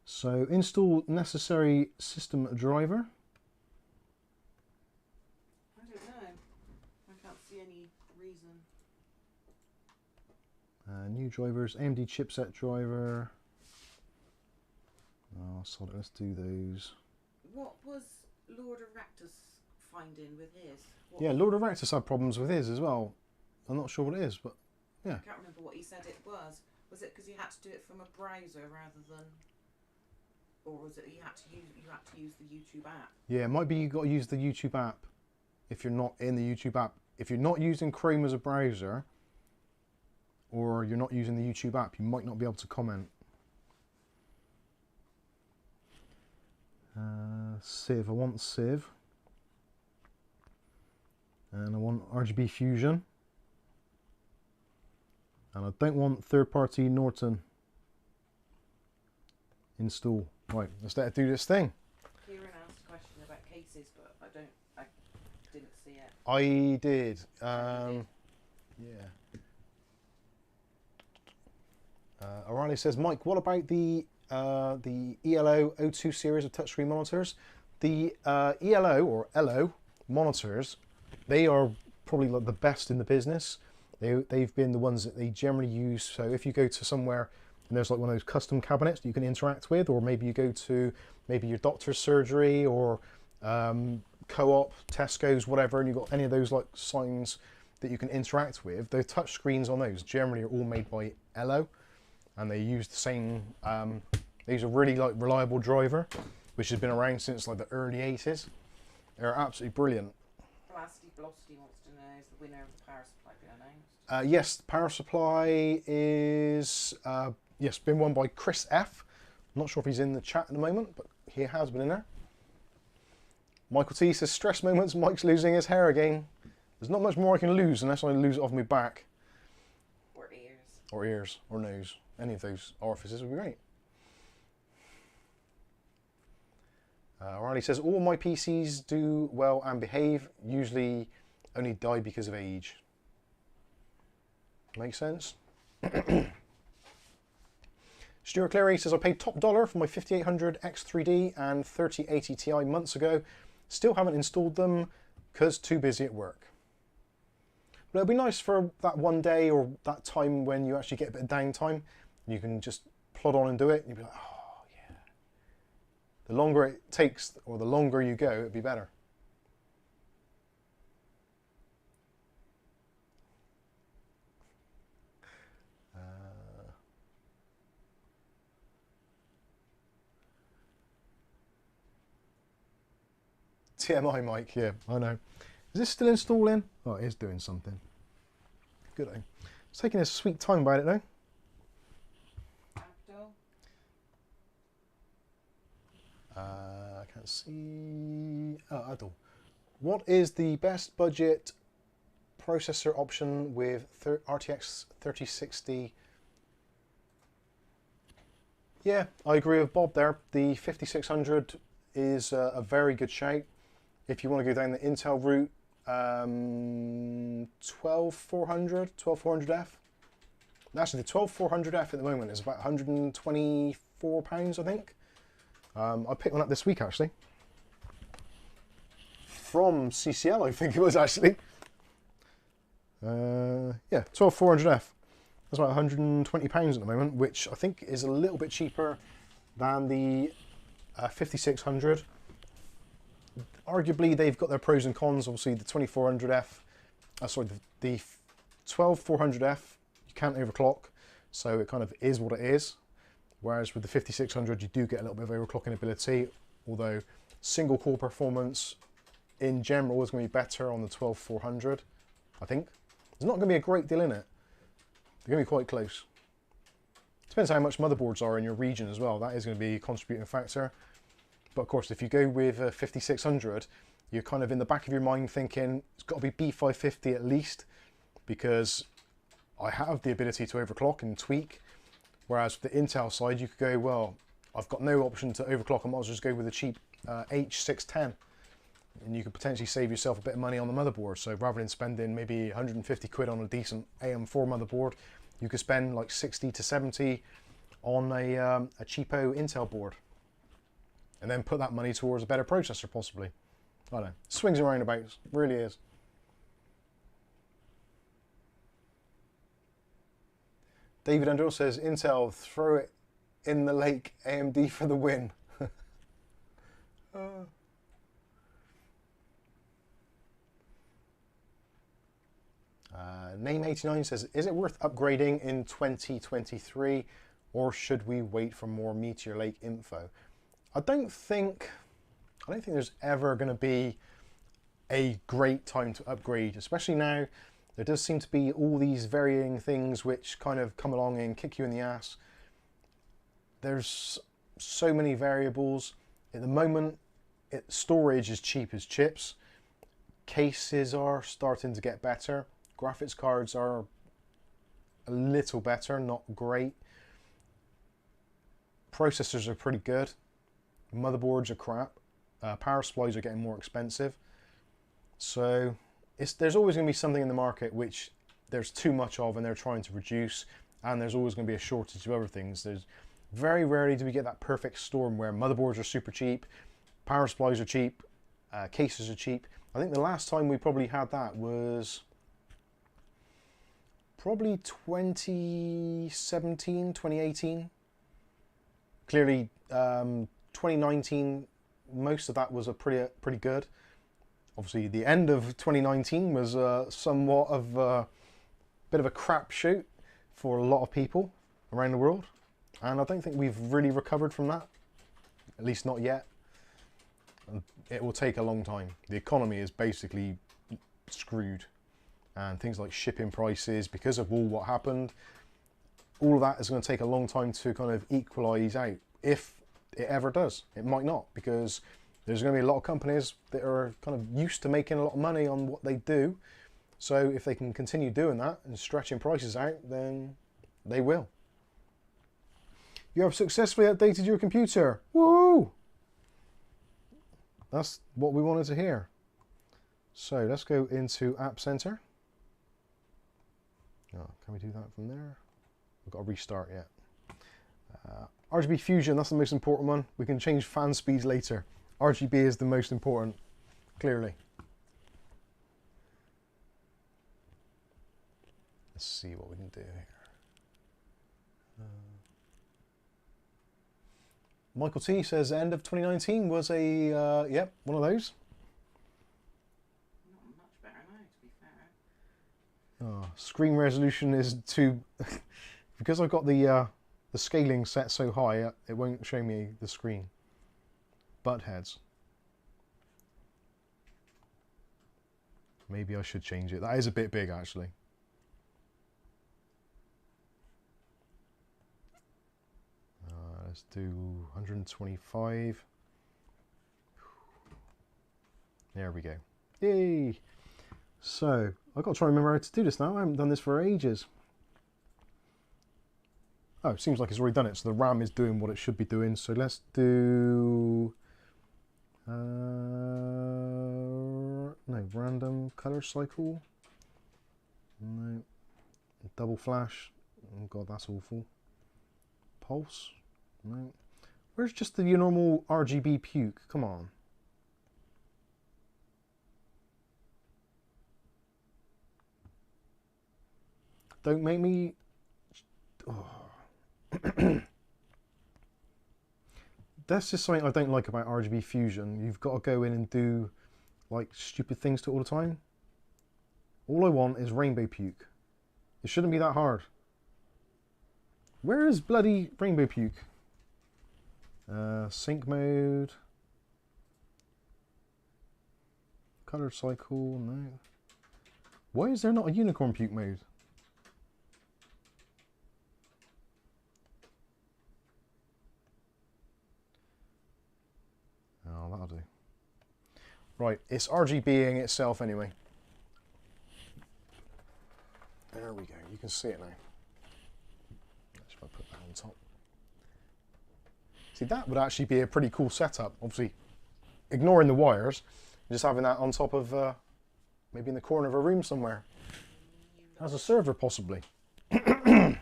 So install necessary system driver. I don't know. I can't see any reason. New drivers, AMD chipset driver. Oh, sorry, let's do those. What was Lord of Ractus finding with his? What Yeah, Lord of Ractus had problems with his as well. I'm not sure what it is, but yeah. I can't remember what he said it was. Was it because you had to do it from a browser rather than, or was it you had to use the YouTube app? Yeah, it might be you got to use the YouTube app if you're not in the YouTube app. If you're not using Chrome as a browser, or you're not using the YouTube app, you might not be able to comment. Civ, I want Civ. And I want RGB Fusion. And I don't want third-party Norton install. Right, let's let it do this thing. Kieran asked a question about cases, but I didn't see it. I did. Yeah. O'Reilly says, Mike, what about the ELO O2 series of touchscreen monitors? The ELO or LO monitors, they are probably like the best in the business. They've been the ones that they generally use. So if you go to somewhere and there's like one of those custom cabinets that you can interact with, or maybe you go to maybe your doctor's surgery or Co-op, Tesco's, whatever, and you've got any of those like signs that you can interact with, the touch screens on those generally are all made by Elo, and they use the same, they use a really like reliable driver, which has been around since like the early 80s. They're absolutely brilliant. Velocity wants to know, is the winner of the power supply been announced? Yes, the power supply is yes, been won by Chris F. I'm not sure if he's in the chat at the moment, but he has been in there. Michael T says, stress moments, Mike's losing his hair again. There's not much more I can lose unless I lose it off my back. Or ears. Or ears, or nose. Any of those orifices would be great. Riley says, all my PCs do well and behave, usually only die because of age. Makes sense? Stuart Cleary says, I paid top dollar for my 5800 X3D and 3080 Ti months ago. Still haven't installed them because too busy at work. But it'll be nice for that one day or that time when you actually get a bit of downtime. You can just plod on and do it. And you'll be like, oh yeah. The longer it takes, or the longer you go, it'll be better. TMI, Mike, yeah, I know. Is this still installing? Oh, it is doing something. Good, eh? It's taking a sweet time about it, though. Abdul? I can't see... Oh, Adol. What is the best budget processor option with RTX 3060? Yeah, I agree with Bob there. The 5600 is a very good shout. If you want to go down the Intel route, 12400F. Actually, the 12400F at the moment is about £124, I think. I picked one up this week, actually. From CCL, I think it was, actually. Yeah, 12400F. That's about £120 at the moment, which I think is a little bit cheaper than the 5600. Arguably, they've got their pros and cons. Obviously, the 2400F, the 12400F, you can't overclock, so it kind of is what it is. Whereas with the 5600 you do get a little bit of overclocking ability, although single core performance in general is going to be better on the 12400, I think. There's not going to be a great deal in it. They're going to be quite close. Depends how much motherboards are in your region as well. That is going to be a contributing factor. But of course, if you go with a 5600, you're kind of in the back of your mind thinking it's got to be B550 at least, because I have the ability to overclock and tweak. Whereas with the Intel side, you could go, well, I've got no option to overclock, I might as well just go with a cheap H610. And you could potentially save yourself a bit of money on the motherboard. So rather than spending maybe 150 quid on a decent AM4 motherboard, you could spend like 60 to 70 on a cheapo Intel board. And then put that money towards a better processor, possibly. I don't know. Swings and roundabouts, really is. David Andrew says, Intel, throw it in the lake, AMD for the win. Name89 says, is it worth upgrading in 2023 or should we wait for more Meteor Lake info? I don't think there's ever going to be a great time to upgrade, especially now. There does seem to be all these varying things which kind of come along and kick you in the ass. There's so many variables. At the moment, storage is cheap as chips. Cases are starting to get better. Graphics cards are a little better, not great. Processors are pretty good. Motherboards are crap. Power supplies are getting more expensive. So there's always going to be something in the market which there's too much of and they're trying to reduce, and there's always going to be a shortage of other things. There's very rarely do we get that perfect storm where motherboards are super cheap, power supplies are cheap, cases are cheap. I think the last time we probably had that was probably 2017, 2018. Clearly 2019, most of that was a pretty good. Obviously the end of 2019 was somewhat of a bit of a crapshoot for a lot of people around the world, and I don't think we've really recovered from that, at least not yet. It will take a long time. The economy is basically screwed, and things like shipping prices, because of all what happened, all of that is going to take a long time to kind of equalize out, if it ever does. It might not, because there's going to be a lot of companies that are kind of used to making a lot of money on what they do. So if they can continue doing that and stretching prices out, then they will. You have successfully updated your computer. Woo! That's what we wanted to hear. So let's go into App Center. Oh, can we do that from there? We've got to restart yet. RGB Fusion, that's the most important one. We can change fan speeds later. RGB is the most important, clearly. Let's see what we can do here. Michael T says end of 2019 was a, yep, one of those. Not much better now, to be fair. Oh, screen resolution is too... because I've got the scaling set so high, it won't show me the screen. Butt heads. Maybe I should change it. That is a bit big, actually. Let's do 125. There we go. Yay! So, I've got to try and remember how to do this now. I haven't done this for ages. Oh, it seems like it's already done it. So the RAM is doing what it should be doing. So let's do... no, random color cycle. No. Double flash. Oh god, that's awful. Pulse. No. Where's just the normal RGB puke? Come on. Don't make me... Oh. That's just something I don't like about RGB Fusion. You've got to go in and do like stupid things to it all the time. All I want is rainbow puke. It shouldn't be that hard. Where is bloody rainbow puke? Sync mode. Color cycle, no. Why is there not a unicorn puke mode? Oh, that'll do. Right, it's RGBing itself anyway. There we go, you can see it now. Let's put that on top. See, that would actually be a pretty cool setup, obviously ignoring the wires, just having that on top of maybe in the corner of a room somewhere. As a server, possibly. Can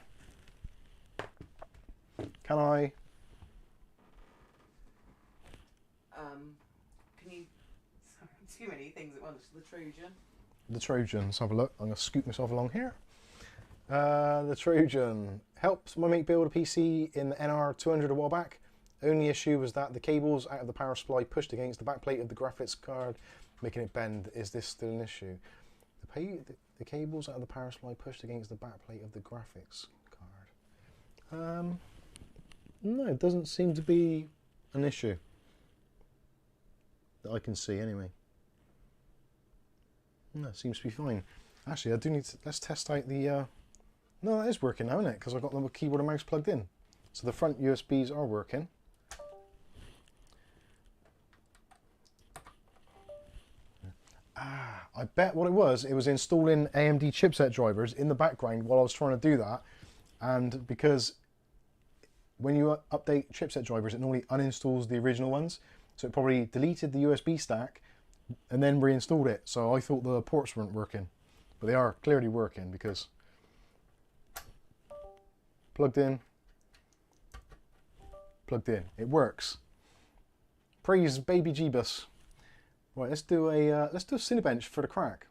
I? Can you? Sorry, too many things at once. The Trojan. The Trojan. Let's have a look. I'm going to scoot myself along here. The Trojan helps my mate build a PC in the NR200 a while back. Only issue was that the cables out of the power supply pushed against the backplate of the graphics card, making it bend. Is this still an issue? The cables out of the power supply pushed against the backplate of the graphics card. No, it doesn't seem to be an issue that I can see anyway. No, it seems to be fine. Actually, I do need to, let's test out the, no, that is working now, isn't it? Because I've got the keyboard and mouse plugged in. So the front USBs are working. Ah, I bet what it was installing AMD chipset drivers in the background while I was trying to do that. And because when you update chipset drivers, it normally uninstalls the original ones. So it probably deleted the USB stack and then reinstalled it. So I thought the ports weren't working, but they are clearly working because plugged in, it works. Praise baby Jeebus. Right, let's do a Cinebench for the crack.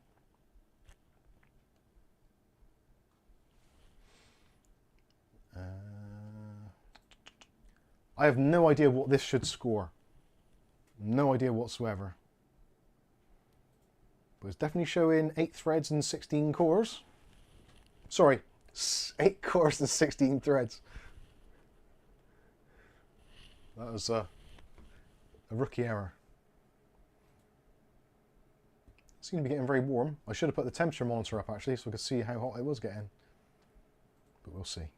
I have no idea what this should score. No idea whatsoever. But it's definitely showing 8 threads and 16 cores. Sorry, 8 cores and 16 threads. That was a rookie error. It seemed to be getting very warm. I should have put the temperature monitor up actually so we could see how hot it was getting. But we'll see.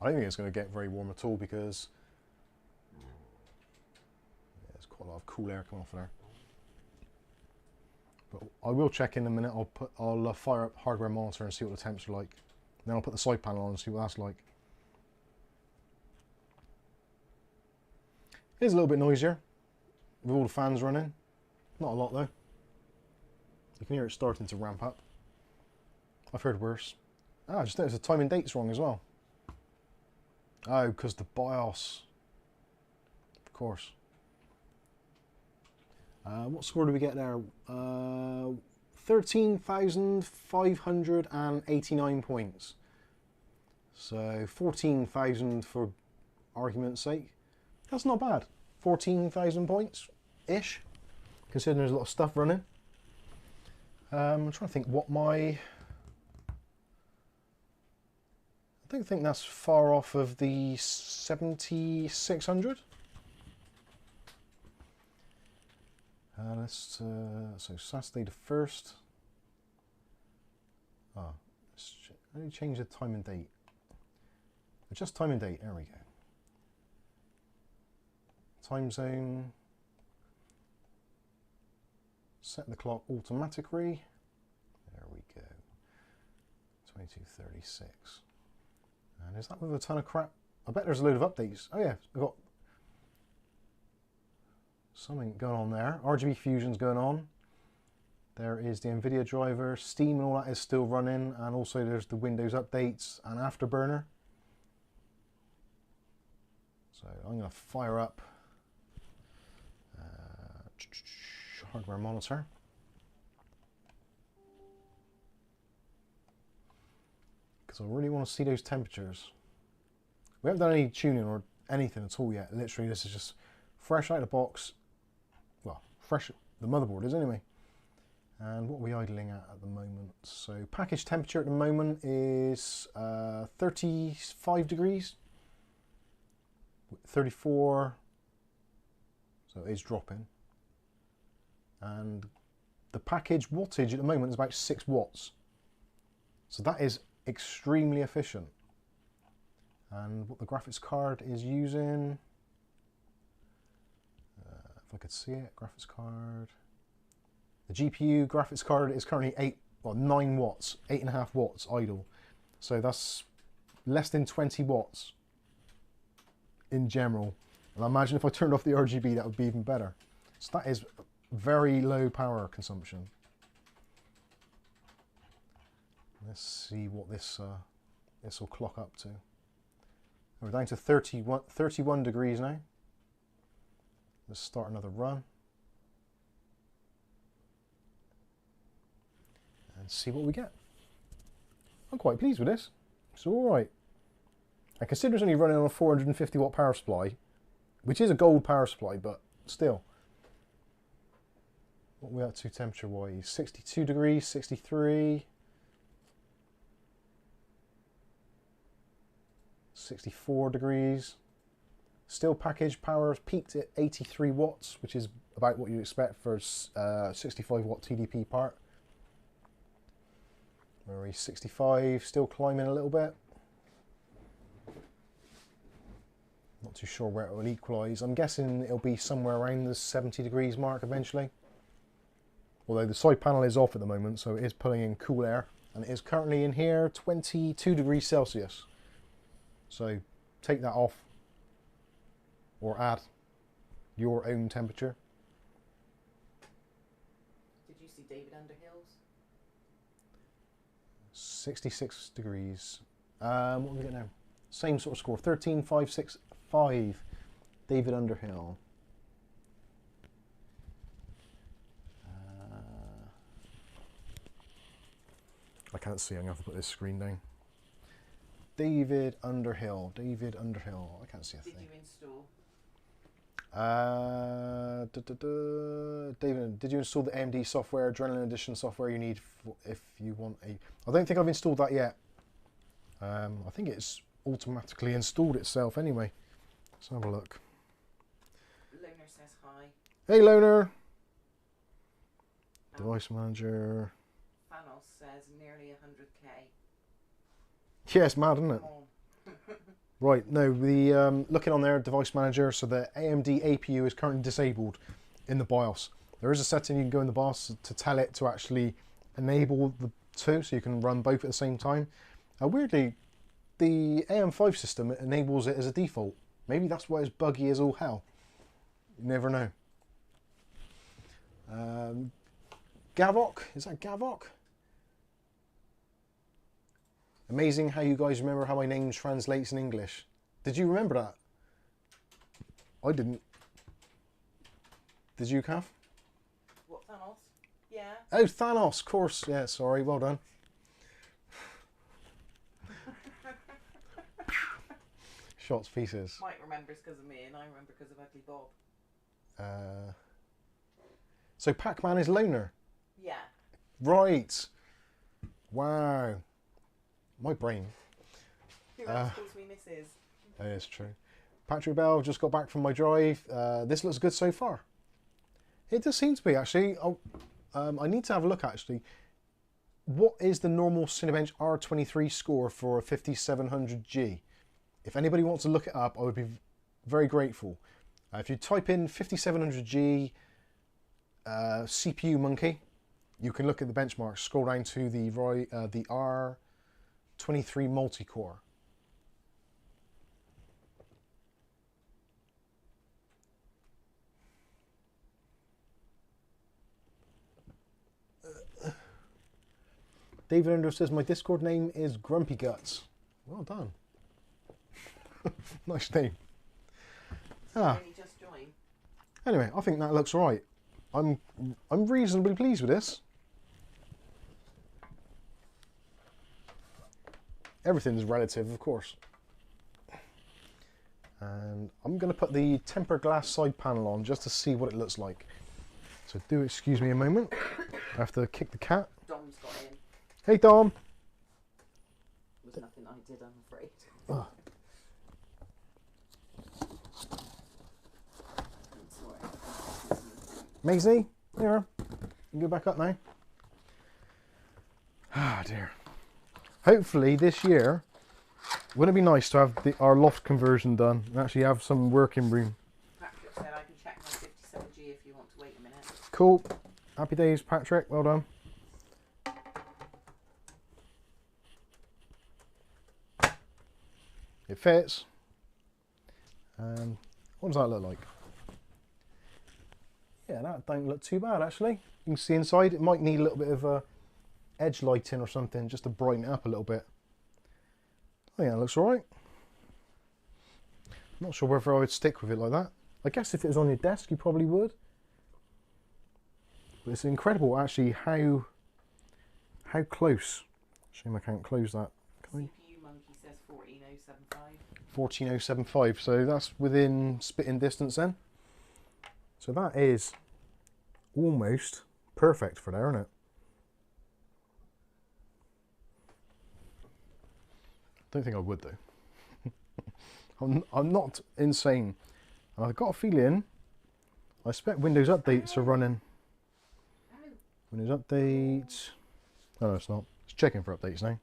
I don't think it's going to get very warm at all because there's quite a lot of cool air coming off there. But I will check in a minute. I'll fire up hardware monitor and see what the temps are like. Then I'll put the side panel on and see what that's like. It is a little bit noisier with all the fans running. Not a lot though. You can hear it starting to ramp up. I've heard worse. Ah, I just noticed the time and date's wrong as well. Oh, because the BIOS. Of course. What score do we get there? 13,589 points. So 14,000 for argument's sake. That's not bad. 14,000 points-ish, considering there's a lot of stuff running. I'm trying to think what my... I don't think that's far off of the 7600. So Saturday the 1st. Oh, let me change the time and date. Adjust time and date, there we go. Time zone. Set the clock automatically. There we go. 22:36. And is that with a ton of crap? I bet there's a load of updates. Oh yeah, we've got something going on there. RGB fusion's going on. There is the NVIDIA driver, Steam and all that is still running, and also there's the Windows updates and Afterburner. So I'm going to fire up hardware monitor. Because I really want to see those temperatures. We haven't done any tuning or anything at all yet. Literally, this is just fresh out of the box. Well, fresh, the motherboard is anyway. And what are we idling at the moment? So package temperature at the moment is 35 degrees. 34 so it is dropping. And the package wattage at the moment is about 6 watts. So that is extremely efficient. And what the graphics card is using, if I could see it, graphics card. The GPU graphics card is currently 9 watts, 8.5 watts idle. So that's less than 20 watts in general. And I imagine if I turned off the RGB, that would be even better. So that is very low power consumption. Let's see what this will clock up to. We're down to 31 degrees now. Let's start another run. And see what we get. I'm quite pleased with this. It's alright. I consider it's only running on a 450 watt power supply, which is a gold power supply, but still. What are we up to temperature wise? 62 degrees, 63. 64 degrees. Still package power peaked at 83 watts, which is about what you expect for a 65 watt TDP part. Where are we? 65, still climbing a little bit. Not too sure where it will equalise. I'm guessing it'll be somewhere around the 70 degrees mark eventually. Although the side panel is off at the moment, so it is pulling in cool air. And it is currently in here 22 degrees Celsius. So take that off or add your own temperature. Did you see David Underhill's? 66 degrees. What do we get now? Same sort of score, 13,565. David Underhill. I can't see, I'm going to have to put this screen down. David Underhill, David Underhill. I can't see a thing. Did you install? David, did you install the AMD software, Adrenaline Edition software you need if you want a... I don't think I've installed that yet. I think it's automatically installed itself anyway. Let's have a look. Loner says hi. Hey Loner! Device Manager. Thanos says nearly 100k. Yeah, it's mad, isn't it? Right, no, the looking on there, Device Manager, so the AMD APU is currently disabled in the BIOS. There is a setting you can go in the BIOS to tell it to actually enable the two, so you can run both at the same time. Weirdly, the AM5 system enables it as a default. Maybe that's why it's buggy as all hell. You never know. Gavok, is that Gavok? Amazing how you guys remember how my name translates in English. Did you remember that? I didn't. Did you, Kath? What, Thanos? Yeah. Oh, Thanos, of course. Yeah, sorry, well done. Shots, pieces. Mike remembers because of me, and I remember because of Ugly Bob. So Pac-Man is Loner? Yeah. Right. Wow. My brain. Who else calls me Mrs.? That is true. Patrick Bell, just got back from my drive. This looks good so far. It does seem to be, actually. I need to have a look, actually. What is the normal Cinebench R23 score for a 5700G? If anybody wants to look it up, I would be very grateful. If you type in 5700G CPU Monkey, you can look at the benchmarks. Scroll down to the R23 multi-core. David Under says, my Discord name is Grumpy Guts. Well done. Nice name. Ah. Just joined. Anyway, I think that looks right. I'm reasonably pleased with this. Everything's relative, of course. And I'm going to put the tempered glass side panel on just to see what it looks like. So do excuse me a moment. I have to kick the cat. Dom's got in. Hey Dom. There was nothing I did, I'm afraid. Oh. Sorry. Maisie, here. You can go back up now. Ah, dear. Hopefully this year, wouldn't it be nice to have our loft conversion done and actually have some working room? Patrick said I can check my 57G if you want to wait a minute. Cool. Happy days, Patrick. Well done. It fits. What does that look like? Yeah, that don't look too bad actually. You can see inside. It might need a little bit of edge lighting or something just to brighten it up a little bit. Oh yeah, it looks alright. Not sure whether I would stick with it like that. I guess if it was on your desk you probably would. But it's incredible actually how close. Shame I can't close that. Can I? CPU Monkey says 14075. 14075, so that's within spitting distance then. So that is almost perfect for there, isn't it? Don't think I would though. I'm not insane. I've got a feeling, I expect Windows updates are running. Windows updates. Oh no, it's not. It's checking for updates now.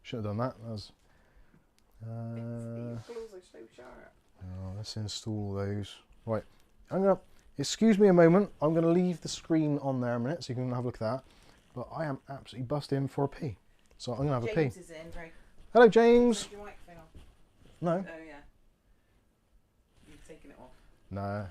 Should have done that. That was, oh, let's install those. Right, excuse me a moment. I'm gonna leave the screen on there a minute so you can have a look at that. But I am absolutely busting for a pee, so I'm gonna have a pee. James is in. Very. Hello, James. Your microphone off. No. Oh yeah. You've taken it off. No.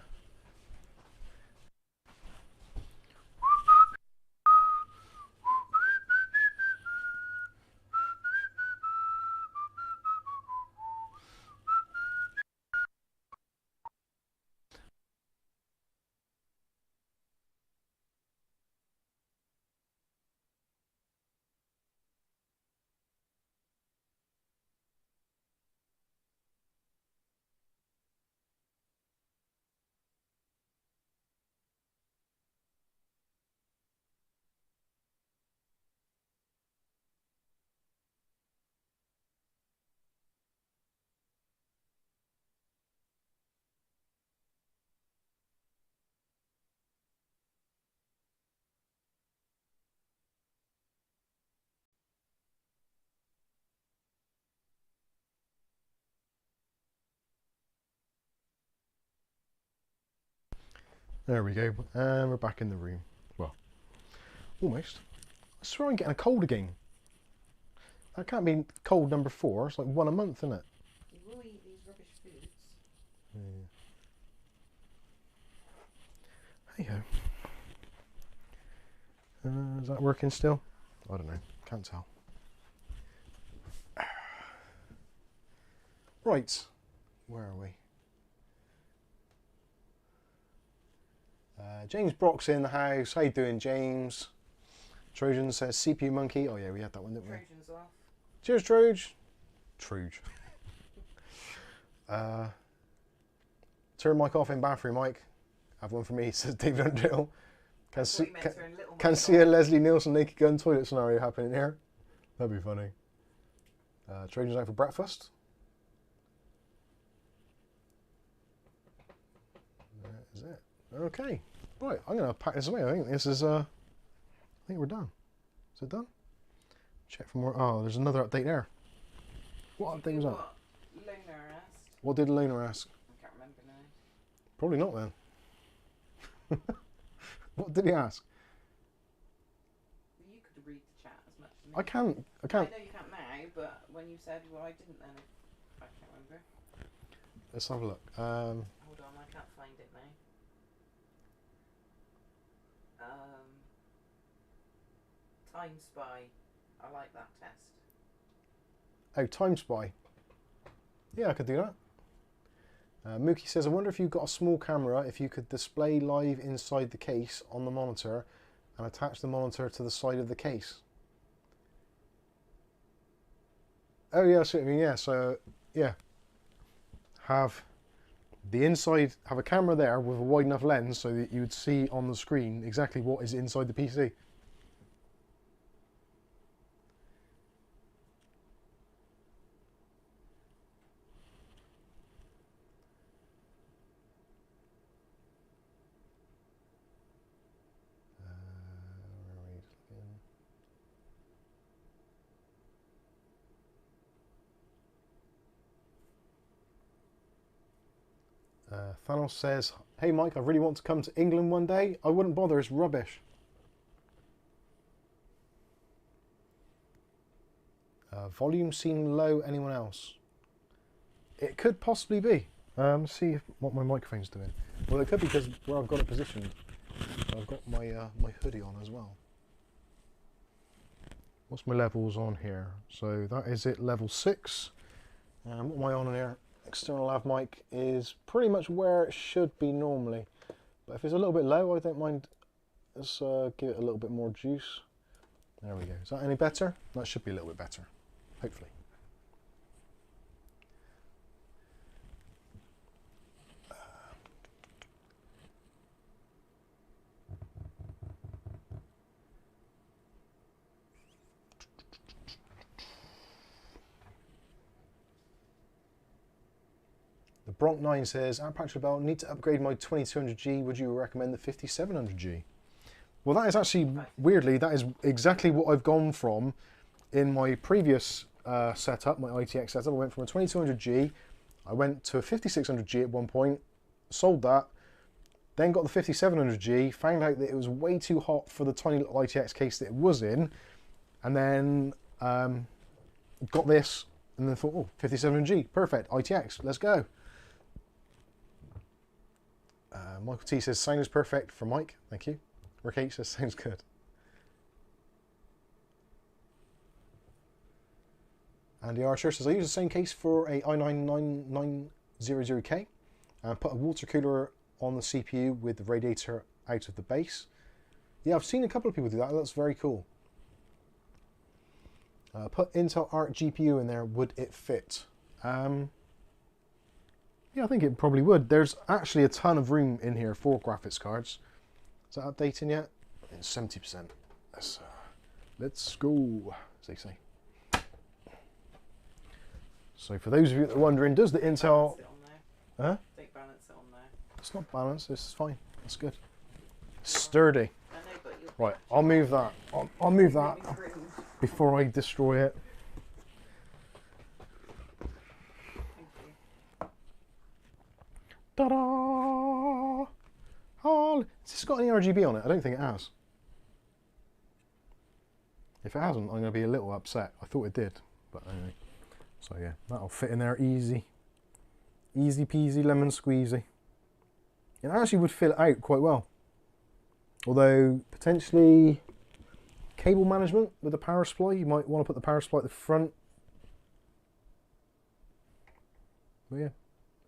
There we go, and we're back in the room. Well, almost. I swear I'm getting a cold again. That can't be cold number 4. It's like 1 a month, isn't it? You will eat these rubbish foods. Yeah. Hey ho. Is that working still? I don't know. Can't tell. Right. Where are we? James Brock's in the house. How you doing, James? Trojan says CPU Monkey. Oh yeah, we had that one, didn't we? Trojans off. Cheers, Troge. Troge. Turn mic off in bathroom, Mike. Have one for me, says David Underhill. Can see a Leslie Nielsen naked gun toilet scenario happening here. That'd be funny. Trojan's out for breakfast. That is it. Okay. Right, I'm going to pack this away. I think this is, I think we're done. Is it done? Check for more. Oh, there's another update there. What update was that? What Loner asked. What did Loner ask? I can't remember now. Probably not then. What did he ask? You could read the chat as much as me. I can't. I know you can't now, but when you said, well, I didn't then, I can't remember. Let's have a look. Hold on, I can't find it now. Time Spy. I like that test. Oh, Time Spy. Yeah, I could do that. Mookie says, I wonder if you've got a small camera, if you could display live inside the case on the monitor and attach the monitor to the side of the case. Oh yeah, so I mean, yeah, so yeah. Have the inside, have a camera there with a wide enough lens so that you would see on the screen exactly what is inside the PC. Thanos says, hey Mike, I really want to come to England one day. I wouldn't bother, it's rubbish. Volume seem low, anyone else? It could possibly be. See what my microphone's doing. Well, it could be because where I've got it positioned. I've got my my hoodie on as well. What's my levels on here? So that is it, level 6. And what am I on here? External lav mic is pretty much where it should be normally. But if it's a little bit low, I don't mind. Let's give it a little bit more juice. There we go. Is that any better? That should be a little bit better, hopefully. Bronk9 says, Patrick Bell, need to upgrade my 2200G. Would you recommend the 5700G? Well, that is actually, weirdly, that is exactly what I've gone from in my previous setup, my ITX setup. I went from a 2200G, I went to a 5600G at one point, sold that, then got the 5700G, found out that it was way too hot for the tiny little ITX case that it was in, and then got this, and then thought, oh, 5700G, perfect, ITX, let's go. Michael T says, sound is perfect for Mike. Thank you. Rick H says, sounds good. Andy Archer says, I use the same case for a i9-9900K and put a water cooler on the CPU with the radiator out of the base. Yeah, I've seen a couple of people do that. That's very cool. Put Intel ARC GPU in there. Would it fit? Yeah, I think it probably would. There's actually a ton of room in here for graphics cards. Is that updating yet? It's 70%. Let's go, as they say. So for those of you that are wondering, does the Intel... Huh? Don't balance it on there. It's not balanced, this is fine. That's good. Sturdy. Right, I'll move that. I'll move that before I destroy it. Ta-da! Oh, has this got any RGB on it? I don't think it has. If it hasn't, I'm going to be a little upset. I thought it did, but anyway. So yeah, that'll fit in there easy. Easy peasy lemon squeezy. It actually would fill it out quite well. Although, potentially, cable management with the power supply, you might want to put the power supply at the front. But yeah.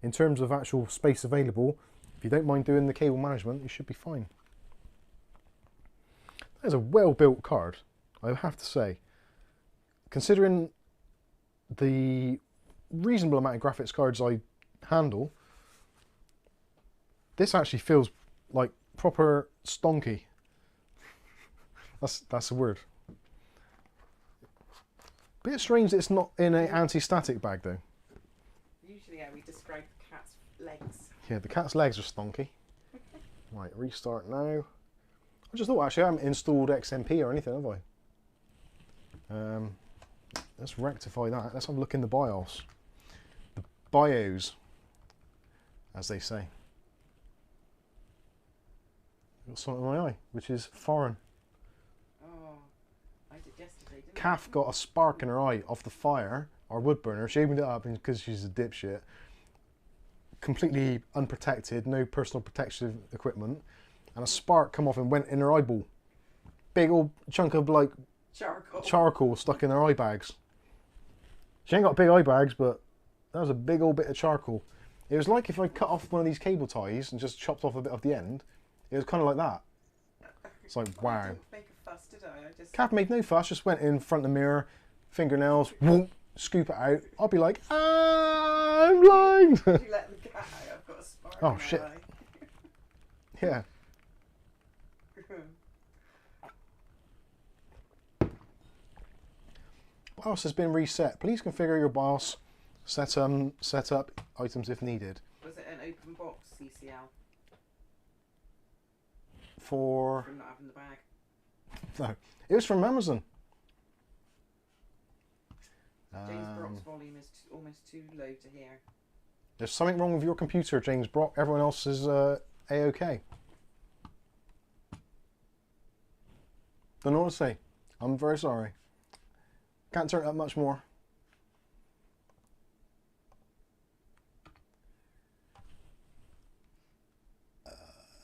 In terms of actual space available, if you don't mind doing the cable management, you should be fine. That is a well-built card, I have to say. Considering the reasonable amount of graphics cards I handle, this actually feels like proper stonky. That's a word. Bit strange that it's not in an anti-static bag though. Usually, yeah, we describe the cat's legs. Yeah, the cat's legs are stonky. Right, restart now. I just thought actually I haven't installed XMP or anything, have I? Let's rectify that. Let's have a look in the BIOS. The BIOS, as they say. I've got something in my eye, which is foreign. Oh, I did yesterday, didn't Kath got a spark in her eye off the fire, our wood burner. She opened it up because she's a dipshit. Completely unprotected, no personal protective equipment. And a spark come off and went in her eyeball. Big old chunk of like charcoal stuck in her eye bags. She ain't got big eye bags, but that was a big old bit of charcoal. It was like if I cut off one of these cable ties and just chopped off a bit of the end. It was kind of like that. It's like, wow. I didn't make a fuss, did I? Kath made no fuss, just went in front of the mirror, fingernails, whoop, scoop it out. I'll be like, ah, I'm blind. You let the cat out, I've got a spark Oh, in my shit. eye. Yeah. BIOS has been reset. Please configure your BIOS. Set up items if needed. Was it an open box CCL? For... From not having the bag? No. It was from Amazon. James Brock's volume is almost too low to hear. There's something wrong with your computer, James Brock. Everyone else is A-OK. Don't know what to say. I'm very sorry. Can't turn it up much more.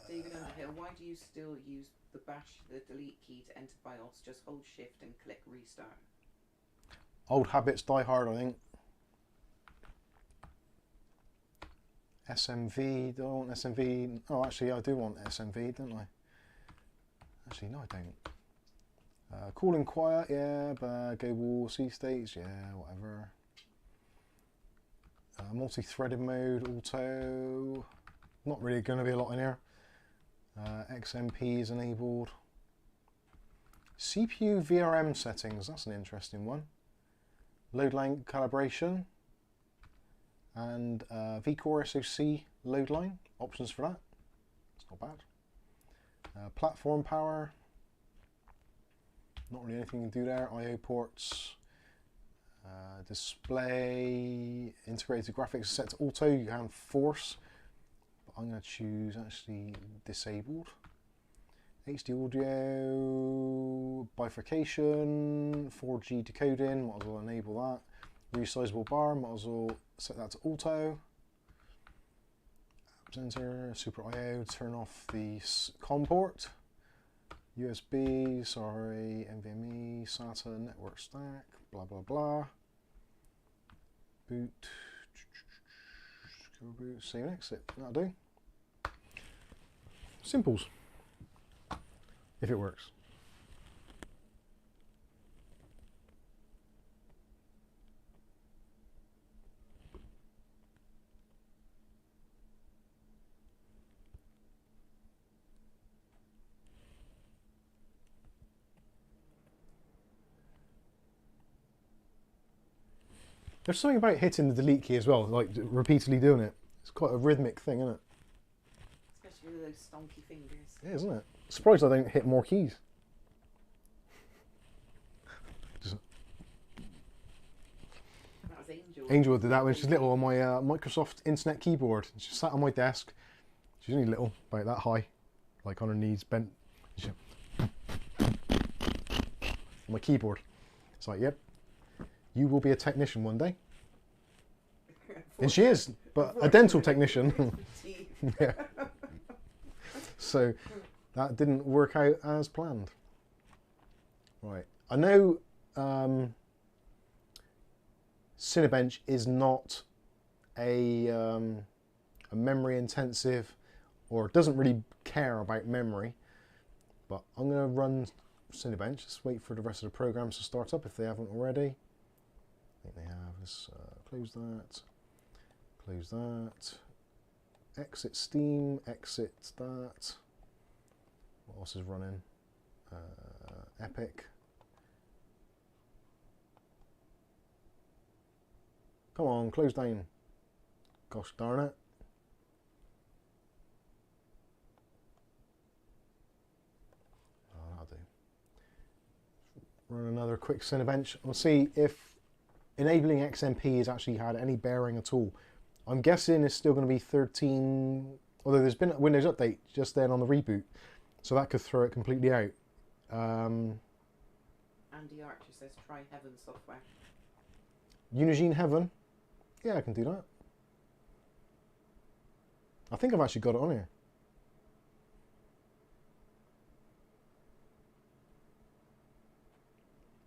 David Underhill, why do you still use the delete key to enter BIOS? Just hold shift and click restart. Old habits die hard, I think. SMV, do I want SMV? Oh, actually, I do want SMV, don't I? Actually, no, I don't. Cool and quiet, yeah, but go wall, C states, yeah, whatever. Multi-threaded mode, auto. Not really going to be a lot in here. XMP is enabled. CPU VRM settings, that's an interesting one. Load line calibration. And vCore SoC load line, options for that. It's not bad. Platform power. Not really anything you can do there. I/O ports. Display. Integrated graphics set to auto. You can force. But I'm going to choose actually disabled. HD audio. Bifurcation. 4G decoding. Might as well enable that. Resizable bar, might as well set that to auto. Sensor, Super I/O, turn off the COM port. USB, sorry, NVMe, SATA, network stack, blah blah blah. Boot, boot, save and exit, that'll do. Simples, if it works. There's something about hitting the delete key as well, like repeatedly doing it. It's quite a rhythmic thing, isn't it? Especially with those stonky fingers. Yeah, isn't it? Surprised I don't hit more keys. That was Angel. Angel did that when she's little on my Microsoft Internet keyboard. She sat on my desk. She's only little, about that high, like on her knees, bent. She on my keyboard. It's like, yep, you will be a technician one day. And she is, but a dental technician. Yeah. So that didn't work out as planned. Right. I know Cinebench is not a memory intensive, or doesn't really care about memory, but I'm going to run Cinebench. Just wait for the rest of the programs to start up if they haven't already. I think they have. Let's close that. Close that. Exit Steam. Exit that. What else is running? Epic. Come on, close down. Gosh darn it. Oh, that'll do. Run another quick Cinebench. We'll see if enabling XMP has actually had any bearing at all. I'm guessing it's still going to be 13, although there's been a Windows update just then on the reboot, so that could throw it completely out. Andy Archer says try Heaven software. Unigine Heaven? Yeah, I can do that. I think I've actually got it on here.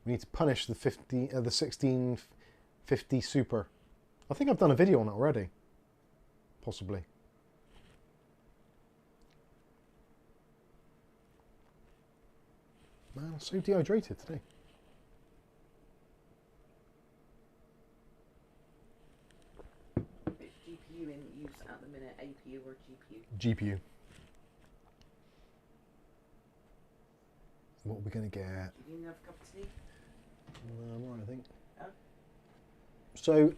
We need to punish the 1650 Super. I think I've done a video on it already. Possibly. Man, I'm so dehydrated today. Which GPU in use at the minute, APU or GPU? GPU. What are we going to get? Do you have a cup of tea? I'm right, I think. Oh. So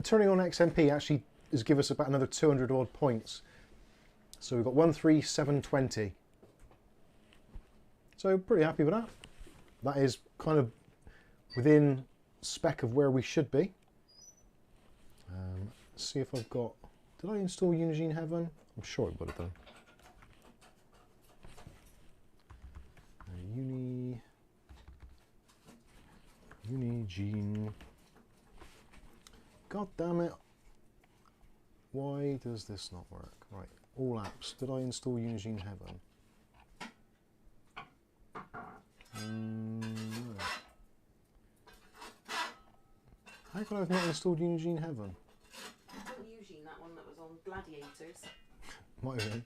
turning on XMP actually has given us about another 200 odd points. So we've got 13720. So pretty happy with that. That is kind of within spec of where we should be. see if I've got... Did I install Unigine Heaven? I'm sure I would have done. Unigine. God damn it. Why does this not work? Right, all apps. Did I install Unigine Heaven? No. How could I have not installed Unigine Heaven? Wasn't Eugene that one that was on Gladiators? Might have been.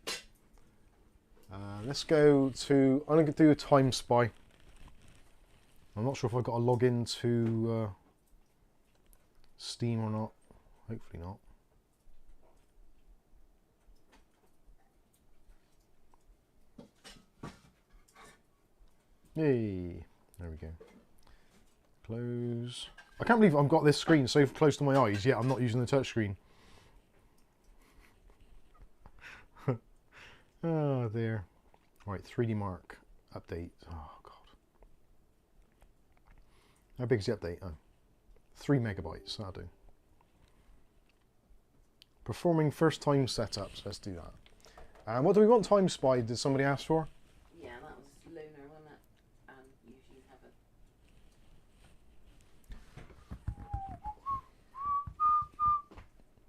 Let's go to... I'm going to do a time spy. I'm not sure if I've got to log into Steam or not. Hopefully not. Yay. There we go. Close. I can't believe I've got this screen so close to my eyes, yet I'm not using the touch screen. Oh dear. Right, 3D Mark update. Oh god. How big is the update? Oh, 3 megabytes. That'll do. Performing first time setups. Let's do that. And what do we want time spy? Did somebody ask for? Yeah, that was Loner, wasn't it? And Eugene Heaven.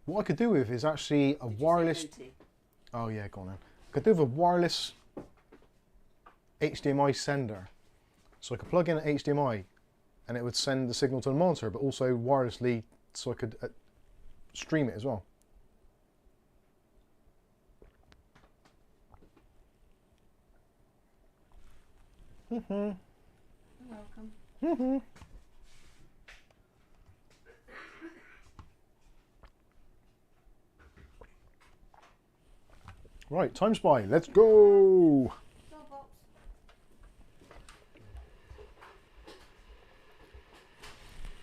What I could do with is actually a wireless... Oh yeah, go on then. I could do with a wireless HDMI sender. So I could plug in an HDMI and it would send the signal to the monitor, but also wirelessly so I could stream it as well. You're welcome. Right, time spy, let's go!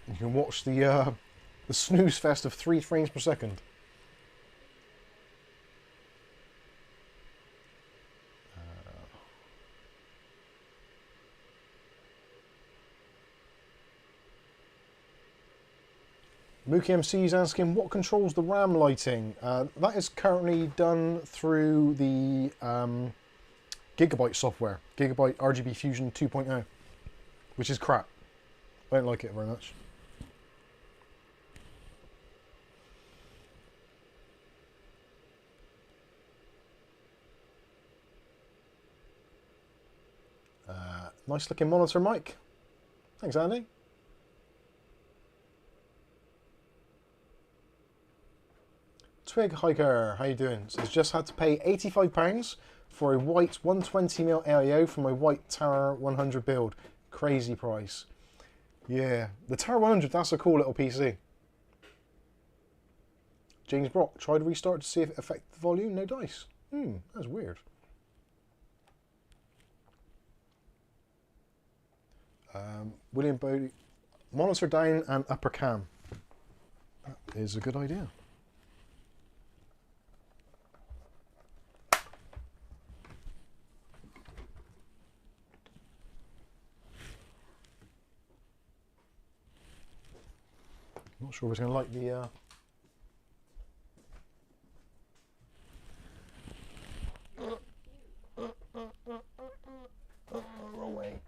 You can watch the snooze fest of 3 frames per second. Mookie MC is asking what controls the RAM lighting. That is currently done through the Gigabyte software, Gigabyte RGB Fusion 2.0, which is crap. I don't like it very much. Nice looking monitor, Mike. Thanks, Andy. Twig Hiker, how you doing? Says just had to pay £85 for a white 120mm AIO for my white Tower 100 build. Crazy price. Yeah, the Tower 100, that's a cool little PC. James Brock, tried to restart to see if it affected the volume. No dice. That's weird. William Bodie, monitor down and upper cam. That is a good idea. Not sure if it's going to like the wrong way.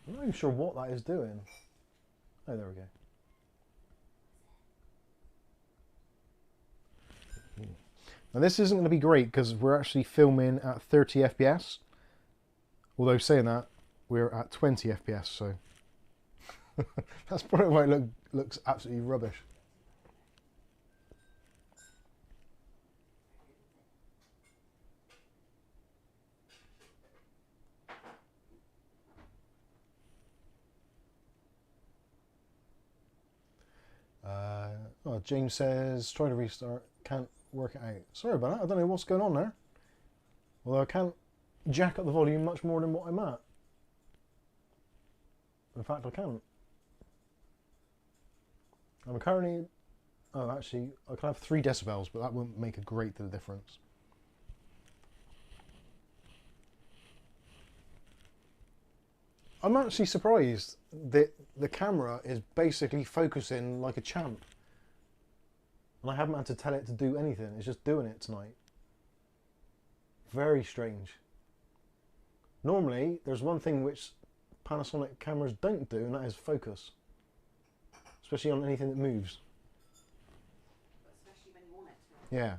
I'm not even sure what that is doing. Oh, there we go. Now this isn't going to be great because we're actually filming at 30 FPS. Although saying that, we're at 20 FPS, so that's probably why it looks absolutely rubbish. Oh, James says, try to restart, can't work it out. Sorry about that, I don't know what's going on there. Although I can't jack up the volume much more than what I'm at. In fact, I can't. I'm currently... Oh, actually, I can have 3 decibels, but that won't make a great deal of difference. I'm actually surprised that the camera is basically focusing like a champ. And I haven't had to tell it to do anything. It's just doing it tonight. Very strange. Normally, there's one thing which Panasonic cameras don't do, and that is focus. Especially on anything that moves. Especially when you want it to. Yeah.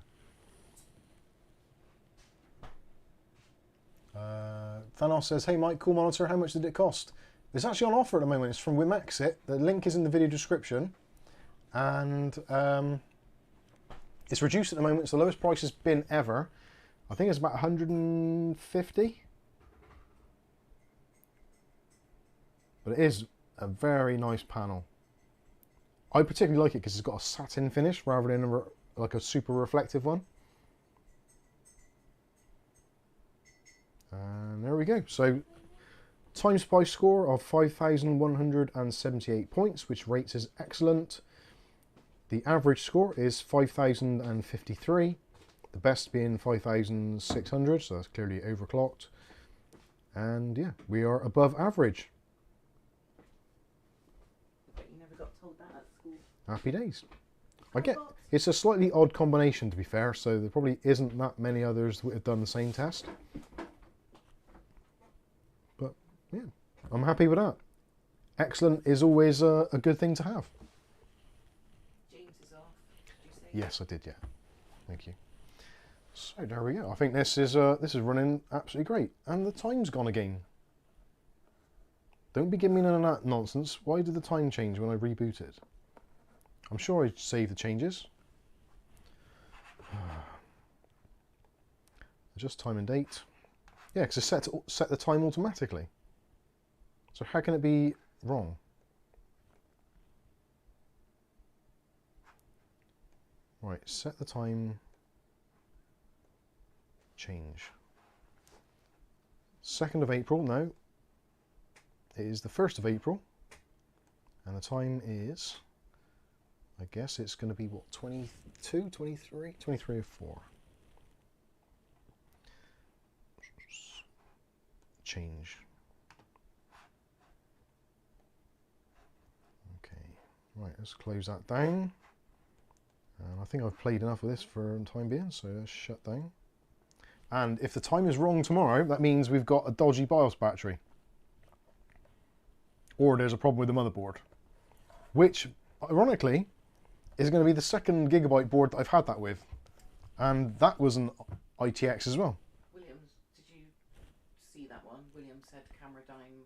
Thanos says, hey Mike, cool monitor, how much did it cost? It's actually on offer at the moment. It's from Wimexit. The link is in the video description. And it's reduced at the moment. It's the lowest price it's been ever. I think it's about 150. But it is a very nice panel. I particularly like it because it's got a satin finish rather than like a super reflective one. And there we go. So, time spy score of 5,178 points, which rates as excellent. The average score is 5,053. The best being 5,600, so that's clearly overclocked. And yeah, we are above average. But you never got told that at school. Happy days. I get it's a slightly odd combination, to be fair, so there probably isn't that many others that have done the same test. But yeah, I'm happy with that. Excellent is always a good thing to have. James is off. Did you say? Yes, I did. Yeah, thank you. So there we go. I think this is running absolutely great, and the time's gone again. Don't be giving me none of that nonsense. Why did the time change when I rebooted? I'm sure I saved the changes. Adjust time and date. Yeah, because it's set the time automatically. So how can it be wrong? Right, set the time. Change. 2nd of April, no. It is the 1st of April. And the time is, I guess it's going to be what, 22, 23? 23 or 4. Change. Okay, right, let's close that down. And I think I've played enough of this for the time being, so let's shut down. And if the time is wrong tomorrow, that means we've got a dodgy BIOS battery. Or there's a problem with the motherboard. Which, ironically, is going to be the second Gigabyte board that I've had that with. And that was an ITX as well. Williams, did you see that one? William said camera dying.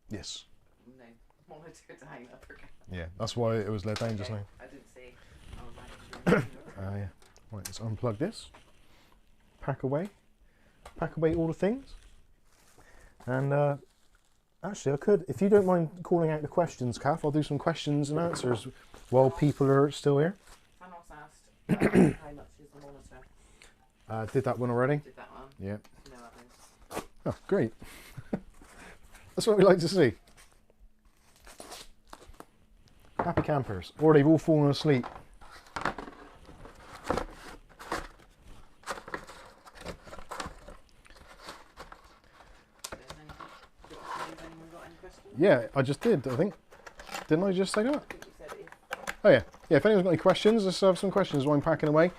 Yes. No, monitor dying upper camera. Yeah, that's why it was let down just now. I didn't see. I was like, Yeah. Right, let's unplug this. Pack away all the things. And actually I could, if you don't mind calling out the questions, Kath, I'll do some questions and answers while people are still here. Thanos asked how much is the monitor? Did that one already? Did that one? Yeah. No others. Oh, great. That's what we like to see. Happy campers. Or they've all fallen asleep. Yeah, I just did, I think. Didn't I just say that? Oh yeah. Yeah, if anyone's got any questions, let's have some questions while I'm packing away.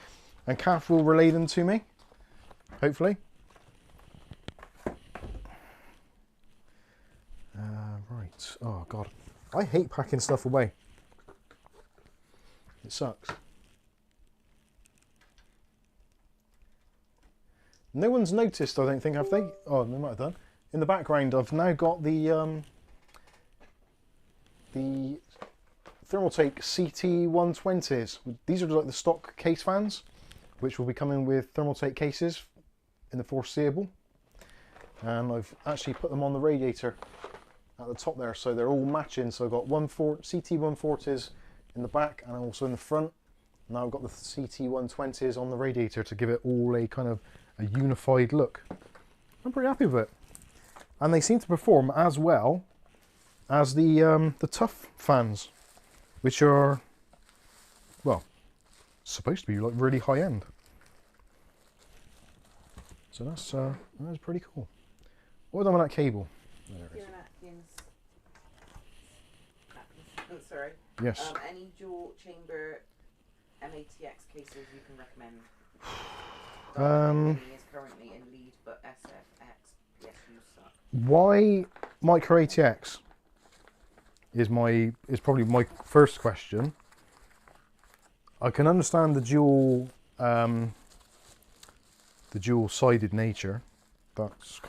And Kath will relay them to me. Hopefully. Right. Oh god. I hate packing stuff away. It sucks. No one's noticed, I don't think, have they? Oh, they might have done. In the background, I've now got the Thermaltake CT120s. These are like the stock case fans, which will be coming with Thermaltake cases in the foreseeable. And I've actually put them on the radiator at the top there, so they're all matching. So I've got CT140s in the back and also in the front. Now I've got the CT120s on the radiator to give it all a kind of a unified look. I'm pretty happy with it. And they seem to perform as well as the Tough fans, which are, well, supposed to be like really high end. So that's pretty cool. What have I done with that cable? There it is. Sorry. Yes. Any dual chamber MATX cases you can recommend? Mini is currently in lead, but SFX PSU suck. Why micro ATX is probably my first question. I can understand the dual-sided nature. That's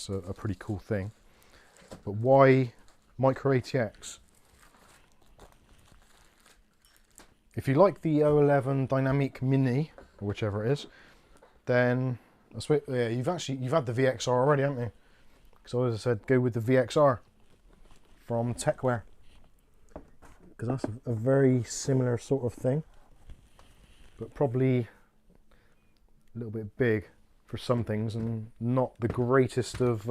a pretty cool thing. But why micro ATX? If you like the 011 Dynamic Mini, or whichever it is, then yeah, you've had the VXR already, haven't you? So as I said, go with the VXR from Techwear, because that's a very similar sort of thing, but probably a little bit big for some things and not the greatest of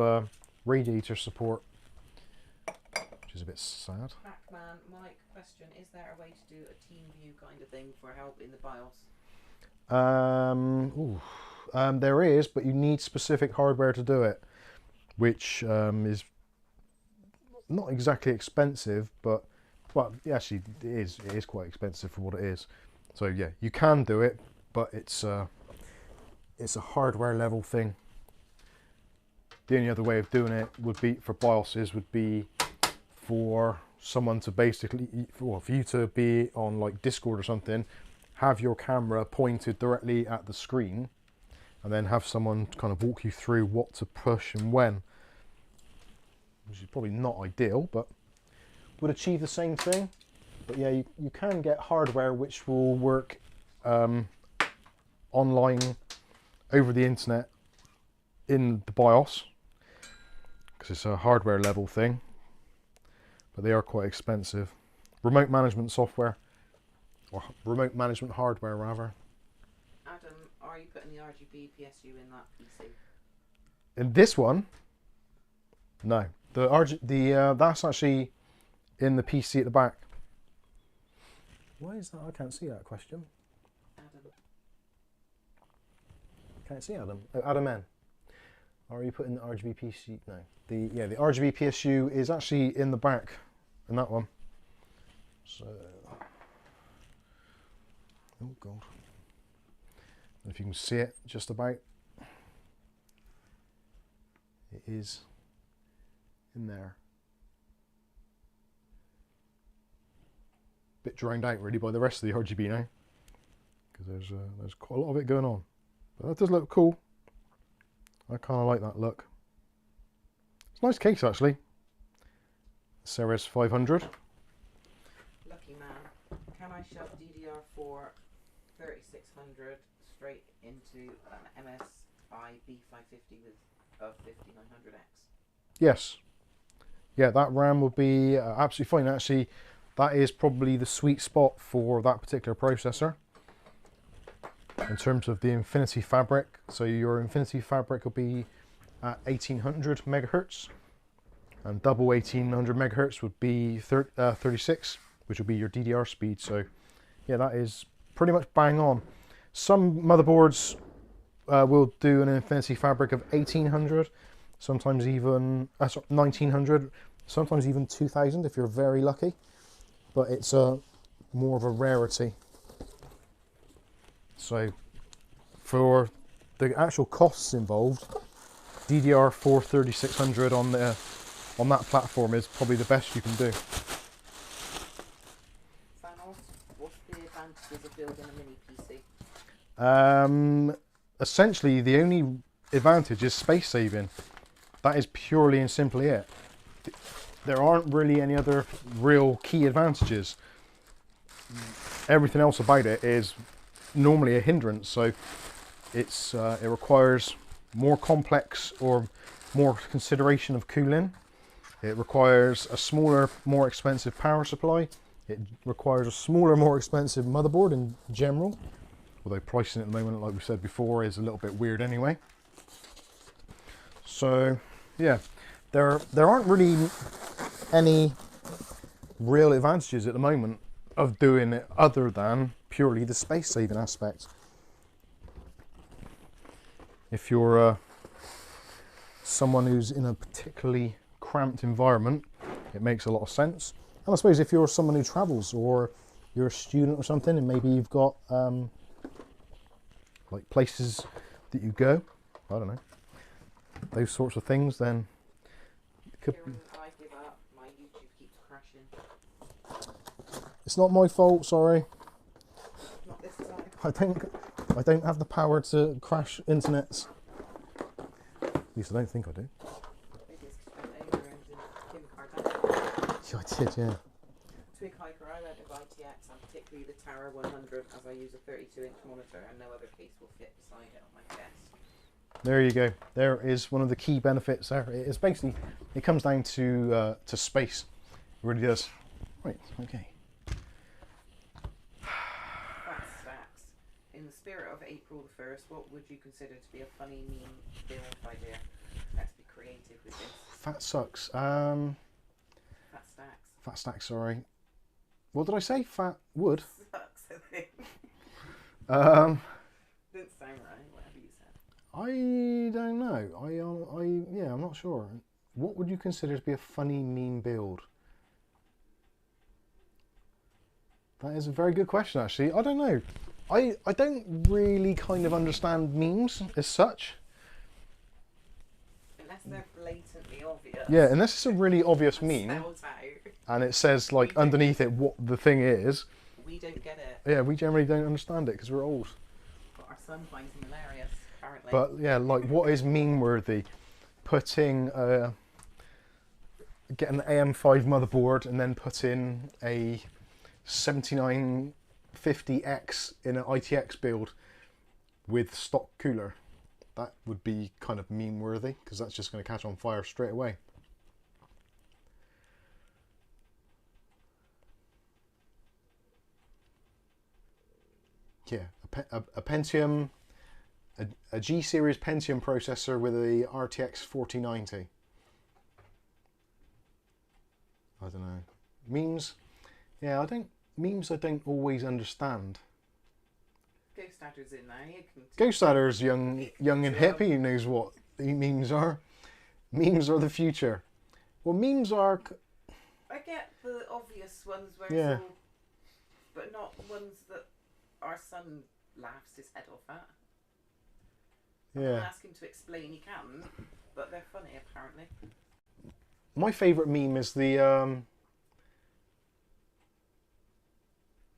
radiator support, which is a bit sad. Pac-Man, Mike, question, is there a way to do a team view kind of thing for help in the BIOS? There is, but you need specific hardware to do it, which is not exactly expensive, but well, actually it is quite expensive for what it is. So yeah, you can do it, but it's a hardware level thing. The only other way of doing it would be for BIOSes would be for someone to basically, for you to be on like Discord or something, have your camera pointed directly at the screen, and then have someone kind of walk you through what to push and when, which is probably not ideal, but would achieve the same thing. But yeah, you can get hardware which will work online over the internet in the BIOS, because it's a hardware level thing, but they are quite expensive. Remote management software, or remote management hardware rather. Adam, are you putting the RGB PSU in that PC? In this one, no. That's actually in the PC at the back. Why is that? I can't see that question. Adam. Can't see Adam. Oh, Adam N. Are you putting the RGB PSU? No. The RGB PSU is actually in the back, in that one. So, oh god. If you can see it, just about. It is in there. Bit drowned out really by the rest of the RGB now, because there's quite a lot of it going on. But that does look cool. I kind of like that look. It's a nice case actually. Ceres 500. Lucky man. Can I shove DDR4 3600 straight into an MSI B550 with a 5900X? Yes. Yeah, that RAM would be absolutely fine. Actually, that is probably the sweet spot for that particular processor in terms of the Infinity Fabric. So your Infinity Fabric will be at 1800 megahertz, and double 1800 megahertz would be 36, which would be your DDR speed. So yeah, that is pretty much bang on. Some motherboards will do an Infinity Fabric of 1800, sometimes even 1900, sometimes even 2000 if you're very lucky. But it's more of a rarity. So for the actual costs involved, DDR4 3600 on that platform is probably the best you can do. Thanos, what's the advantages of building a mini PC? Essentially, the only advantage is space saving. That is purely and simply it. There aren't really any other real key advantages. Everything else about it is normally a hindrance. So it requires more complex or more consideration of cooling. It requires a smaller, more expensive power supply. It requires a smaller, more expensive motherboard in general. Although pricing at the moment, like we said before, is a little bit weird anyway. So yeah, there aren't really any real advantages at the moment of doing it other than purely the space saving aspect. If you're someone who's in a particularly cramped environment, it makes a lot of sense. And I suppose if you're someone who travels, or you're a student or something, and maybe you've got like places that you go, I don't know, those sorts of things, then it could. I give up. My YouTube keeps crashing. It's not my fault, sorry. Not this time. I don't have the power to crash internets. At least I don't think I do. Maybe it's 'cause I spent ages in Kim Kardashian. Yeah, I did, yeah. Twig hiker, I went with ITX, and particularly the Tower 100, as I use a 32-inch monitor, and no other case will fit beside it on my desk. There you go. There is one of the key benefits there. It's basically, it comes down to space. It really does. Right, okay. Fat stacks. In the spirit of April the 1st, what would you consider to be a funny meme build idea? Let's be creative with this. Fat sucks. Fat stacks. Fat stacks, sorry. What did I say? Fat wood? Sucks, I think. Didn't sound right, whatever you said. I don't know. Yeah, I'm not sure. What would you consider to be a funny meme build? That is a very good question, actually. I don't know. I don't really kind of understand memes as such. Unless they're blatantly obvious. Yeah, unless it's a really obvious meme, Spells out. and it says like underneath it what the thing is. We don't get it. Yeah, we generally don't understand it because we're old. But our son finds them hilarious, apparently. But yeah, like what is meme worthy? Putting get an AM5 motherboard and then put in a 7950X in an ITX build with stock cooler. That would be kind of meme worthy because that's just going to catch on fire straight away. Yeah, a Pentium, a G series Pentium processor with a RTX 4090. I don't know. Memes, yeah, memes I don't always understand. Ghost Adder's in there. You can Ghost Adder's young and hip. He knows what memes are. Memes are the future. Well, memes are. I get the obvious ones where Yeah. it's all, but not ones that our son laughs his head off at. Yeah. Ask him to explain, he can, but they're funny apparently. My favourite meme is the.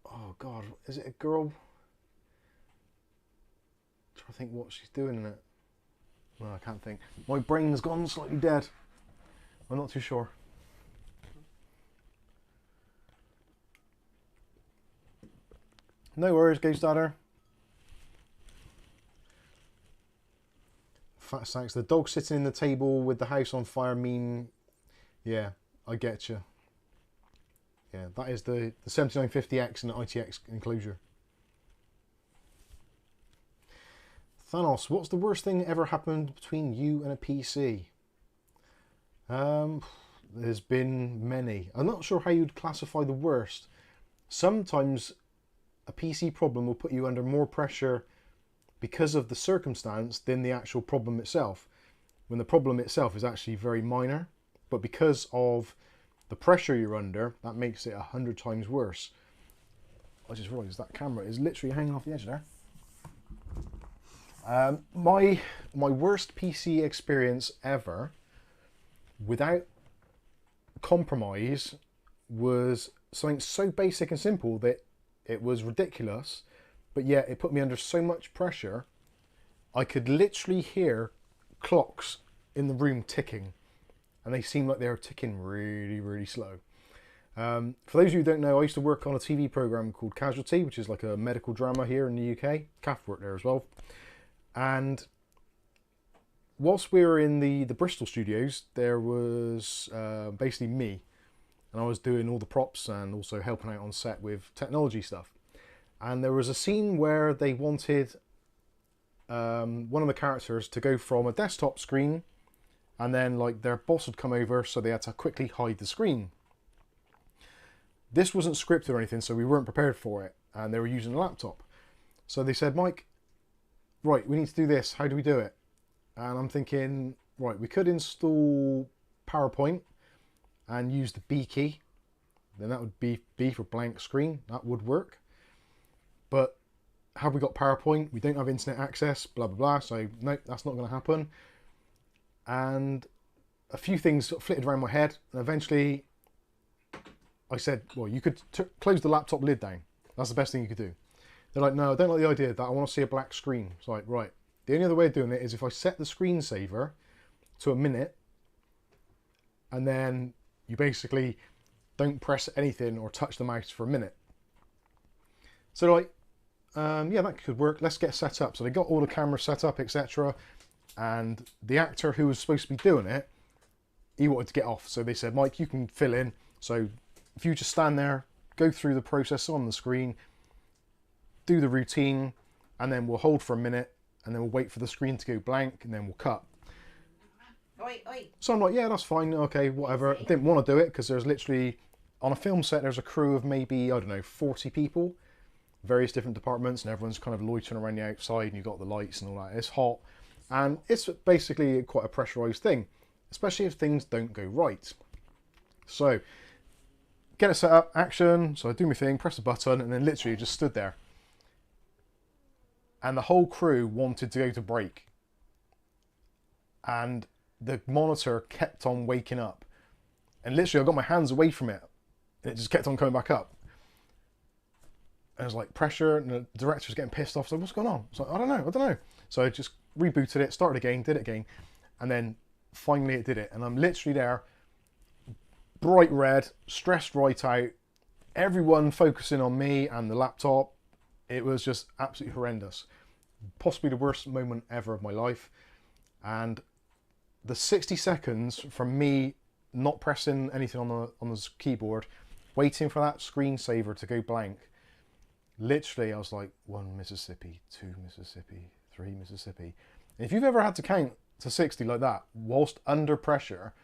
Oh God, is it a girl? I'm trying to think what she's doing in it. No, I can't think. My brain's gone slightly dead. I'm not too sure. No worries, Ghost Adder. Fat sacks. The dog sitting in the table with the house on fire meme. Yeah, I get you. Yeah, that is the 7950X and the ITX enclosure. Thanos, what's the worst thing that ever happened between you and a PC? There's been many. I'm not sure how you'd classify the worst. Sometimes a PC problem will put you under more pressure because of the circumstance than the actual problem itself. When the problem itself is actually very minor, but because of the pressure you're under, that makes it 100 times worse. I just realised that camera is literally hanging off the edge there. My worst PC experience ever, without compromise, was something so basic and simple that it was ridiculous, but yet it put me under so much pressure. I could literally hear clocks in the room ticking, and they seemed like they were ticking really, really slow. For those of you who don't know, I used to work on a TV program called Casualty, which is like a medical drama here in the UK. Kath worked there as well. And whilst we were in the Bristol studios, there was basically me, and I was doing all the props and also helping out on set with technology stuff. And there was a scene where they wanted one of the characters to go from a desktop screen, and then like their boss would come over, so they had to quickly hide the screen. This wasn't scripted or anything, so we weren't prepared for it, and they were using a laptop. So they said, Mike, right, we need to do this. How do we do it? And I'm thinking, right, we could install PowerPoint and use the B key, then that would be B for blank screen. That would work. But have we got PowerPoint? We don't have internet access, blah, blah, blah. So no, that's not going to happen. And a few things sort of flitted around my head. And eventually I said, well, you could close the laptop lid down. That's the best thing you could do. They're like, no, I don't like the idea of that. I want to see a black screen. It's like, right. The only other way of doing it is if I set the screensaver to a minute, and then you basically don't press anything or touch the mouse for a minute. So they're like, yeah, that could work. Let's get set up. So they got all the cameras set up, etc. And the actor who was supposed to be doing it, he wanted to get off. So they said, Mike, you can fill in. So if you just stand there, go through the process on the screen, do the routine, and then we'll hold for a minute, and then we'll wait for the screen to go blank, and then we'll cut. Oi, oi. So I'm like, yeah, that's fine, okay, whatever. I didn't want to do it because there's literally, on a film set, there's a crew of maybe, I don't know, 40 people, various different departments, and everyone's kind of loitering around the outside, and you've got the lights and all that. It's hot, and it's basically quite a pressurized thing, especially if things don't go right. So get it set up, action. So I do my thing, press the button, and then literally just stood there. And the whole crew wanted to go to break. And the monitor kept on waking up. And literally I got my hands away from it, and it just kept on coming back up. And it was like pressure, and the director was getting pissed off. So what's going on? I was like, I don't know. So I just rebooted it, started again, did it again. And then finally it did it. And I'm literally there, bright red, stressed right out, everyone focusing on me and the laptop. It was just absolutely horrendous. Possibly the worst moment ever of my life. And the 60 seconds from me not pressing anything on the keyboard, waiting for that screensaver to go blank, literally I was like, 1 Mississippi, 2 Mississippi, 3 Mississippi. And if you've ever had to count to 60 like that, whilst under pressure,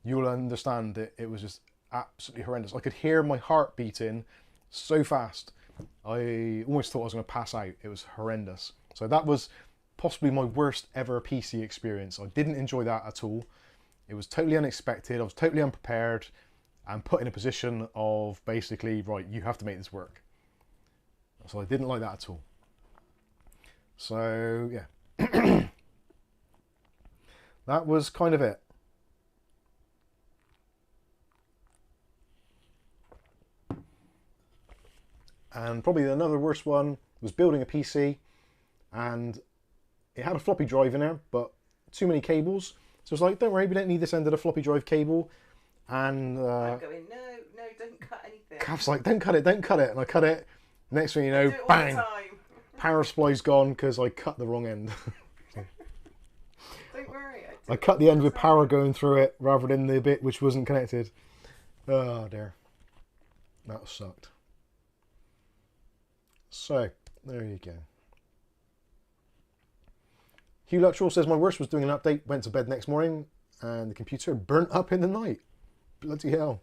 you'll understand that it was just absolutely horrendous. I could hear my heart beating so fast. I almost thought I was going to pass out. It was horrendous. So that was possibly my worst ever PC experience. I didn't enjoy that at all. It was totally unexpected. I was totally unprepared and put in a position of basically, right, you have to make this work. So I didn't like that at all. So yeah, that was kind of it. And probably another worse one was building a PC, and it had a floppy drive in there, but too many cables. So it's like, don't worry, we don't need this end of the floppy drive cable. And I'm going, no, don't cut anything. Cav's like, don't cut it. And I cut it. Next thing you know, bang, power supply's gone because I cut the wrong end. Don't worry. I cut the end with power going through it rather than the bit which wasn't connected. Oh dear. That sucked. So, there you go. Hugh Luttrell says, my worst was doing an update, went to bed next morning, and the computer burnt up in the night. Bloody hell.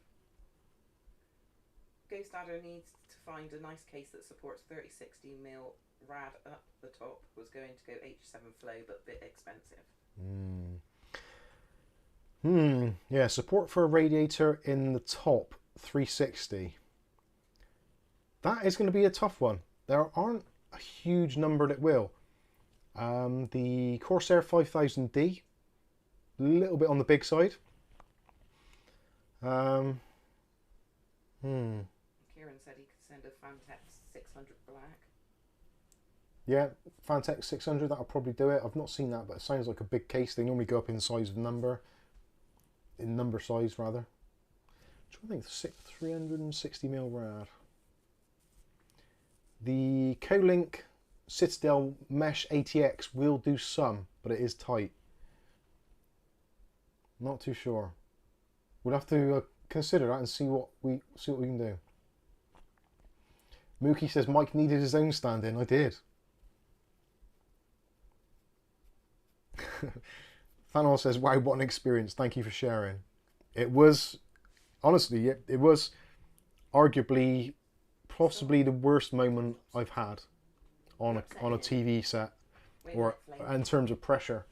Ghost Adder needs to find a nice case that supports 3060mm rad up the top. Was going to go H7 flow, but a bit expensive. Yeah, support for a radiator in the top 360. That is going to be a tough one. There aren't a huge number that will. The Corsair 5000D, a little bit on the big side. Kieran said he could send a Fantex 600 black. Yeah, Fantex 600, that'll probably do it. I've not seen that, but it sounds like a big case. They normally go up in size of number. In number size, rather. I think 360mm rad. The Colink Citadel Mesh ATX will do some, but it is tight. Not too sure. We'll have to consider that and see what we can do. Mookie says Mike needed his own stand-in. I did. Thanos says, wow, what an experience. Thank you for sharing. It was, honestly, it was arguably, possibly the worst moment I've had on a TV set, or in terms of pressure.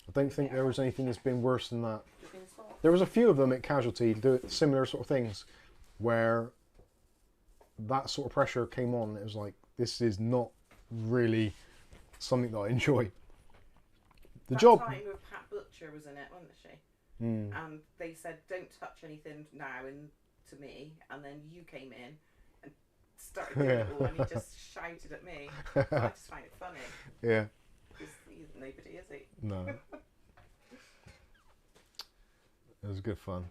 I don't think there was anything that's been worse than that. Just in stock. There was a few of them at Casualty do similar sort of things where that sort of pressure came on. It was like, this is not really something that I enjoy. The that job. time with Pat Butcher was in it, wasn't she? And they said, don't touch anything now, and to me, and then you came in and started doing it all, and he just shouted at me. I just find it funny. Yeah. Because he's nobody, is he? No. It was good fun.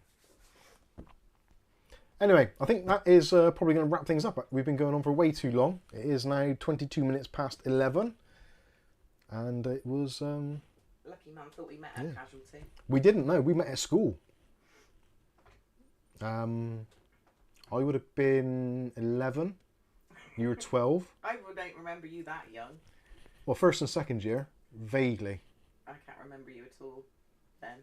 Anyway, I think that is probably going to wrap things up. We've been going on for way too long. It is now 22 minutes past 11. And it was... Lucky man thought we met at Casualty. We didn't know. We met at school. I would have been 11. You were 12. I don't remember you that young. Well, first and second year. Vaguely. I can't remember you at all then.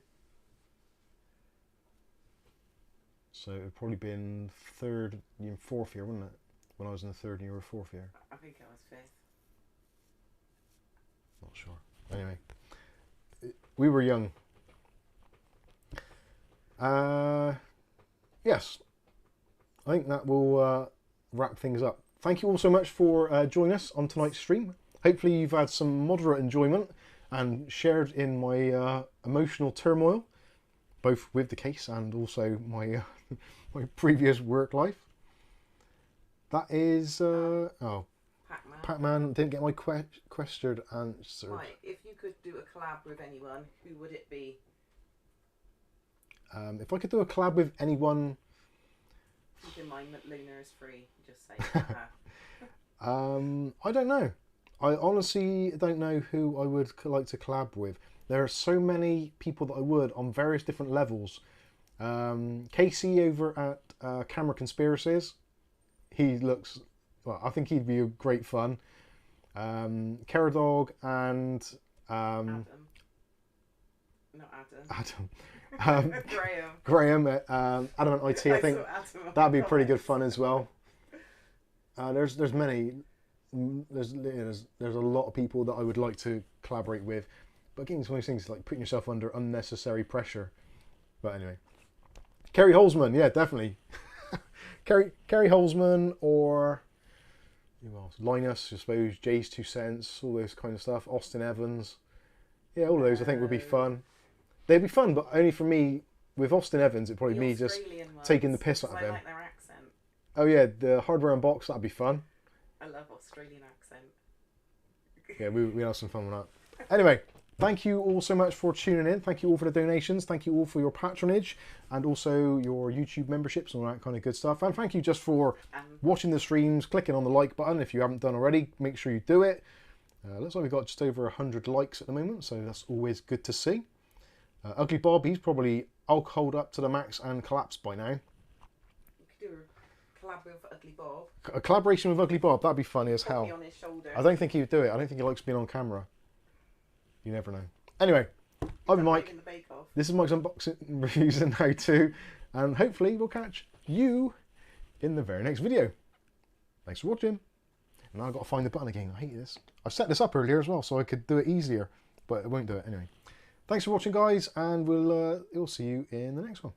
So it would probably been third and fourth year, wouldn't it? When I was in the third and you were fourth year. I think I was fifth. Not sure. Anyway. We were young. Yes. I think that will wrap things up. Thank you all so much for joining us on tonight's stream. Hopefully you've had some moderate enjoyment and shared in my emotional turmoil, both with the case and also my my previous work life. That is... oh, Pac-Man. Pac-Man didn't get my question answered. Right, if you could do a collab with anyone, who would it be? If I could do a collab with anyone... Keep in mind that Lunar is free. Just say that. I don't know. I honestly don't know who I would like to collab with. There are so many people that I would on various different levels. Casey over at Camera Conspiracies. He looks... Well, I think he'd be a great fun. Keradog and... Adam. Not Adam. Graham. Graham at Adamant IT. I think that'd be pretty good fun as well. There's many. There's a lot of people that I would like to collaborate with, but again, it's one of those things like putting yourself under unnecessary pressure. But anyway, Kerry Holzman, yeah, definitely. Kerry Holzman, or who else? Linus, I suppose. Jay's 2 cents, all those kind of stuff. Austin Evans, yeah, all of those I think would be fun. They'd be fun, but only for me. With Austin Evans, it'd probably be me just taking the piss out of him. I like their accent. Oh yeah, the hardware unbox, that'd be fun. I love Australian accent. Yeah, we have some fun with that. Anyway, thank you all so much for tuning in. Thank you all for the donations. Thank you all for your patronage and also your YouTube memberships and all that kind of good stuff. And thank you just for watching the streams, clicking on the like button. If you haven't done already, make sure you do it. Looks like we've got just over 100 likes at the moment, so that's always good to see. Ugly Bob, he's probably alcoholed up to the max and collapsed by now. You could do a collab with Ugly Bob. A collaboration with Ugly Bob, that'd be funny as hell. On his shoulder. I don't think he'd do it. I don't think he likes being on camera. You never know. Anyway, I'm Mike. This is Mike's Unboxing Reviews and How To, and hopefully we'll catch you in the very next video. Thanks for watching. And now I've got to find the button again. I hate this. I've set this up earlier as well so I could do it easier, but it won't do it anyway. Thanks for watching, guys, and we'll see you in the next one.